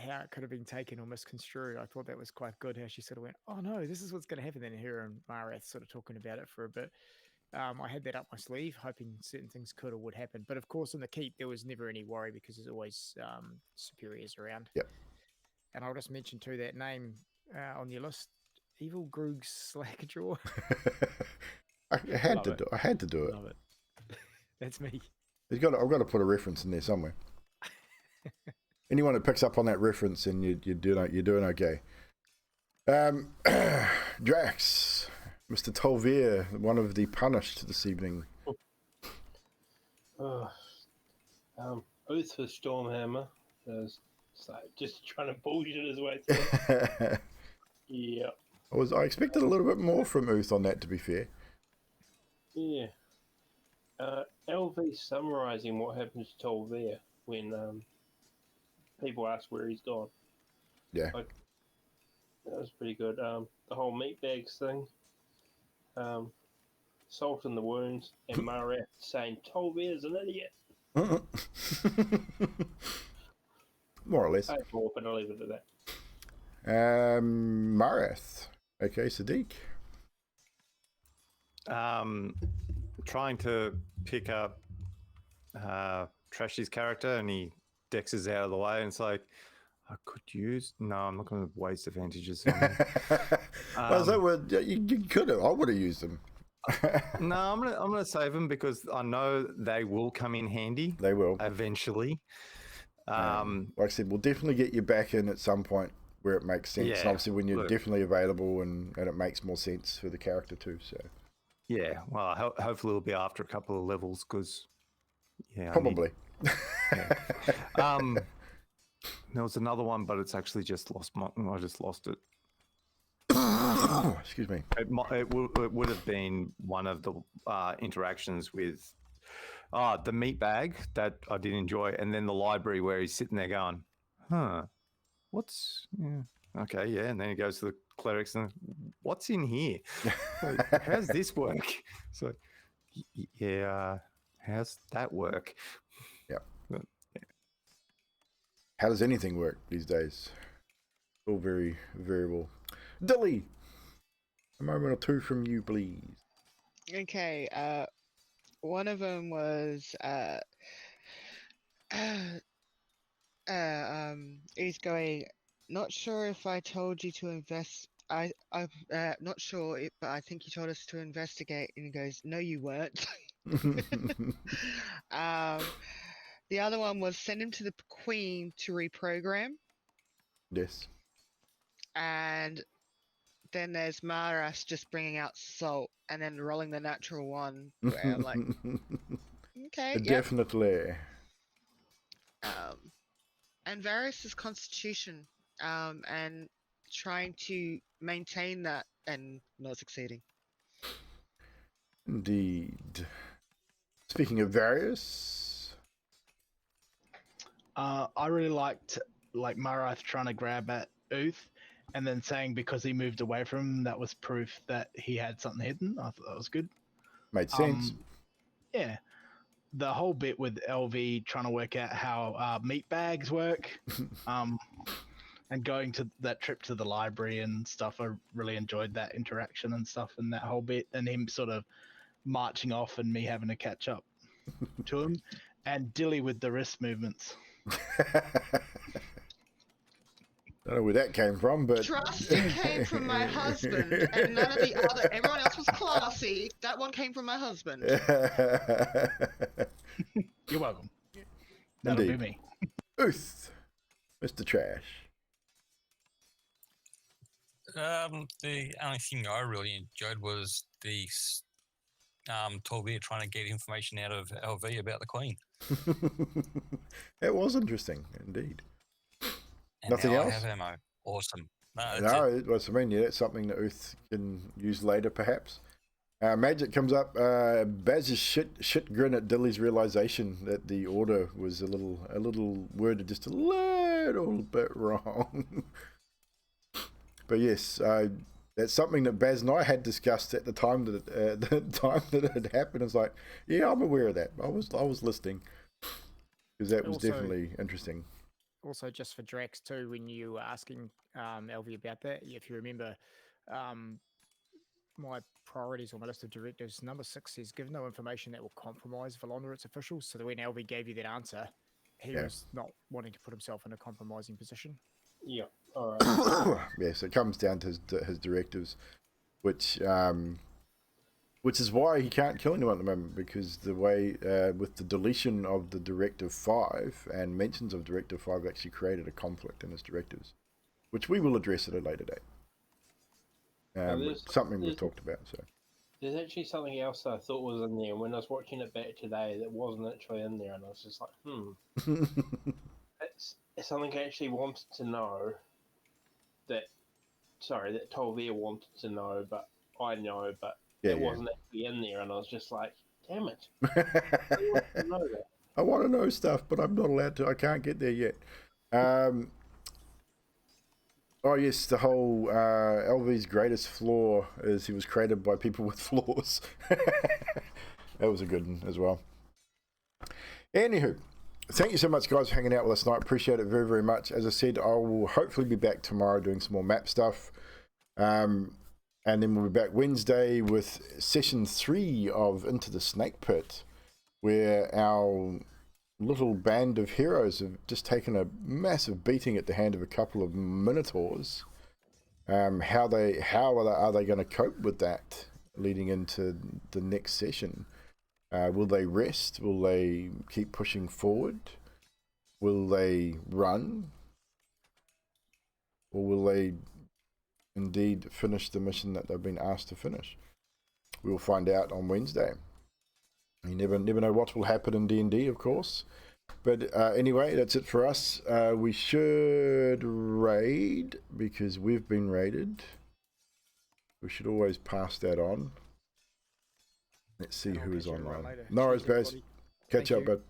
E: how it could have been taken or misconstrued. I thought that was quite good, how she sort of went, oh no, this is what's going to happen. Then her and Marath sort of talking about it for a bit. I had that up my sleeve, hoping certain things could or would happen. But of course, in the keep, there was never any worry because there's always superiors around.
A: Yep.
E: And I'll just mention too that name on your list, Evil Groog's slack jaw.
A: I had
E: Love
A: to
E: it.
A: do. I had to do it.
E: Love it. That's me.
A: I've got to put a reference in there somewhere. Anyone that picks up on that reference, and you're doing okay. Drax, Mr. Tolvr, one of the punished this evening.
B: Oath for Stormhammer. So just trying to bullshit his way through. Yeah.
A: I expected a little bit more from Uth on that, to be fair.
B: Yeah. LV summarising what happens to Tolvr when people ask where he's gone.
A: Yeah.
B: Like, that was pretty good. The whole meatbags thing. Salt in the wounds, and Marath saying Tolvr's an idiot.
A: More or less.
B: I have more, but I'll leave it at that.
A: Marath. Okay, Sadiq.
G: Trying to pick up Trashy's character, and he dexes out of the way, and it's like, I could use. No, I'm not going to waste advantages.
A: You could have. I would have used them.
G: No, I'm gonna save them because I know they will come in handy.
A: They will
G: eventually.
A: Like I said, we'll definitely get you back in at some point where it makes sense.
G: Yeah,
A: And obviously, when you're
G: look.
A: definitely available and it makes more sense for the character too. So
G: Yeah, well, hopefully it'll be after a couple of levels because, yeah,
A: probably.
G: There was another one, but it's actually just lost. I just lost it.
A: Excuse me.
G: It would have been one of the interactions with the meat bag that I did enjoy, and then the library where he's sitting there going, what's okay, yeah, and then he goes to the clerics and what's in here? Like, how's this work? So yeah, how's that work?
A: Yep. How does anything work these days? All very variable. Dilly, a moment or two from you, please.
C: Okay, one of them was he's going, not sure if I told you to invest. I'm not sure, but I think you told us to investigate. And he goes, no, you weren't. The other one was send him to the Queen to reprogram.
A: Yes.
C: And then there's Maras just bringing out salt and then rolling the natural one. Where I'm like, okay, yep.
A: Definitely.
C: And Varys' constitution, and trying to maintain that and not succeeding.
A: Indeed. Speaking of various,
F: I really liked Marath trying to grab at Uth and then saying because he moved away from him, that was proof that he had something hidden. I thought that was good.
A: made sense.
F: Yeah. The whole bit with LV trying to work out how meat bags work, and going to that trip to the library and stuff. I really enjoyed that interaction and stuff and that whole bit, and him sort of marching off and me having to catch up to him, and Dilly with the wrist movements.
A: Don't know where that came from, but
C: Trust it came from my husband, and none of the other. Everyone else was classy. That one came from my husband.
F: You're welcome. That'll
A: Indeed.
F: be me.
A: Uth, Mr. Trash.
D: The only thing I really enjoyed was the Tolvr trying to get information out of LV about the Queen.
A: It was interesting, indeed.
D: And
A: Nothing
D: now
A: else?
D: I have ammo. Awesome. No, that's
A: No,
D: it.
A: it was, I mean, yeah, that's something that Uth can use later, perhaps. Magic comes up. Baz's shit grin at Dilly's realization that the order was a little worded just a little bit wrong. But yes, that's something that Baz and I had discussed at the time that it had happened. It's like, yeah, I'm aware of that. I was listening because that was
E: Also-
A: definitely interesting.
E: Also, just for Drax too, when you were asking LV about that, if you remember, my priorities on my list of directives, number 6 says give no information that will compromise Valon or its officials. So that when LV gave you that answer, he
A: Yeah.
E: was not wanting to put himself in a compromising position.
B: Yeah. All right.
A: Yeah, so it comes down to his directives, which is why he can't kill anyone at the moment, because the way with the deletion of the Directive 5 and mentions of Directive 5 actually created a conflict in his directives, which we will address at a later date. Something we've talked about. So
B: there's actually something else that I thought was in there, and when I was watching it back today, that wasn't actually in there, and I was just like, it's something I actually wanted to know. That Tolvr wanted to know, but I know, but it wasn't actually in there, and I was just like, damn it. I want to know that.
A: I want to know stuff, but I'm not allowed to. I can't get there yet. Oh yes, the whole LV's greatest flaw is he was created by people with flaws. That was a good one as well. Anywho, thank you so much, guys, for hanging out with us tonight. Appreciate it very, very much. As I said, I will hopefully be back tomorrow doing some more map stuff. And then we'll be back Wednesday with session 3 of Into the Snake Pit, where our little band of heroes have just taken a massive beating at the hand of a couple of minotaurs. How are they going to cope with that leading into the next session? Will they rest? Will they keep pushing forward? Will they run? Or will they indeed finish the mission that they've been asked to finish? We'll find out on Wednesday. You never know what will happen in D&D, of course. But anyway, that's it for us. We should raid, because we've been raided. We should always pass that on. Let's see who is online. No worries, Baz. Catch up, bud.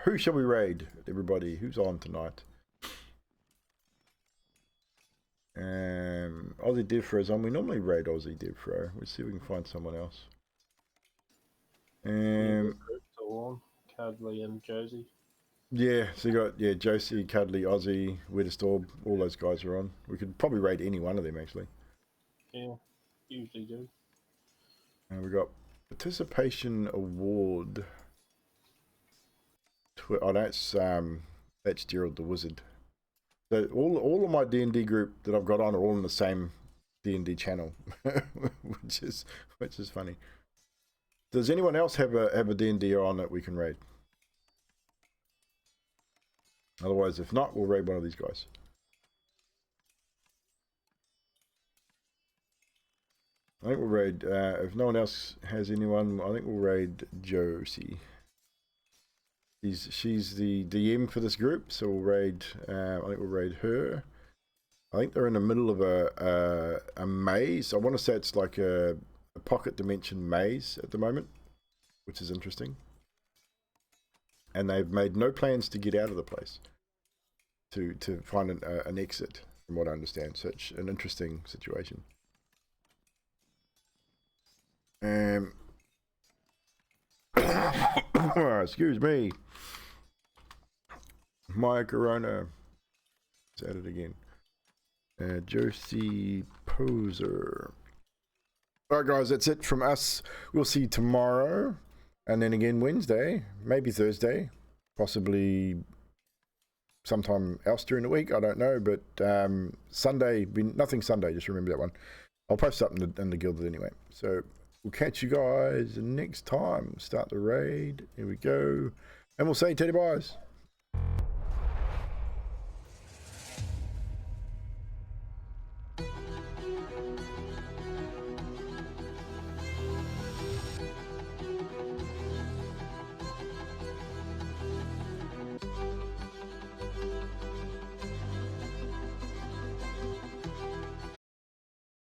A: Who shall we raid, everybody? Who's on tonight? Aussie Devfro is on. We normally raid Aussie Devfro. Let's see if we can find someone else.
B: Cuddly and Josie.
A: Yeah, so you got Josie, Cuddly, Aussie, Wetterstorm, all those guys are on. We could probably raid any one of them actually.
B: Yeah, usually do.
A: And we got participation award. Oh, that's Gerald the Wizard. So all of my D&D group that I've got on are all in the same D&D channel, which is funny. Does anyone else have a D&D on that we can raid? Otherwise, if not, we'll raid one of these guys. I think we'll raid, if no one else has anyone, I think we'll raid Josie. She's the DM for this group, so we'll raid, I think we'll raid her. I think they're in the middle of a maze. I want to say it's like a pocket dimension maze at the moment, which is interesting. And they've made no plans to get out of the place, to find an exit, from what I understand. Such an interesting situation. Excuse me. My corona. Let's add it again. Josie Poser. Alright guys, that's it from us. We'll see you tomorrow. And then again Wednesday. Maybe Thursday. Possibly sometime else during the week. I don't know. But Sunday, nothing Sunday. Just remember that one. I'll post up in the guild anyway. So we'll catch you guys next time. Start the raid. Here we go. And we'll say teddy byes.